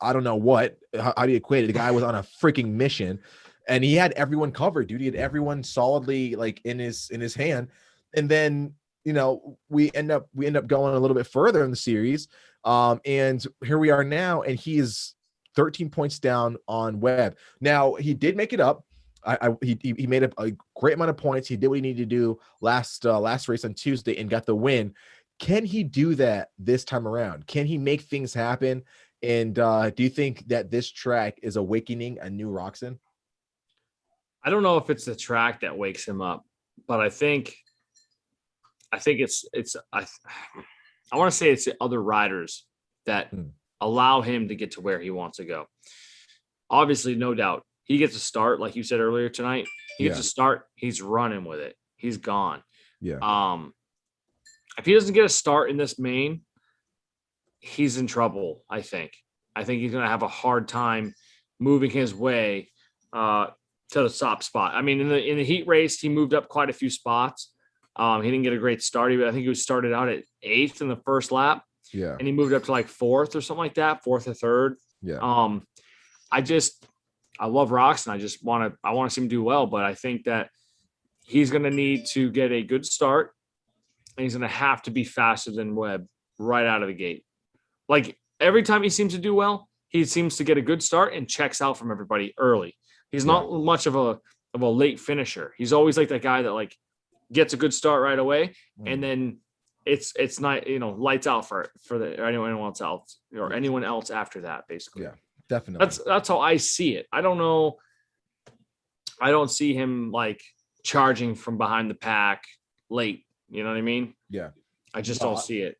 I don't know what. How do you equate it? The guy was on a freaking mission, and he had everyone covered, dude. He had everyone solidly like in his hand, and then we end up going a little bit further in the series, and here we are now, and he is 13 points down on Webb. Now he did make it up. He made a great amount of points. He did what he needed to do last race on Tuesday and got the win. Can he do that this time around? Can he make things happen? And do you think that this track is awakening a new Roczen? I don't know if it's the track that wakes him up, but I think I want to say it's the other riders that allow him to get to where he wants to go. Obviously, no doubt, he gets a start, like you said earlier tonight. He gets a start. He's running with it. He's gone. Yeah. If he doesn't get a start in this main, he's in trouble. I think he's going to have a hard time moving his way to the top spot. I mean, in the heat race, he moved up quite a few spots. He didn't get a great start. I think he started out at 8th in the first lap. Yeah. And he moved up to like 4th or something like that, 4th or 3rd. Yeah. I love Roczen. I want to see him do well, but I think that he's going to need to get a good start, and he's going to have to be faster than Webb right out of the gate. Like every time he seems to do well, he seems to get a good start and checks out from everybody early. He's not much of a late finisher. He's always like that guy that like gets a good start right away, and then it's not lights out for anyone else after that, basically. Yeah, definitely. That's how I see it. I don't know. I don't see him like charging from behind the pack late. You know what I mean? Yeah. I just don't see it.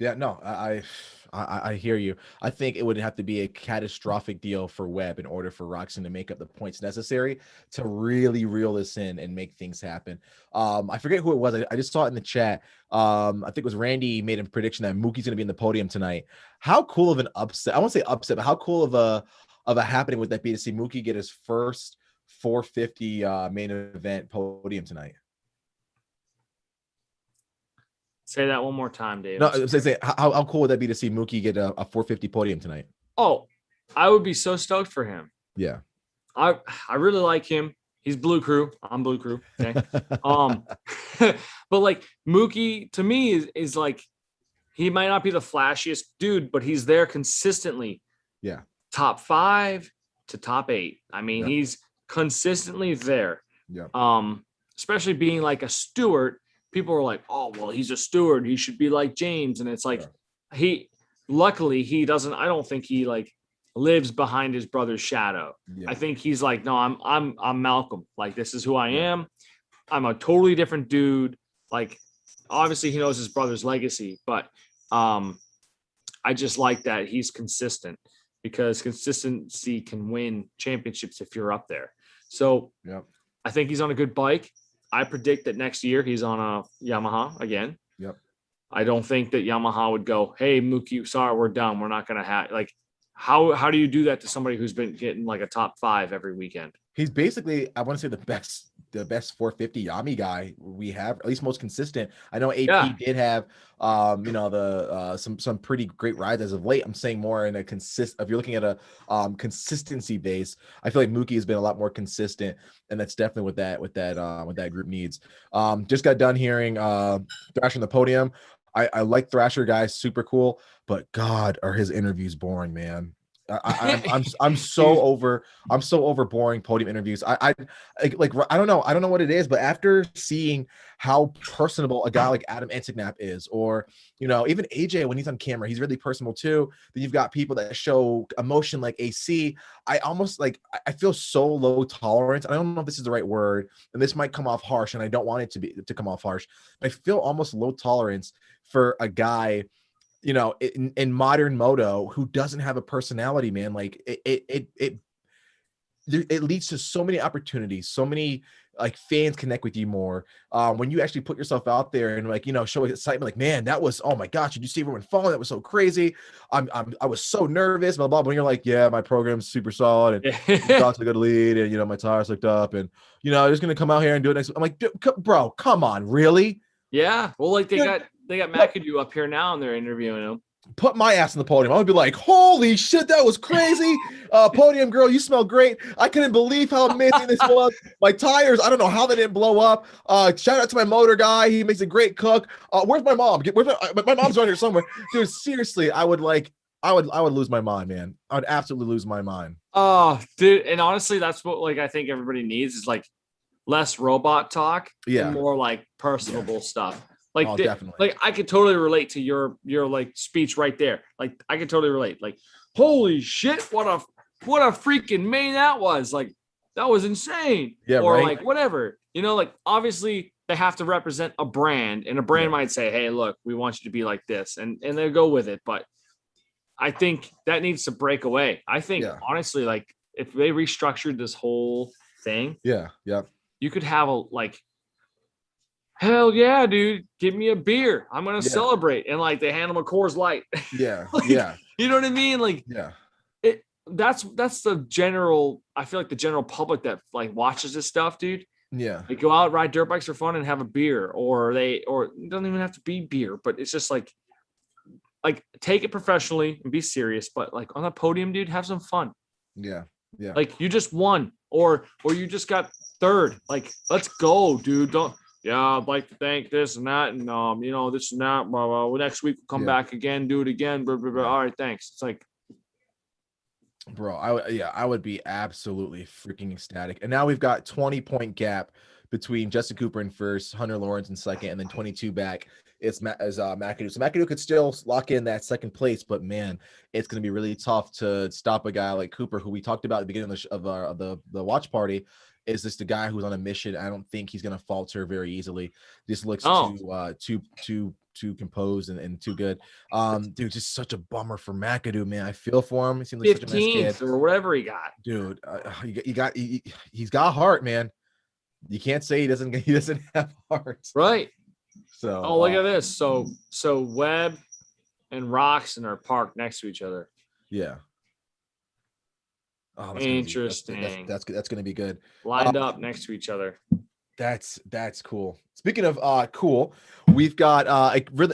Yeah, no, I hear you. I think it would have to be a catastrophic deal for Webb in order for Roczen to make up the points necessary to really reel this in and make things happen. I forget who it was. I just saw it in the chat. I think it was Randy made a prediction that Mookie's going to be in the podium tonight. How cool of an upset! I won't say upset, but how cool of a happening would that be to see Mookie get his first 450 main event podium tonight? Say that one more time, Dave. No, how cool would that be to see Mookie get a 450 podium tonight? Oh, I would be so stoked for him. Yeah. I really like him. He's Blue Crew. I'm Blue Crew. Okay. But like Mookie to me is like, he might not be the flashiest dude, but he's there consistently. Yeah. Top 5 to top 8. I mean, he's consistently there. Yeah. Especially being like a steward. People are like, oh, well, he's a steward. He should be like James. And it's like, luckily he doesn't, I don't think he like lives behind his brother's shadow. Yeah. I think he's like, no, I'm Malcolm. Like, this is who I am. I'm a totally different dude. Like, obviously he knows his brother's legacy, but I just like that he's consistent, because consistency can win championships if you're up there. So I think he's on a good bike. I predict that next year he's on a Yamaha again. Yep. I don't think that Yamaha would go, hey, Mookie, sorry, we're done. We're not going to have, like, how do you do that to somebody who's been getting like a top 5 every weekend? He's basically, I want to say the best 450 Yami guy we have, at least most consistent. I know AP did have, some pretty great rides as of late. I'm saying more in a if you're looking at a consistency base, I feel like Mookie has been a lot more consistent, and that's definitely what that group needs. Just got done hearing Thrasher on the podium. I like Thrasher, guys, super cool, but God, are his interviews boring, man. I'm so over boring podium interviews. I don't know what it is, but after seeing how personable a guy like Adam Enticknap is, or even AJ when he's on camera, he's really personable too. Then you've got people that show emotion like AC. I almost I feel so low tolerance. I don't know if this is the right word, and this might come off harsh, and I don't want it to come off harsh. But I feel almost low tolerance for a guy, in modern moto, who doesn't have a personality, man. Like it leads to so many opportunities, so many fans connect with you more when you actually put yourself out there and show excitement. Like, man, that was, oh my gosh, did you see everyone falling? That was so crazy. I was so nervous, blah blah. When you're like, yeah, my program's super solid, and got a good lead, and my tires hooked up, and just gonna come out here and do it next. I'm like, bro, come on, really? Yeah. Well, like they got McAdoo up here now and they're interviewing him. Put my ass on the podium. I would be like, holy shit, that was crazy. Podium girl, you smell great. I couldn't believe how amazing this was. My tires, I don't know how they didn't blow up. Shout out to my motor guy. He makes a great cook. Where's my mom? My mom's right here somewhere. Dude, seriously, I would lose my mind, man. I would absolutely lose my mind. Oh, dude. And honestly, that's what I think everybody needs is less robot talk and more personable stuff. Definitely. I could totally relate to your speech right there. I could totally relate. Holy shit, what a freaking main that was. That was insane. Yeah, or right? Whatever. Obviously they have to represent a brand, and a brand might say, hey, look, we want you to be like this, and they'll go with it. But I think that needs to break away. I think honestly, if they restructured this whole thing, you could have hell yeah, dude, give me a beer. I'm going to celebrate. And they hand them a Coors Light. Yeah. You know what I mean? That's the general, I feel like the general public that watches this stuff, dude. Yeah. They go out, ride dirt bikes for fun and have a beer, or it doesn't even have to be beer, but it's just take it professionally and be serious. But on the podium, dude, have some fun. Yeah. Yeah. You just won or you just got third. Let's go, dude. I'd like to thank this and that, and this and that. Blah, blah. Well, next week we'll come back again, do it again. Blah, blah, blah. All right, thanks. It's bro, I would be absolutely freaking ecstatic. And now we've got 20-point gap between Justin Cooper in first, Hunter Lawrence in second, and then 22 back. It's McAdoo. So McAdoo could still lock in that second place, but man, it's going to be really tough to stop a guy like Cooper, who we talked about at the beginning of the watch party. Is this the guy who's on a mission? I don't think he's going to falter very easily. This looks too composed and too good. Dude, just such a bummer for McAdoo, man. I feel for him. He seems like such a nice kid, or whatever he got. Dude, he's got heart, man. You can't say he doesn't have heart. Right. So look at this. So Webb and Roczen are parked next to each other. Yeah. Oh, interesting. That's going to be good. Lined up next to each other. That's cool. Speaking of cool, we've got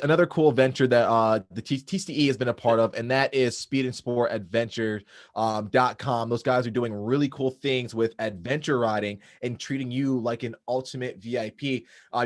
another cool venture that the TCE has been a part of, and that is Speed and Sport Adventure.com. Those guys are doing really cool things with adventure riding and treating you like an ultimate VIP. You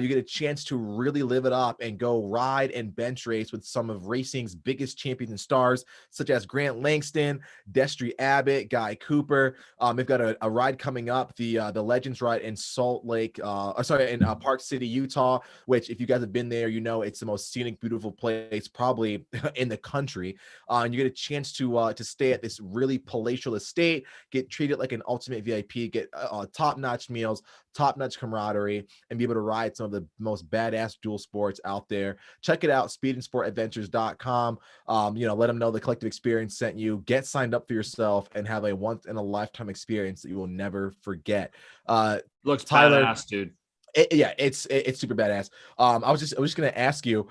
get a chance to really live it up and go ride and bench race with some of racing's biggest champions and stars, such as Grant Langston, Destry Abbott, Guy Cooper. We've got a ride coming up, the Legends ride in Salt Lake, in Park City, City, Utah, which if you guys have been there, you know it's the most scenic, beautiful place probably in the country. And you get a chance to stay at this really palatial estate, get treated like an ultimate VIP, get top-notch meals, top-notch camaraderie, and be able to ride some of the most badass dual sports out there. Check it out, speedandsportadventures.com. Let them know the Collective Experience sent you. Get signed up for yourself and have a once-in-a-lifetime experience that you will never forget. Looks Tyler, badass, dude. It's super badass. I was just gonna ask you,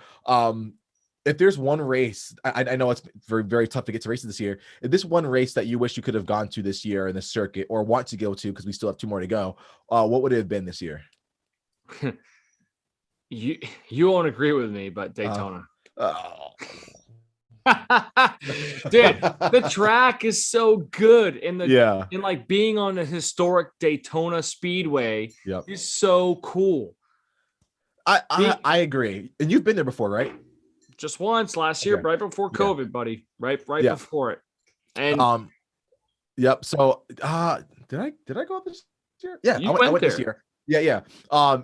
if there's one race, I know it's very, very tough to get to races this year. If this one race that you wish you could have gone to this year in the circuit, or want to go to, because we still have 2 more to go, what would it have been this year? You won't agree with me, but Daytona. Dude, the track is so good, and like being on the historic Daytona Speedway is so cool. I agree, and you've been there before, right? Just once last year, right before COVID, buddy. Right before it. And yep. So did I go this year? Yeah, I went this year. Yeah. I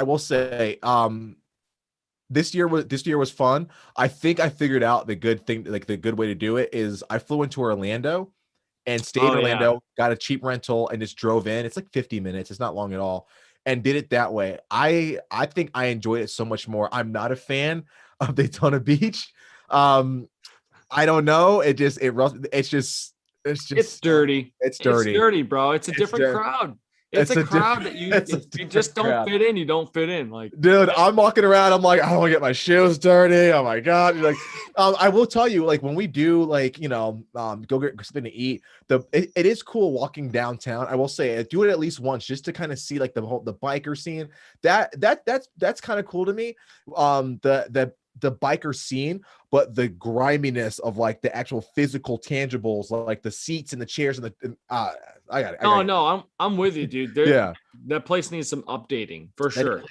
will say, this year was fun. I think I figured out the good thing, like the good way to do it is I flew into Orlando and stayed in Orlando, got a cheap rental, and just drove in. It's like 50 minutes. It's not long at all. And did it that way. I think I enjoyed it so much more. I'm not a fan of Daytona Beach. I don't know. It's dirty. It's dirty, bro. It's a different crowd. It's a crowd that you just don't fit in. You don't fit in. Like, dude, I'm walking around. I'm like, I don't want to get my shoes dirty. Oh my God. Like, I will tell you, like, when we do, like, go get something to eat, it is cool walking downtown. I will say, I do it at least once just to kind of see like the biker scene. That's kind of cool to me. The biker scene, but the griminess of like the actual physical tangibles, like the seats and the chairs and the I got it. No, I'm with you, dude. That place needs some updating for sure.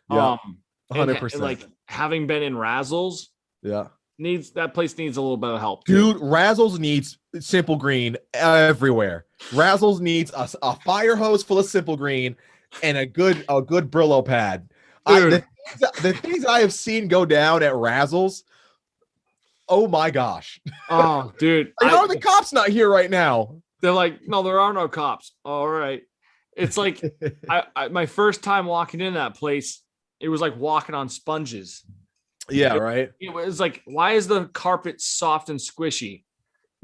100%. Like having been in Razzles, that place needs a little bit of help, dude. Razzles needs Simple Green everywhere. Razzles needs a fire hose full of Simple Green and a good Brillo pad. The things I have seen go down at Razzles, oh my gosh. Oh, dude. How are the cops not here right now? They're like, no, there are no cops. All right. It's like my first time walking in that place, it was like walking on sponges. Yeah, right. It was like, why is the carpet soft and squishy?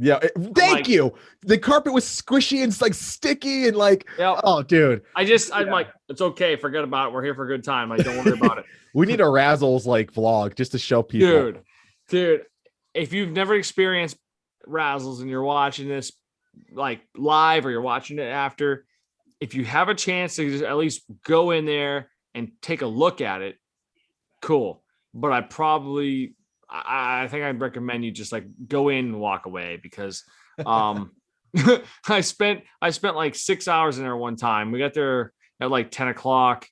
Yeah, thank you. The carpet was squishy and like sticky and like, oh, dude. I'm like, it's okay. Forget about it. We're here for a good time. Like, don't worry about it. We need a Razzles like vlog just to show people. Dude, if you've never experienced Razzles and you're watching this like live or you're watching it after, if you have a chance to just at least go in there and take a look at it, cool. But I think I'd recommend you just like go in and walk away because I spent like 6 hours in there one time. We got there at like 10 o'clock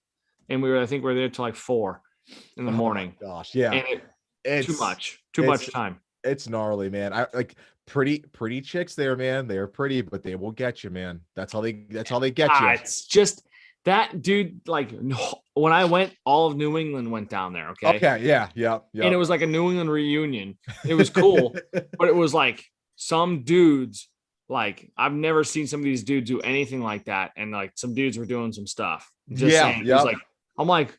and we were there till like 4 in the morning. Gosh, yeah. And it's too much time. It's gnarly, man. I like pretty chicks there, man. They're pretty, but they will get you, man. That's how they get you. It's just that, dude. Like when I went, all of New England went down there. Okay. Yeah. And it was like a New England reunion. It was cool, but it was like some dudes. Like I've never seen some of these dudes do anything like that, and like some dudes were doing some stuff. Saying. It was like, I'm like,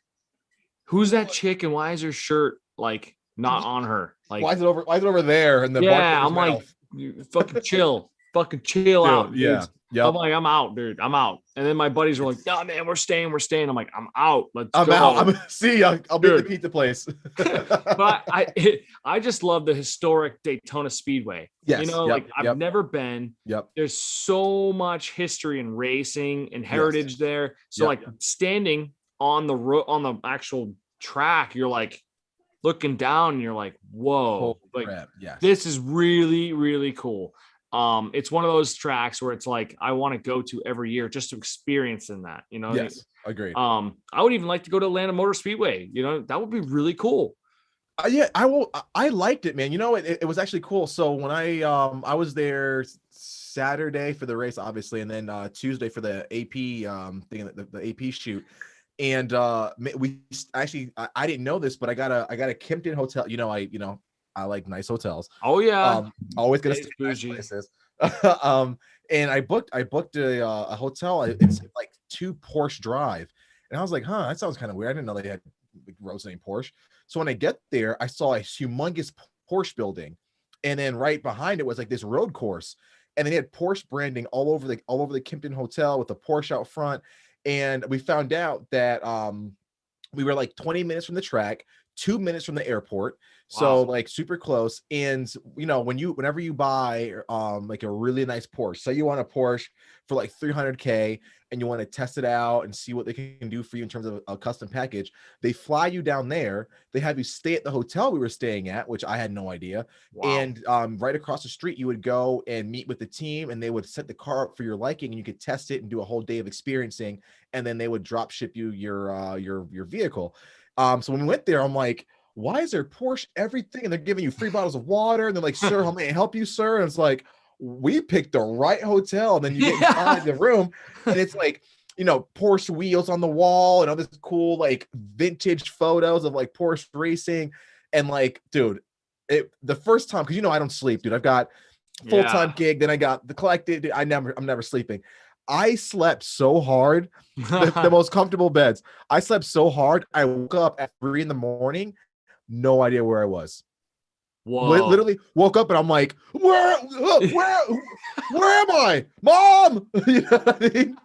who's that chick, and why is her shirt like not on her? Like, why is it over there? And I'm like, you fucking chill out. Yeah. I'm like, I'm out, dude. I'm out. And then my buddies were like, no, man, we're staying. I'm like, I'm out. I'm go. out. I'll be at the pizza place. But I just love the historic Daytona Speedway. Yes. I've never been. Yep. There's so much history and racing and heritage there. So standing on the actual track, you're like looking down and you're like, whoa, this is really, really cool. It's one of those tracks where it's like I want to go to every year just to experience in that, Yes, agreed. I would even like to go to Atlanta Motor Speedway. That would be really cool. I will. I liked it, man. It was actually cool. So when I was there Saturday for the race, obviously, and then Tuesday for the AP thing, the AP shoot. And we actually, I didn't know this, but I got a Kimpton hotel. I like nice hotels. Oh yeah. Always gonna stay in nice places. And I booked a hotel. It's like 2 Porsche drive, and I was like, huh, that sounds kind of weird. I didn't know they had roads named Porsche. So when I get there, I saw a humongous Porsche building, and then right behind it was like this road course, and they had Porsche branding all over the Kimpton hotel with the Porsche out front. And we found out that we were like 20 minutes from the track, 2 minutes from the airport. So like super close. And whenever you buy like a really nice Porsche, say you want a Porsche for like 300K and you want to test it out and see what they can do for you in terms of a custom package, they fly you down there. They have you stay at the hotel we were staying at, which I had no idea. And right across the street, you would go and meet with the team, and they would set the car up for your liking, and you could test it and do a whole day of experiencing, and then they would drop ship you your vehicle. So when we went there, I'm like, why is there Porsche everything? And they're giving you free bottles of water. And they're like, sir, how may I help you, sir? And it's like, we picked the right hotel. And then you get inside the room, and it's like, Porsche wheels on the wall and all this cool, like vintage photos of like Porsche racing. And like, dude, the first time, cause I don't sleep, dude. I've got full-time gig. Then I got the collected. I'm never sleeping. I slept so hard, the most comfortable beds. I slept so hard. I woke up at 3 a.m, no idea where I was. Whoa. Literally woke up and I'm like, where am I, Mom? You know what I mean?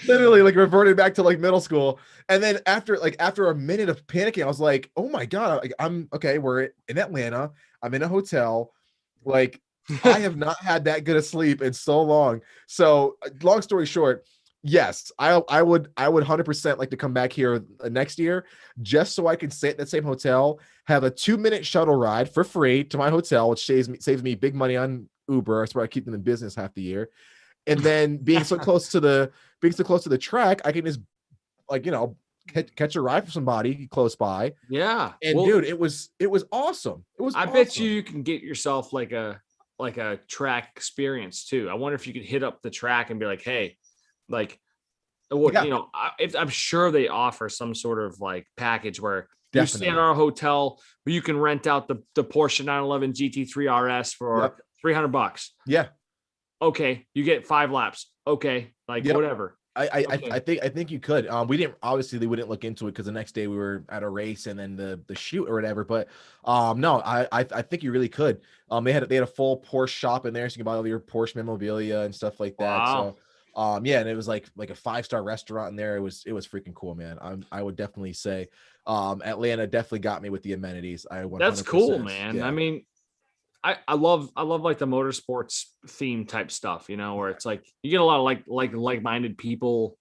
Literally like reverted back to like middle school. And then after a minute of panicking, I was like, oh my God, I'm okay. We're in Atlanta. I'm in a hotel. Like, I have not had that good of sleep in so long. So long story short, yes, I would 100% like to come back here next year, just so I can stay at that same hotel, have a 2-minute shuttle ride for free to my hotel, which saves me big money on Uber. That's where I keep them in business half the year. And then being so close to the track, I can just like, catch a ride for somebody close by. Yeah. And dude, it was awesome. It was I bet you can get yourself like a track experience too. I wonder if you could hit up the track and be like, hey, like, what, I'm sure they offer some sort of like package where you stay in our hotel where you can rent out the Porsche 911 GT3 RS for $300. Yeah. Okay. You get 5 laps. Okay. Like whatever. I think you could. We didn't look into it because the next day we were at a race and then the shoot or whatever. But no, I think you really could. They had a full Porsche shop in there, so you can buy all your Porsche memorabilia and stuff like that. Wow. So and it was like a 5-star restaurant in there. It was freaking cool, man. I would definitely say Atlanta definitely got me with the amenities. That's cool, man. Yeah. I mean, I love like the motorsports theme type stuff, where it's like you get a lot of like-minded people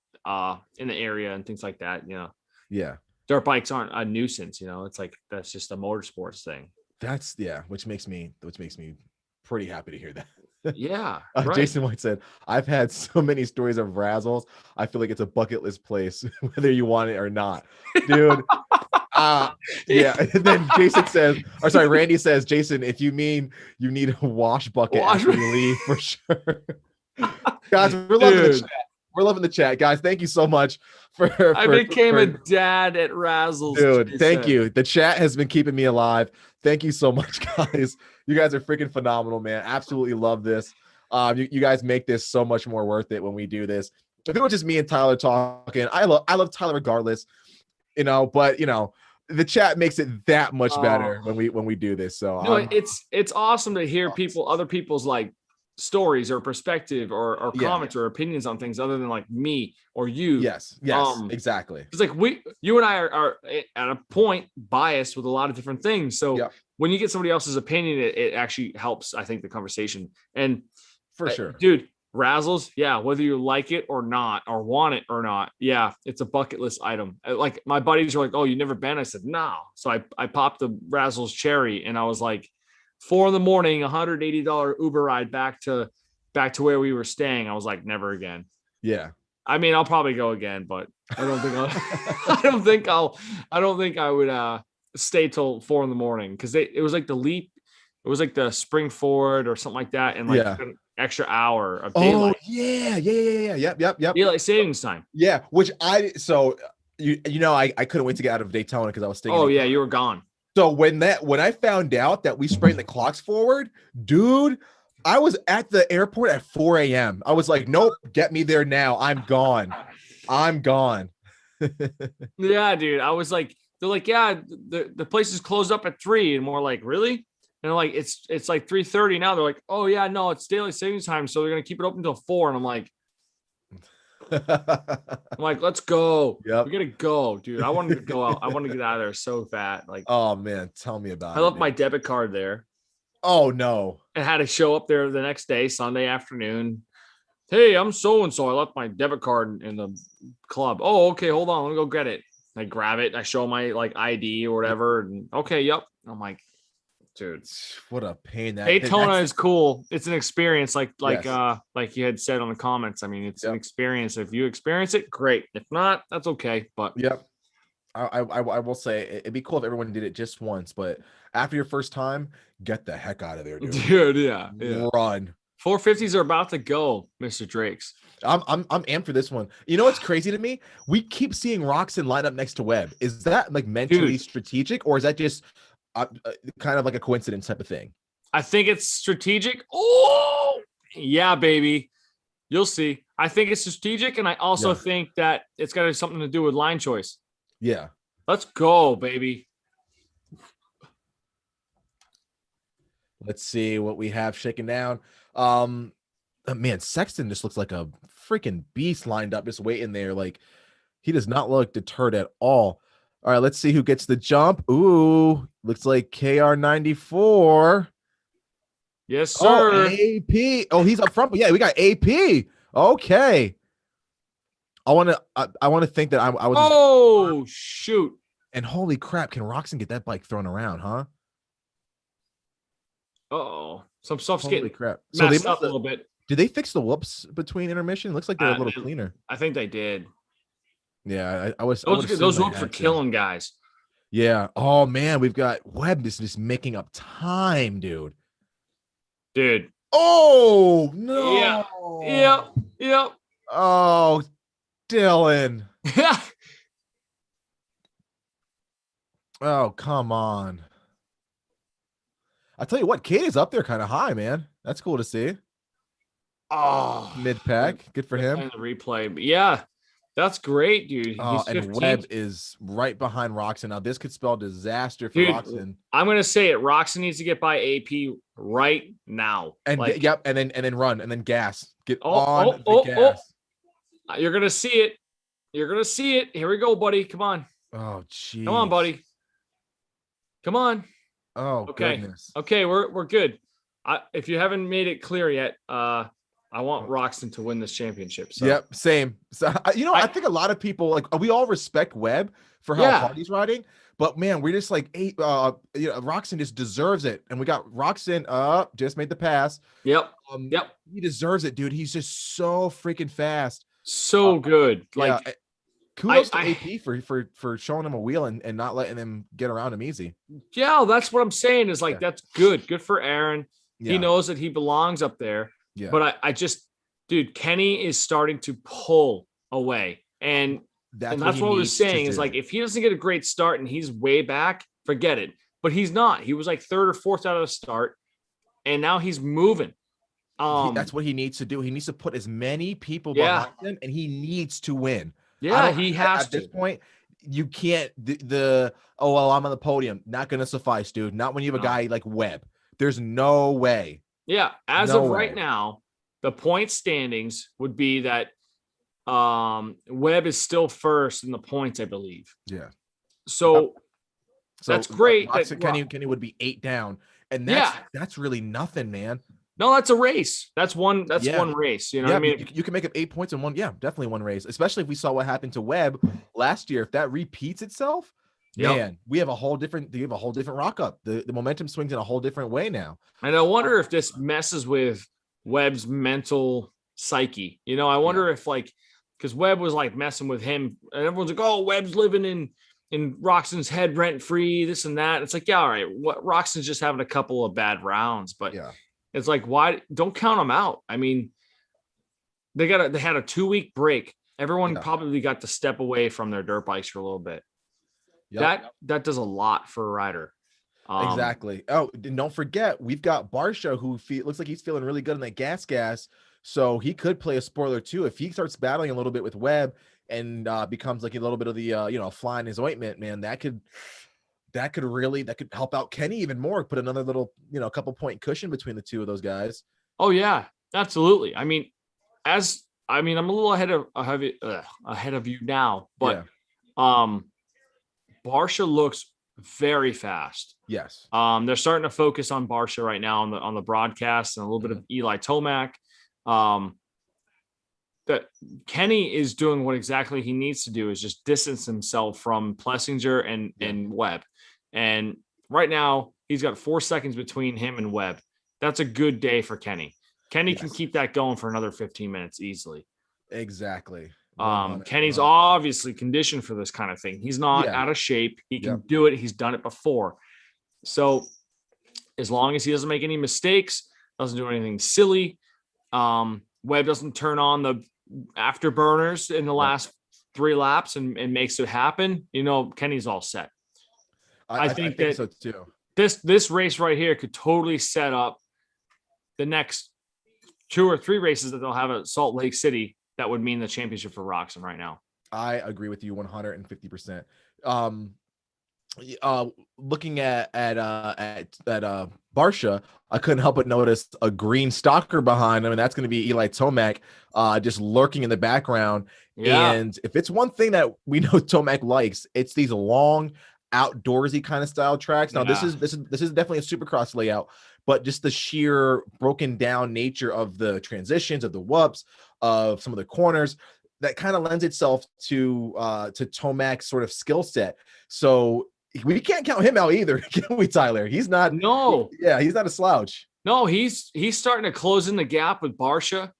in the area and things like that, Yeah. Dirt bikes aren't a nuisance, it's like that's just a motorsports thing. That's which makes me pretty happy to hear that. Yeah. Right. Jason White said, I've had so many stories of Razzles. I feel like it's a bucket list place, whether you want it or not, dude. Yeah. And then Randy says, Jason, if you mean you need a wash bucket after you leave, for sure. Guys, we're loving the chat. We're loving the chat, guys. Thank you so much I became a dad at Razzles. Dude, thank you. The chat has been keeping me alive. Thank you so much, guys. You guys are freaking phenomenal, man. Absolutely love this. You guys make this so much more worth it when we do this. If it was just me and Tyler talking, I love Tyler regardless, but the chat makes it that much better when we do this. So no, it's awesome to hear other people's like stories or perspective or comments or opinions on things other than like me or you. Yes, exactly. It's like you and I are at a point biased with a lot of different things. So when you get somebody else's opinion, it actually helps, I think, the conversation. And for sure, dude, Razzles, whether you like it or not, or want it or not, it's a bucket list item. Like my buddies were like, "Oh, you never been?" I said, "No." So I popped the Razzles cherry, and I was like, 4 a.m, $180 Uber ride back to where we were staying. I was like, never again. Yeah. I mean, I'll probably go again, but I don't think I don't think I would stay till 4 a.m. because it was like the leap. It was like the spring forward or something like that. And like an extra hour of daylight. Oh yeah. Yep. Daylight savings time. Yeah. Which you know, I couldn't wait to get out of Daytona because I was thinking. Oh yeah, you were gone. So when I found out that we sprayed the clocks forward, dude, I was at the airport at 4 a.m. I was like, nope, get me there now. I'm gone. I'm gone. Yeah, dude. I was like, they're like, yeah, the place is closed up at 3, and we're like, really? And like, it's like 3:30 now. They're like, oh yeah, no, it's daylight savings time, so they're gonna keep it open until 4. And I'm like, let's go. Yep. We gotta go, dude. I wanted to go out. I want to get out of there so bad. Like, oh man, tell me about it. I left my debit card there. Oh no. And had to show up there the next day, Sunday afternoon. Hey, I'm so and so. I left my debit card in the club. Oh, okay, hold on. Let me go get it. I grab it. I show my like ID or whatever. And okay, yep. I'm like, dude, what a pain that Daytona is cool. It's an experience, like Yes. like you had said on the comments. I mean, it's an experience. If you experience it, great. If not, that's okay. But yep. I will say it'd be cool if everyone did it just once, but after your first time, get the heck out of there, dude. dude, yeah. Run. 450s are about to go, Mr. Drakes. I'm amped for this one. You know what's crazy to me? We keep seeing Roczen line up next to Webb. Is that like mentally strategic, or is that just kind of like a coincidence type of thing? I think it's strategic. Oh, yeah, baby. You'll see. I think it's strategic, and I also think that it's got something to do with line choice. Yeah. Let's go, baby. Let's see what we have shaken down. Man, Sexton just looks like a freaking beast lined up, just waiting there. Like, he does not look deterred at all. All right, let's see who gets the jump. Ooh, looks like KR94. Yes, sir. Oh, AP. Oh, he's up front. Yeah, we got AP. Okay. I want to think that I was. Oh, shoot. And holy crap, can Roczen get that bike thrown around, huh? Uh-oh. Some stuff's Holy getting crap. So messed up a little bit. Did they fix the whoops between intermission? Looks like they're a little cleaner. I think they did. Yeah, I was. Those whoops are killing guys. Yeah. Oh man, we've got Webb just making up time, dude. Dude. Oh no. Yeah. Yep. Oh, Dylan. Oh, come on. I tell you what, Kate is up there kind of high, man. That's cool to see. Oh, mid-pack. Good for him. And the replay. But yeah, that's great, dude. Oh, and Webb is right behind Roczen. Now, this could spell disaster for Roczen. I'm going to say it. Roczen needs to get by AP right now. And yep, and then run, and then gas. Get on the gas. You're going to see it. You're going to see it. Here we go, buddy. Come on. Oh, geez. Come on, buddy. Come on. Oh, okay. Goodness. Okay, we're good. If you haven't made it clear yet, I want Roczen to win this championship. So. Yep, same. So I think a lot of people we all respect Webb for how hard he's riding, but man, we're just like Roczen just deserves it, and we got Roczen just made the pass. Yep. He deserves it, dude. He's just so freaking fast, so good. Like. Kudos to AP for showing him a wheel and not letting him get around him easy. Yeah, that's what I'm saying is like, that's good. Good for Aaron. Yeah. He knows that he belongs up there. Yeah. But I just, dude, Kenny is starting to pull away. And that's what we're saying is like, if he doesn't get a great start and he's way back, forget it. But he's not. He was like 3rd or 4th out of the start. And now he's moving. That's what he needs to do. He needs to put as many people behind him, and he needs to win. Yeah, he has to. At this point, you can't I'm on the podium. Not gonna suffice, dude. Not when you have a guy like Webb. There's no way. Yeah, as of right now, the point standings would be that Webb is still first in the points, I believe. Yeah. So that's great. Kenny would be 8 down, and that's really nothing, man. No, that's a race. That's one race. You know what I mean? You can make up 8 points in one. Yeah, definitely one race. Especially if we saw what happened to Webb last year. If that repeats itself, man, we have a whole different rock up. The momentum swings in a whole different way now. And I wonder if this messes with Webb's mental psyche. You know, I wonder if because Webb was like messing with him, and everyone's like, "Oh, Webb's living in Roczen's head rent free, this and that." It's like, yeah, all right. What Roczen's just having a couple of bad rounds, but it's like, why don't count them out? I mean, they had a 2-week break, everyone Yeah. probably got to step away from their dirt bikes for a little bit. Yep. That does a lot for a rider. Exactly. Oh, and don't forget, we've got Barsha who looks like he's feeling really good in that gas. So he could play a spoiler too. If he starts battling a little bit with Webb and becomes like a little bit of the fly in his ointment, man, that could help out Kenny even more. Put another little, couple point cushion between the two of those guys. Oh yeah, absolutely. I mean, I'm a little ahead of you now, but Barsha looks very fast. Yes. They're starting to focus on Barsha right now on the broadcast, and a little bit of Eli Tomac. That Kenny is doing what exactly he needs to do, is just distance himself from Plessinger and Webb. And right now he's got 4 seconds between him and Webb. That's a good day for Kenny. Kenny can keep that going for another 15 minutes easily. Exactly. Kenny's obviously conditioned for this kind of thing. He's not out of shape. He can do it. He's done it before. So as long as he doesn't make any mistakes, doesn't do anything silly, Webb doesn't turn on the afterburners in the last 3 laps and makes it happen, Kenny's all set. I think that so too. This race right here could totally set up the next 2 or 3 races that they'll have at Salt Lake City. That would mean the championship for Roczen right now. I agree with you 150%. Looking at Barsha, I couldn't help but notice a green stalker behind him, and that's going to be Eli Tomac, just lurking in the background. Yeah. And if it's one thing that we know Tomac likes, it's these long, outdoorsy kind of style tracks. Now, this is definitely a Supercross layout, but just the sheer broken down nature of the transitions, of the whoops, of some of the corners, that kind of lends itself to Tomac's sort of skill set. So we can't count him out either, can we, Tyler? He's not. No. Yeah, he's not a slouch. No, he's starting to close in the gap with Barsha.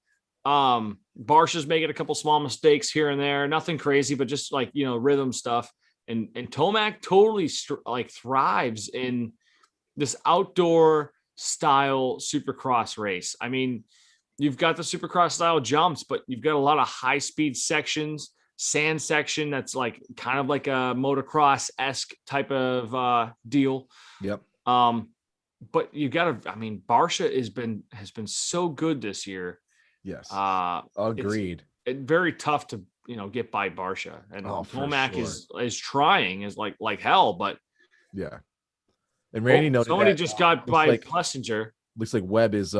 Barsha's making a couple small mistakes here and there, nothing crazy, but just like, rhythm stuff. And Tomac totally thrives in this outdoor style Supercross race. I mean, you've got the Supercross style jumps, but you've got a lot of high speed sections, sand section that's like kind of like a motocross-esque type of deal. Yep. But you got to, Barsha has been so good this year. Yes. Agreed. It's very tough to get by Barsha, and Tomac is trying like hell, but yeah. And Randy noted somebody just got by Plessinger. Looks like Webb is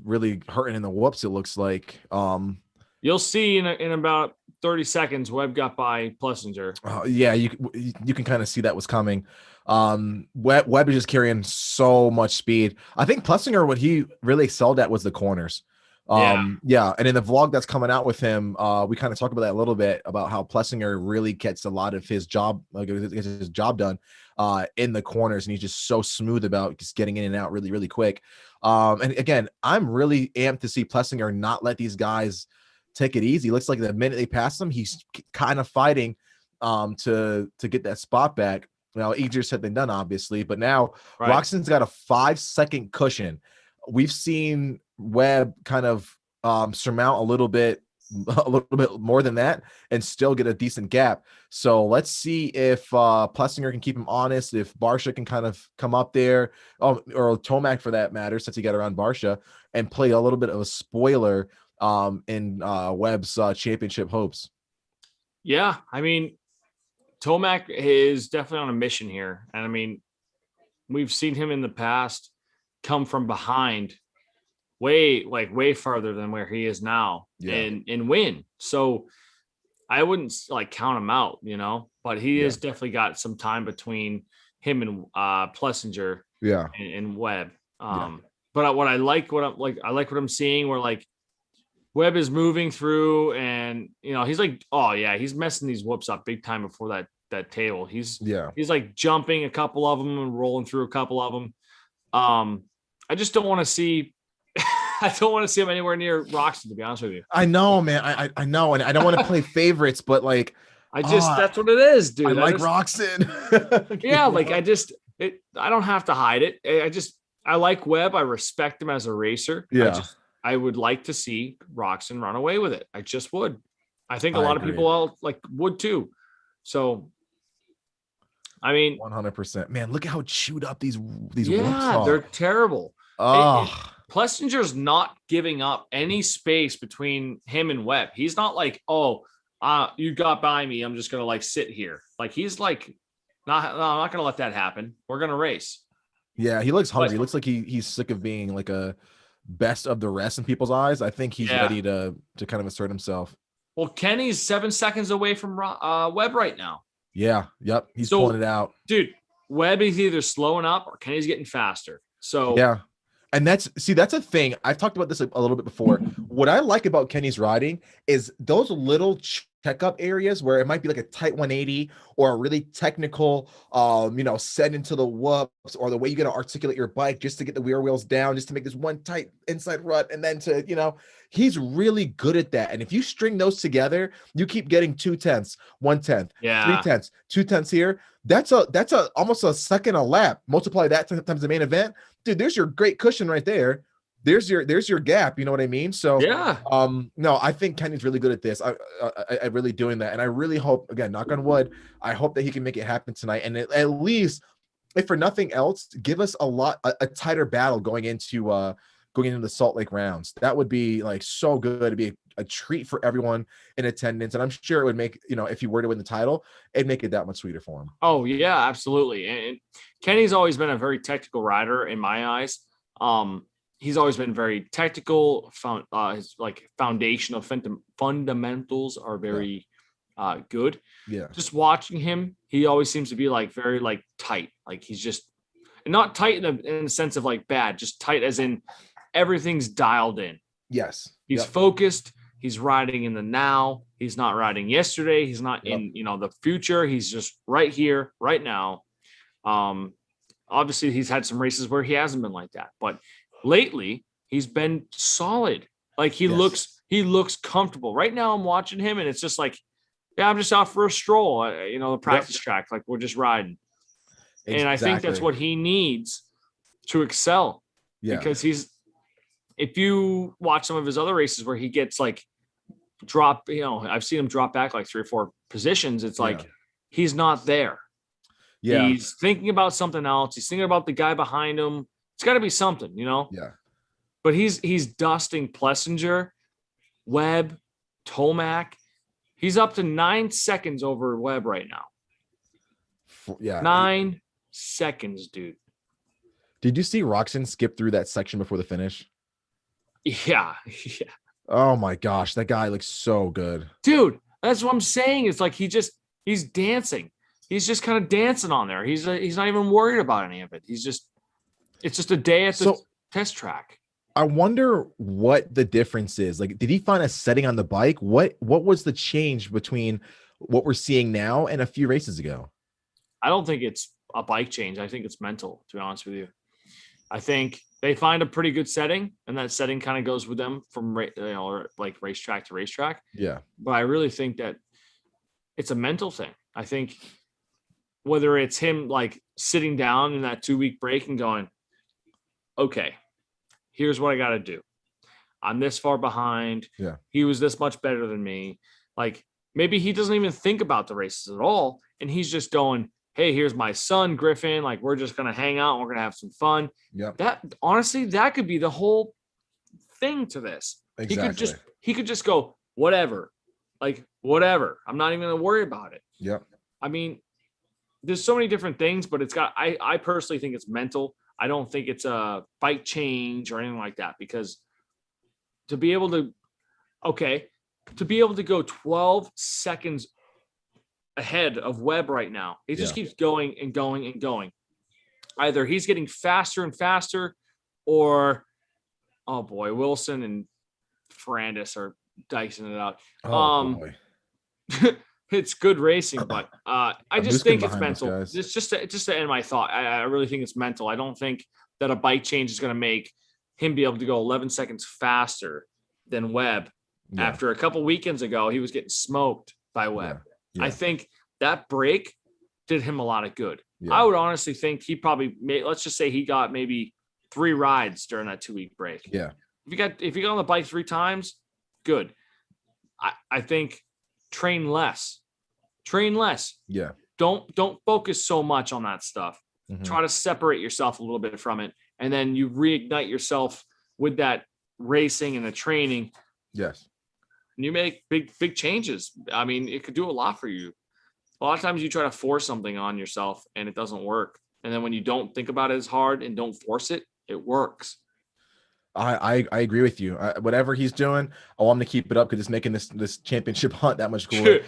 really hurting in the whoops. It looks like you'll see in about 30 seconds Webb got by Plessinger. Yeah, you can kind of see that was coming. Webb is just carrying so much speed. I think Plessinger, what he really excelled at was the corners. And in the vlog that's coming out with him, we kind of talk about that a little bit, about how Plessinger really gets a lot of his job done in the corners, and he's just so smooth about just getting in and out really, really quick. And again, I'm really amped to see Plessinger not let these guys take it easy. Looks like the minute they pass him, he's kind of fighting to get that spot back. Now, easier said than done, obviously, but now Roczen's got a 5-second cushion. We've seen Webb kind of surmount a little bit more than that and still get a decent gap. So let's see if Plessinger can keep him honest, if Barsha can kind of come up there, or Tomac for that matter, since he got around Barsha, and play a little bit of a spoiler in Webb's championship hopes. Yeah, Tomac is definitely on a mission here, and we've seen him in the past come from behind way farther than where he is now and win. So I wouldn't count him out, but he has definitely got some time between him and Plessinger and Webb. But what I like what I'm seeing, where Webb is moving through, and he's he's messing these whoops up big time before that table. He's jumping a couple of them and rolling through a couple of them. I just don't want to see him anywhere near Roczen, to be honest with you. I know, man. I know, and I don't want to play favorites, but that's what it is, dude. I like Roczen. I don't have to hide it. I like Webb. I respect him as a racer. Yeah. I would like to see Roczen run away with it. I just would. I think a I lot of agree. people else like would too. So, I mean, 100%. Man, look at how chewed up these whoops yeah, they're are. terrible. Oh, Plessinger's not giving up any space between him and Webb. He's not like, oh, you got by me. I'm just gonna like sit here. Like he's like, no, I'm not gonna let that happen. We're gonna race. yeah, he looks hungry. But He looks like he's sick of being like a best of the rest in people's eyes. I think he's yeah. ready to kind of assert himself. Well, Kenny's 7 seconds away from Webb right now. Yeah, yep, he's So, pulling it out. Dude, Webb is either slowing up or Kenny's getting faster. So Yeah. And that's a thing. I've talked about this a little bit before. What I like about Kenny's riding is those little checkup areas where it might be like a tight 180 or a really technical, set into the whoops, or the way you got to articulate your bike just to get the rear wheels down, just to make this one tight inside rut, and then to, he's really good at that. And if you string those together, you keep getting 2/10, 1/10, yeah, 3/10, 2/10 here. That's a almost a second a lap. Multiply that times the main event. Dude, there's your great cushion right there. There's your gap. You know what I mean? So yeah. no, I think Kenny's really good at this. I really doing that, and I really hope, again, knock on wood, I hope that he can make it happen tonight, and at least, if for nothing else, give us a tighter battle going into the Salt Lake rounds. That would be like so good. It'd be a treat for everyone in attendance, and I'm sure it would make, if he were to win the title, it'd make it that much sweeter for him. Oh yeah, absolutely. And Kenny's always been a very technical rider in my eyes. He's always been very technical. His like foundational fundamentals are very good. Yeah. Just watching him, he always seems to be like very like tight. Like he's just not tight in the sense of like bad, just tight as in everything's dialed in. Yes. He's focused. He's riding in the now. He's not riding yesterday. He's not in, the future. He's just right here, right now. Obviously he's had some races where he hasn't been like that, but lately he's been solid. Like he looks comfortable. Right now I'm watching him and it's just like, yeah, I'm just out for a stroll. The practice track, like we're just riding. Exactly. And I think that's what he needs to excel. Yeah. Because if you watch some of his other races where he gets like drop, I've seen him drop back like 3 or 4 positions. It's like, he's not there. Yeah. He's thinking about something else. He's thinking about the guy behind him. It's got to be something, Yeah. But he's dusting Plessinger, Webb, Tomac. He's up to 9 seconds over Webb right now. Yeah. 9 seconds, dude. Did you see Roczen skip through that section before the finish? Yeah. Yeah. Oh my gosh, that guy looks so good. Dude, that's what I'm saying. It's like he's dancing. He's just kind of dancing on there. He's not even worried about any of it. It's just a day at the test track. I wonder what the difference is. Like, did he find a setting on the bike? What was the change between what we're seeing now and a few races ago? I don't think it's a bike change. I think it's mental, to be honest with you. I think they find a pretty good setting, and that setting kind of goes with them from like racetrack to racetrack. Yeah. But I really think that it's a mental thing. I think whether it's him like sitting down in that 2-week break and going, okay, here's what I got to do. I'm this far behind. Yeah. He was this much better than me. Like maybe he doesn't even think about the races at all. And he's just going, hey, here's my son, Griffin. Like we're just going to hang out. And we're going to have some fun. Yeah. That honestly, that could be the whole thing to this. Exactly. He could just go, whatever. Like whatever. I'm not even going to worry about it. Yeah. I mean, there's so many different things, but I personally think it's mental. I don't think it's a bike change or anything like that, because to be able to go 12 seconds ahead of Webb right now, it just keeps going and going and going. Either he's getting faster and faster, or, oh boy, Wilson and Ferrandis are dicing it out. Boy. It's good racing, but I just think it's mental. It's just to end my thought. I really think it's mental. I don't think that a bike change is going to make him be able to go 11 seconds faster than Webb. Yeah. After a couple weekends ago, he was getting smoked by Webb. Yeah. I think that break did him a lot of good. Yeah. I would honestly think he probably let's just say he got maybe 3 rides during that 2-week break. Yeah. If you got on the bike 3 times, good. I think train less. Train less. Yeah. Don't focus so much on that stuff. Mhm. Try to separate yourself a little bit from it. And then you reignite yourself with that racing and the training. Yes. And you make big changes. I mean, it could do a lot for you. A lot of times you try to force something on yourself and it doesn't work. And then when you don't think about it as hard and don't force it, it works. I agree with you. Whatever he's doing, I want him to keep it up because it's making this championship hunt that much cooler.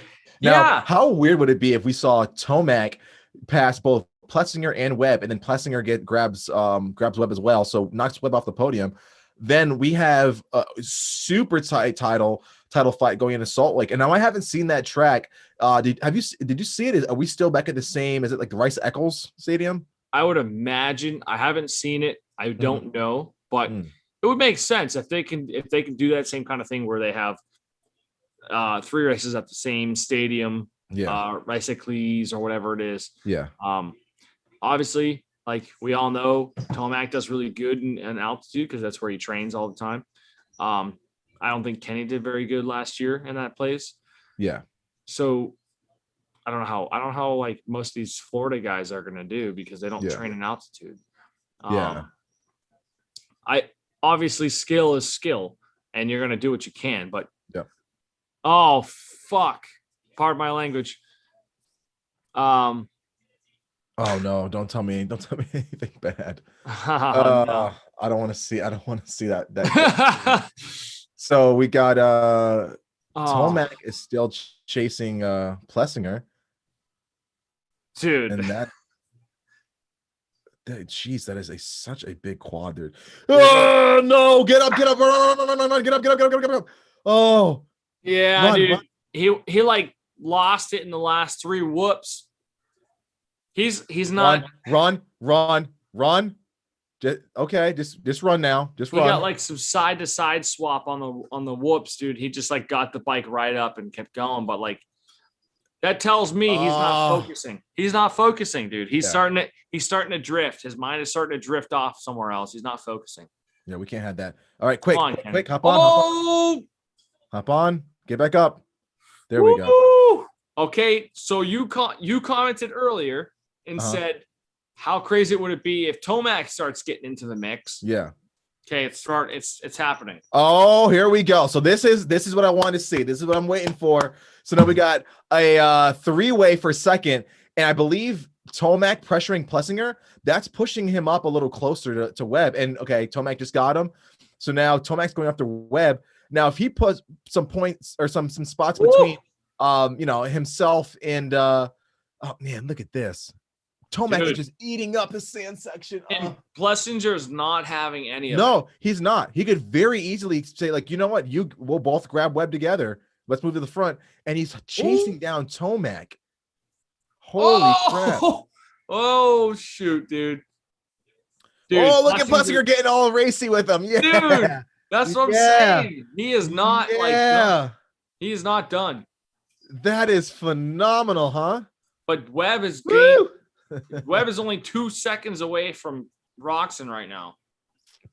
Now, Yeah. how weird would it be if we saw Tomac pass both Plessinger and Webb, and then Plessinger grabs Webb as well, so knocks Webb off the podium? Then we have a super tight title fight going into Salt Lake. And now I haven't seen that track. Did you see it? Are we still back at the same? Is it like the Rice Eccles Stadium? I would imagine. I haven't seen it. I don't know, but it would make sense if they can do that same kind of thing where they have 3 races at the same stadium. Yeah. Rice Eccles or whatever it is. Yeah. Obviously, like we all know, Tomac does really good in altitude because that's where he trains all the time. I don't think Kenny did very good last year in that place. Yeah. So I don't know how like most of these Florida guys are going to do because they don't train in altitude. I obviously skill is skill and you're going to do what you can, but oh, fuck. Pardon my language. Oh no, don't tell me anything bad. No. I don't want to see that. So we got Tomac is still chasing Plessinger. Dude. And that jeez, that is such a big quad, dude. Oh no, get up, run, get up. Oh yeah, dude. He like lost it in the last 3 whoops. He's not run. Just run now. Just run. He got like some side to side swap on the whoops, dude. He just like got the bike right up and kept going, but like that tells me he's not focusing. He's not focusing, dude. He's starting to drift. His mind is starting to drift off somewhere else. He's not focusing. Yeah, we can't have that. All right, quick, hop on. Get back up. There we go. Okay, so you commented earlier and said, how crazy would it be if Tomac starts getting into the mix? Yeah. Okay, it's happening. Oh, here we go. So this is what I want to see. This is what I'm waiting for. So now we got a 3-way for second, and I believe Tomac pressuring Plessinger. That's pushing him up a little closer to Webb. And okay, Tomac just got him. So now Tomac's going after Webb. Now, if he puts some points or some spots between himself and oh man, look at this. Tomac is just eating up his sand section. And Plessinger is not having any of it. No, he's not. He could very easily say, like, you know what? We'll both grab Webb together. Let's move to the front. And he's chasing down Tomac. Holy crap. Oh, shoot, dude. Oh, look at Plessinger getting all racy with him. Yeah. Dude, that's what I'm saying. He is not he is not done. That is phenomenal, huh? But Webb is Webb is only 2 seconds away from Roczen right now.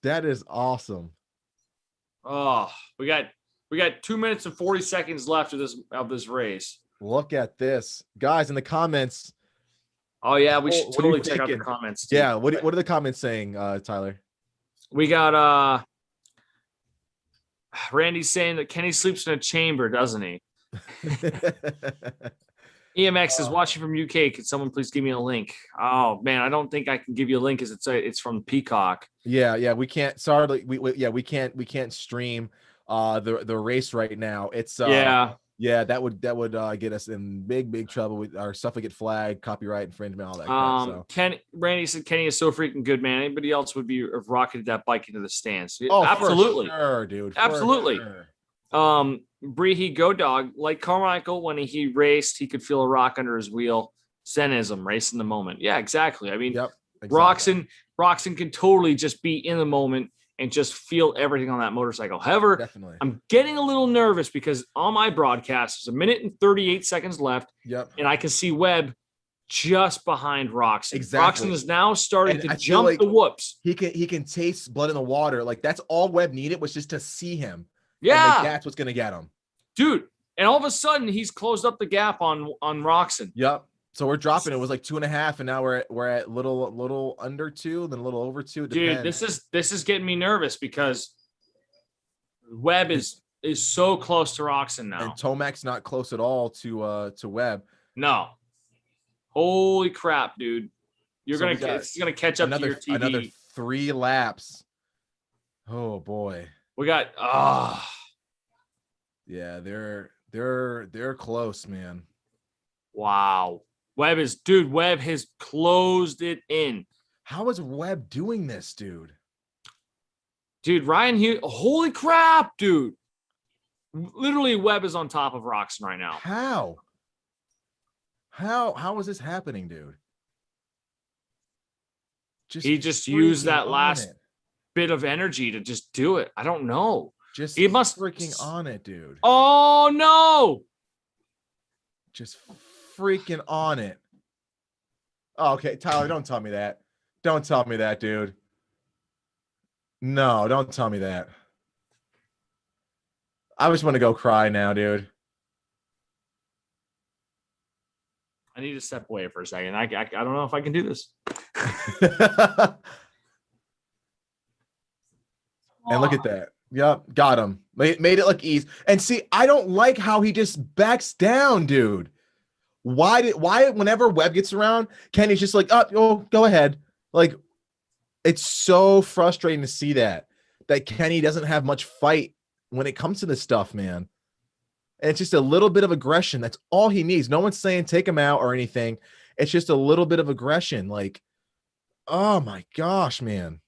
That is awesome. Oh, we got 2 minutes and 40 seconds left of this race. Look at this, guys, in the comments. Oh yeah, we should totally check out the comments too. Yeah, what are the comments saying, Tyler? We got Randy saying that Kenny sleeps in a chamber, doesn't he? EMX is watching from UK. Could someone please give me a link? Oh man, I don't think I can give you a link because it's from Peacock. Yeah, we can't. Sorry, we can't stream the race right now. It's that would get us in big trouble. With our stuff would get flagged, copyright infringement, all that crap. So. Randy said Kenny is so freaking good, man. Anybody else would have rocketed that bike into the stands. Oh, absolutely, for sure, dude. Absolutely. Sure. Brehe Go Dog, like Carmichael, when he raced, he could feel a rock under his wheel. Zenism, race in the moment. Yeah, exactly. I mean, exactly. Roczen can totally just be in the moment and just feel everything on that motorcycle. However, definitely. I'm getting a little nervous because on my broadcast, there's 1 minute and 38 seconds left. Yep. And I can see Webb just behind Roczen. Exactly. Roczen is now starting to jump the whoops. He can taste blood in the water. Like that's all Webb needed was just to see him. Yeah. That's what's going to get him. Dude, And all of a sudden, he's closed up the gap on Roczen. Yep. So we're dropping. It was like 2.5, and now we're at little under 2, then a little over 2. Dude, this is getting me nervous because Webb is so close to Roczen now. And Tomac's not close at all to Webb. No. Holy crap, dude. It's gonna catch up to your TV. Another 3 laps. Oh boy. We got yeah, they're close, man. Wow. Webb has closed it in. How is Webb doing this, dude? Dude, Ryan Hughes, holy crap, dude. Literally, Webb is on top of Roczen right now. How is this happening, dude? He just used that last bit of energy to just do it. I don't know. He must freaking on it, dude. Oh no. Just freaking on it. Oh, okay, Tyler, don't tell me that. Don't tell me that, dude. No, don't tell me that. I just want to go cry now, dude. I need to step away for a second. I don't know if I can do this. And look at that. Yep, got him. Made it look easy. And see, I don't like how he just backs down, dude. Why whenever Webb gets around, Kenny's just like, oh, go ahead. Like, it's so frustrating to see that Kenny doesn't have much fight when it comes to this stuff, man. And it's just a little bit of aggression. That's all he needs. No one's saying take him out or anything. It's just a little bit of aggression. Like, oh my gosh, man.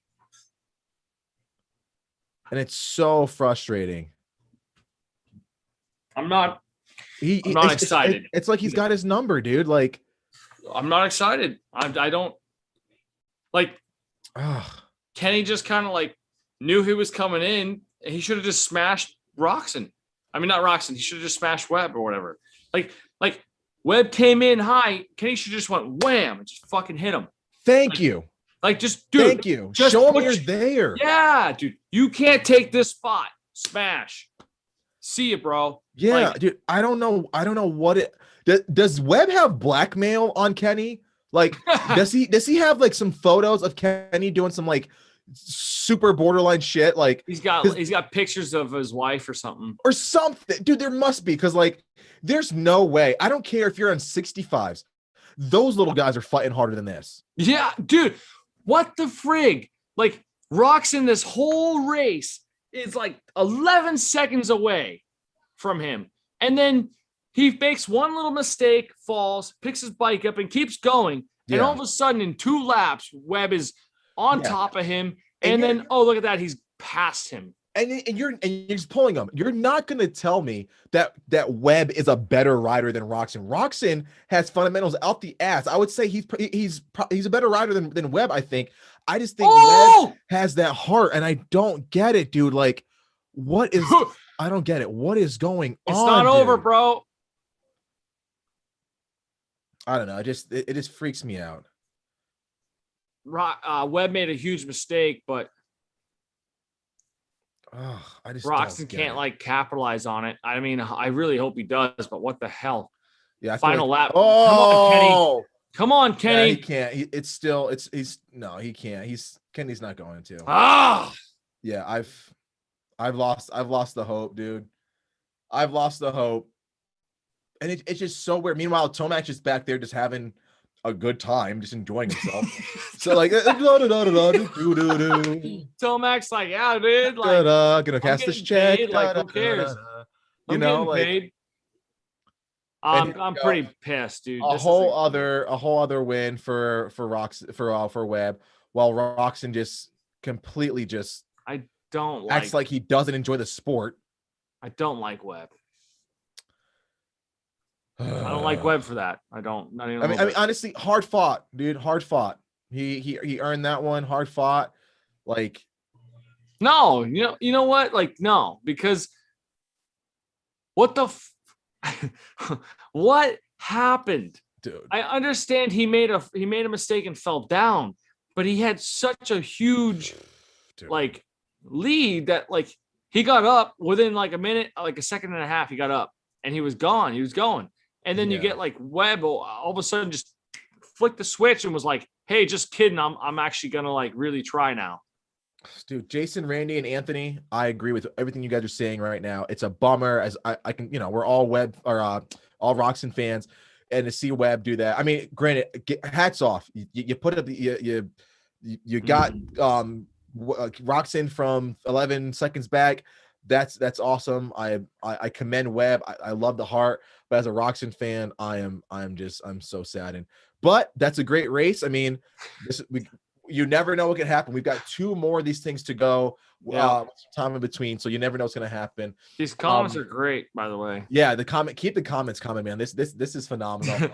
And it's so frustrating. I'm not excited. It's like he's got his number, dude. Like, I'm not excited. I don't like. Kenny just kind of like knew he was coming in. And he should have just smashed Roczen. I mean, not Roczen. He should have just smashed Webb or whatever. Like Webb came in high. Kenny should just went wham and just fucking hit him. Thank you. Like, just dude. Thank you. Just show him you're there. Yeah, dude. You can't take this spot. Smash. See you, bro. Yeah, like, dude. I don't know what it does. Webb have blackmail on Kenny? Like, does he have like some photos of Kenny doing some like super borderline shit? Like, he's got pictures of his wife or something. Dude, there must be, because like there's no way. I don't care if you're on 65s. Those little guys are fighting harder than this. Yeah, dude. What the frig? Like, Roczen this whole race is like 11 seconds away from him. And then he makes one little mistake, falls, picks his bike up and keeps going. Yeah. And all of a sudden in 2 laps, Webb is on top of him. And then, oh, look at that. He's past him. And you're just pulling him. You're not going to tell me that Webb is a better rider than Roczen. Roczen has fundamentals out the ass. I would say he's a better rider than Webb, I think. I just think Webb has that heart, and I don't get it, dude. Like, what is I don't get it. What is going on? It's not over, bro. I don't know. It just freaks me out. Webb made a huge mistake, but Roczen can't like capitalize on it. I mean, I really hope he does, but what the hell? Yeah, final lap. Oh, come on, Kenny. Yeah, he can't. He can't. Kenny's not going to. Yeah, I've lost the hope, dude. I've lost the hope. And it's just so weird. Meanwhile, Tomac just back there just having a good time, just enjoying himself. So like Tomac's like, yeah, dude, like gonna cast this check. Paid, like, who cares? I'm getting paid. I'm pretty pissed, dude. A whole other win for Webb, while Roczen just completely just acts like he doesn't enjoy the sport. I don't like Webb. I don't like Webb for that. I mean, honestly, hard fought, dude. Hard fought. He earned that one. Hard fought. Like, no, you know what? Like, no, because what the what happened, dude? I understand he made a mistake and fell down, but he had such a huge like lead that like he got up within like a minute, like a second and a half. He got up. and he was gone. He was going. And then you get like Webb all of a sudden just flicked the switch and was like, hey, just kidding. I'm actually going to like really try now. Dude, Jason, Randy, and Anthony, I agree with everything you guys are saying right now. It's a bummer, as I can, we're all Webb or all Roczen fans, and to see Webb do that. I mean, granted, hats off. You put up you got Roczen from 11 seconds back. That's awesome. I commend Webb. I love the heart, but as a Roczen fan, I'm so saddened. But that's a great race. I mean, you never know what could happen. We've got 2 more of these things to go, time in between, so you never know what's going to happen. These comments are great, by the way. Yeah, keep the comments coming, man. This is phenomenal.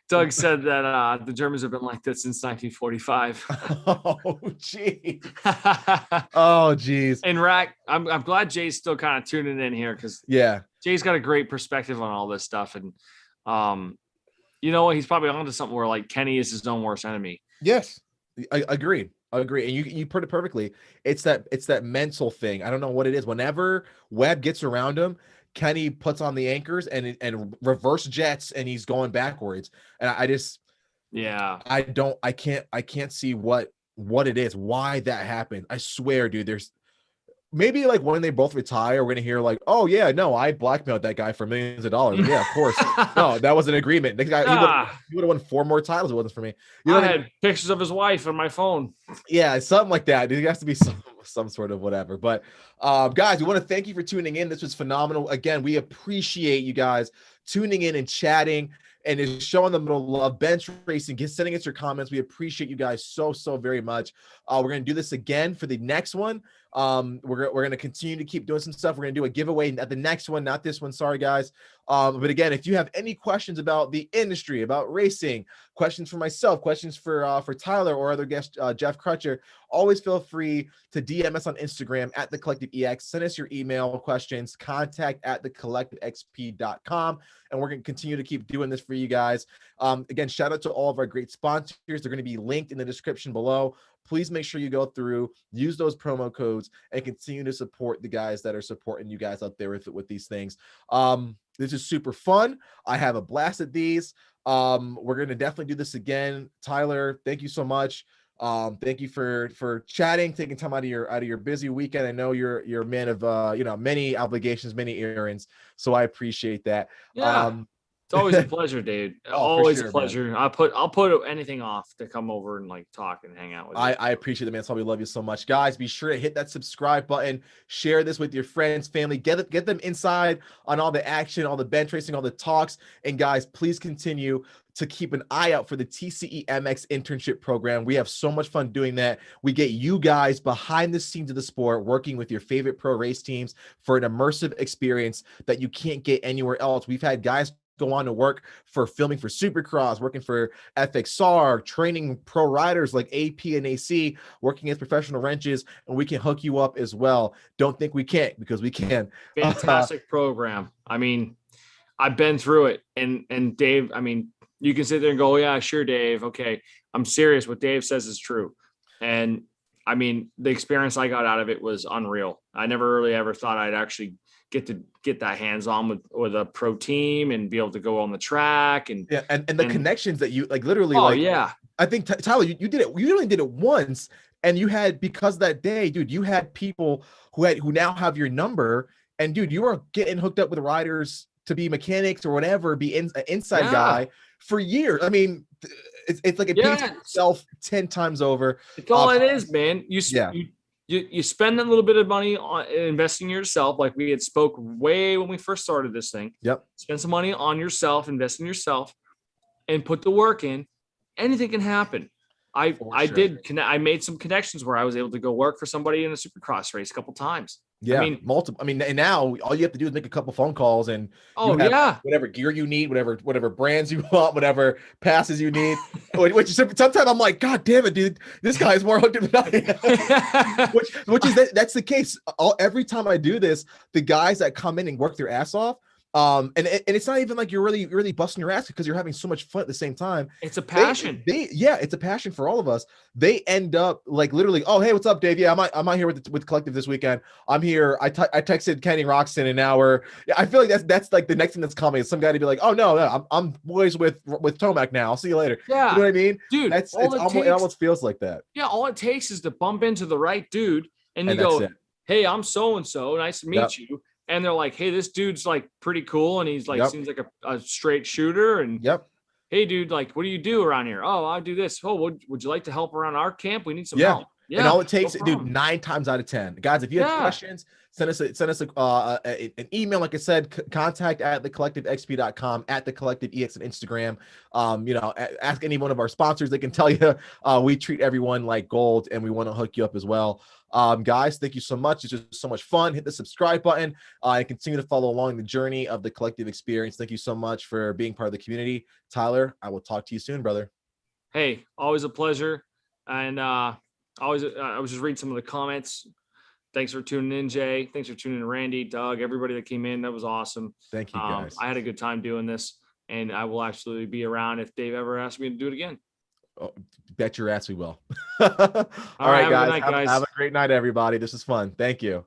Doug said that the Germans have been like this since 1945. Oh, geez. Oh, geez. And Rack, I'm glad Jay's still kind of tuning in here because Jay's got a great perspective on all this stuff, and you know what? He's probably onto something where like Kenny is his own worst enemy. Yes. I agree. And you put it perfectly. It's that mental thing. I don't know what it is. Whenever Webb gets around him, Kenny puts on the anchors and reverse jets, and he's going backwards. And I can't see what it is, why that happened. I swear, dude, there's maybe like when they both retire, we're gonna hear like, oh yeah, no, I blackmailed that guy for millions of dollars. Yeah, of course. No, that was an agreement. The guy, he would have won 4 more titles. It wasn't for me. I had pictures of his wife on my phone. Yeah, something like that. There has to be some sort of whatever. But guys, we want to thank you for tuning in. This was phenomenal. Again, we appreciate you guys tuning in and chatting and is showing them the love. Bench racing, sending us your comments. We appreciate you guys so very much. We're gonna do this again for the next one. We're gonna continue to keep doing some stuff. We're gonna do a giveaway at the next one, not this one. Sorry, guys. But again, if you have any questions about the industry, about racing, questions for myself, questions for Tyler or other guest Jeff Crutcher, always feel free to DM us on Instagram at The Collective EX. Send us your email questions, contact@thecollectivexp.com, and we're gonna continue to keep doing this for you guys. Again, shout out to all of our great sponsors. They're going to be linked in the description below. Please make sure you go through, use those promo codes, and continue to support the guys that are supporting you guys out there with these things. This is super fun. I have a blast at these. We're going to definitely do this again. Tyler, thank you so much. Thank you for chatting, taking time out of your busy weekend. I know you're a man of many obligations, many errands, so I appreciate that. Yeah. It's always a pleasure, dude. Always a pleasure. Man. I'll put anything off to come over and like talk and hang out with you. I appreciate it, man. So we love you so much, guys. Be sure to hit that subscribe button, share this with your friends, family, get them inside on all the action, all the bench racing, all the talks. And guys, please continue to keep an eye out for the TCE MX internship program. We have so much fun doing that. We get you guys behind the scenes of the sport, working with your favorite pro race teams for an immersive experience that you can't get anywhere else. We've had guys go on to work for filming for Supercross, working for FXR, training pro riders like AP and AC, working as professional wrenches, and we can hook you up as well. Don't think we can't, because we can. Fantastic program. I mean, I've been through it. And Dave, I mean, you can sit there and go, oh, yeah, sure, Dave. Okay. I'm serious. What Dave says is true. And I mean, the experience I got out of it was unreal. I never really ever thought I'd actually get that hands on with a pro team and be able to go on the track and the connections that you like literally. Oh, yeah. I think Tyler, you did it. You only did it once, and you had, because that day, dude, you had people who now have your number, and dude, you were getting hooked up with riders to be mechanics or whatever, be an inside guy for years. I mean, it's like it pays itself 10 times over. It's all it is, man. You spend a little bit of money on investing in yourself, like we had spoke way when we first started this thing. Yep. Spend some money on yourself, invest in yourself, and put the work in. Anything can happen. I made some connections where I was able to go work for somebody in a Supercross race a couple times. Yeah, I mean, multiple. I mean, and now all you have to do is make a couple phone calls, and whatever gear you need, whatever brands you want, whatever passes you need. Which sometimes I'm like, God damn it, dude, this guy is more hooked than I am. which is that's the case. Every time I do this, the guys that come in and work their ass off, And it's not even like you're really busting your ass because you're having so much fun at the same time. It's a passion. Yeah, it's a passion for all of us. They end up like literally, oh, hey, what's up, Dave? Yeah, I'm out here with Collective this weekend. I'm here. I texted Ken Roczen an hour. Yeah, I feel like that's like the next thing that's coming is some guy to be like, oh no, I'm boys with Tomac now. I'll see you later. Yeah, you know what I mean, dude. It almost feels like that. Yeah, all it takes is to bump into the right dude, and you go, hey, I'm so and so. Nice to meet you. And they're like, hey, this dude's like pretty cool. And he's like, seems like a straight shooter. And hey, dude, like, what do you do around here? Oh, I do this. Oh, would you like to help around our camp? We need some help. Yeah. And all it takes, dude, 9 times out of 10, guys, if you have questions, send us an email. Like I said, contact at thecollectivexp.com, at thecollectivex on Instagram. You know, ask any one of our sponsors. They can tell you we treat everyone like gold, and we want to hook you up as well. Guys, thank you so much. It's just so much fun. Hit the subscribe button and continue to follow along the journey of the collective experience. Thank you so much for being part of the community. Tyler, I will talk to you soon, brother. Hey, always a pleasure. And I was just reading some of the comments. Thanks for tuning in, Jay. Thanks for tuning in, Randy, Doug, everybody that came in. That was awesome. Thank you, guys. I had a good time doing this, and I will absolutely be around if Dave ever asks me to do it again. Oh, bet your ass we will. All right, guys. Have a great night, everybody. This is fun. Thank you.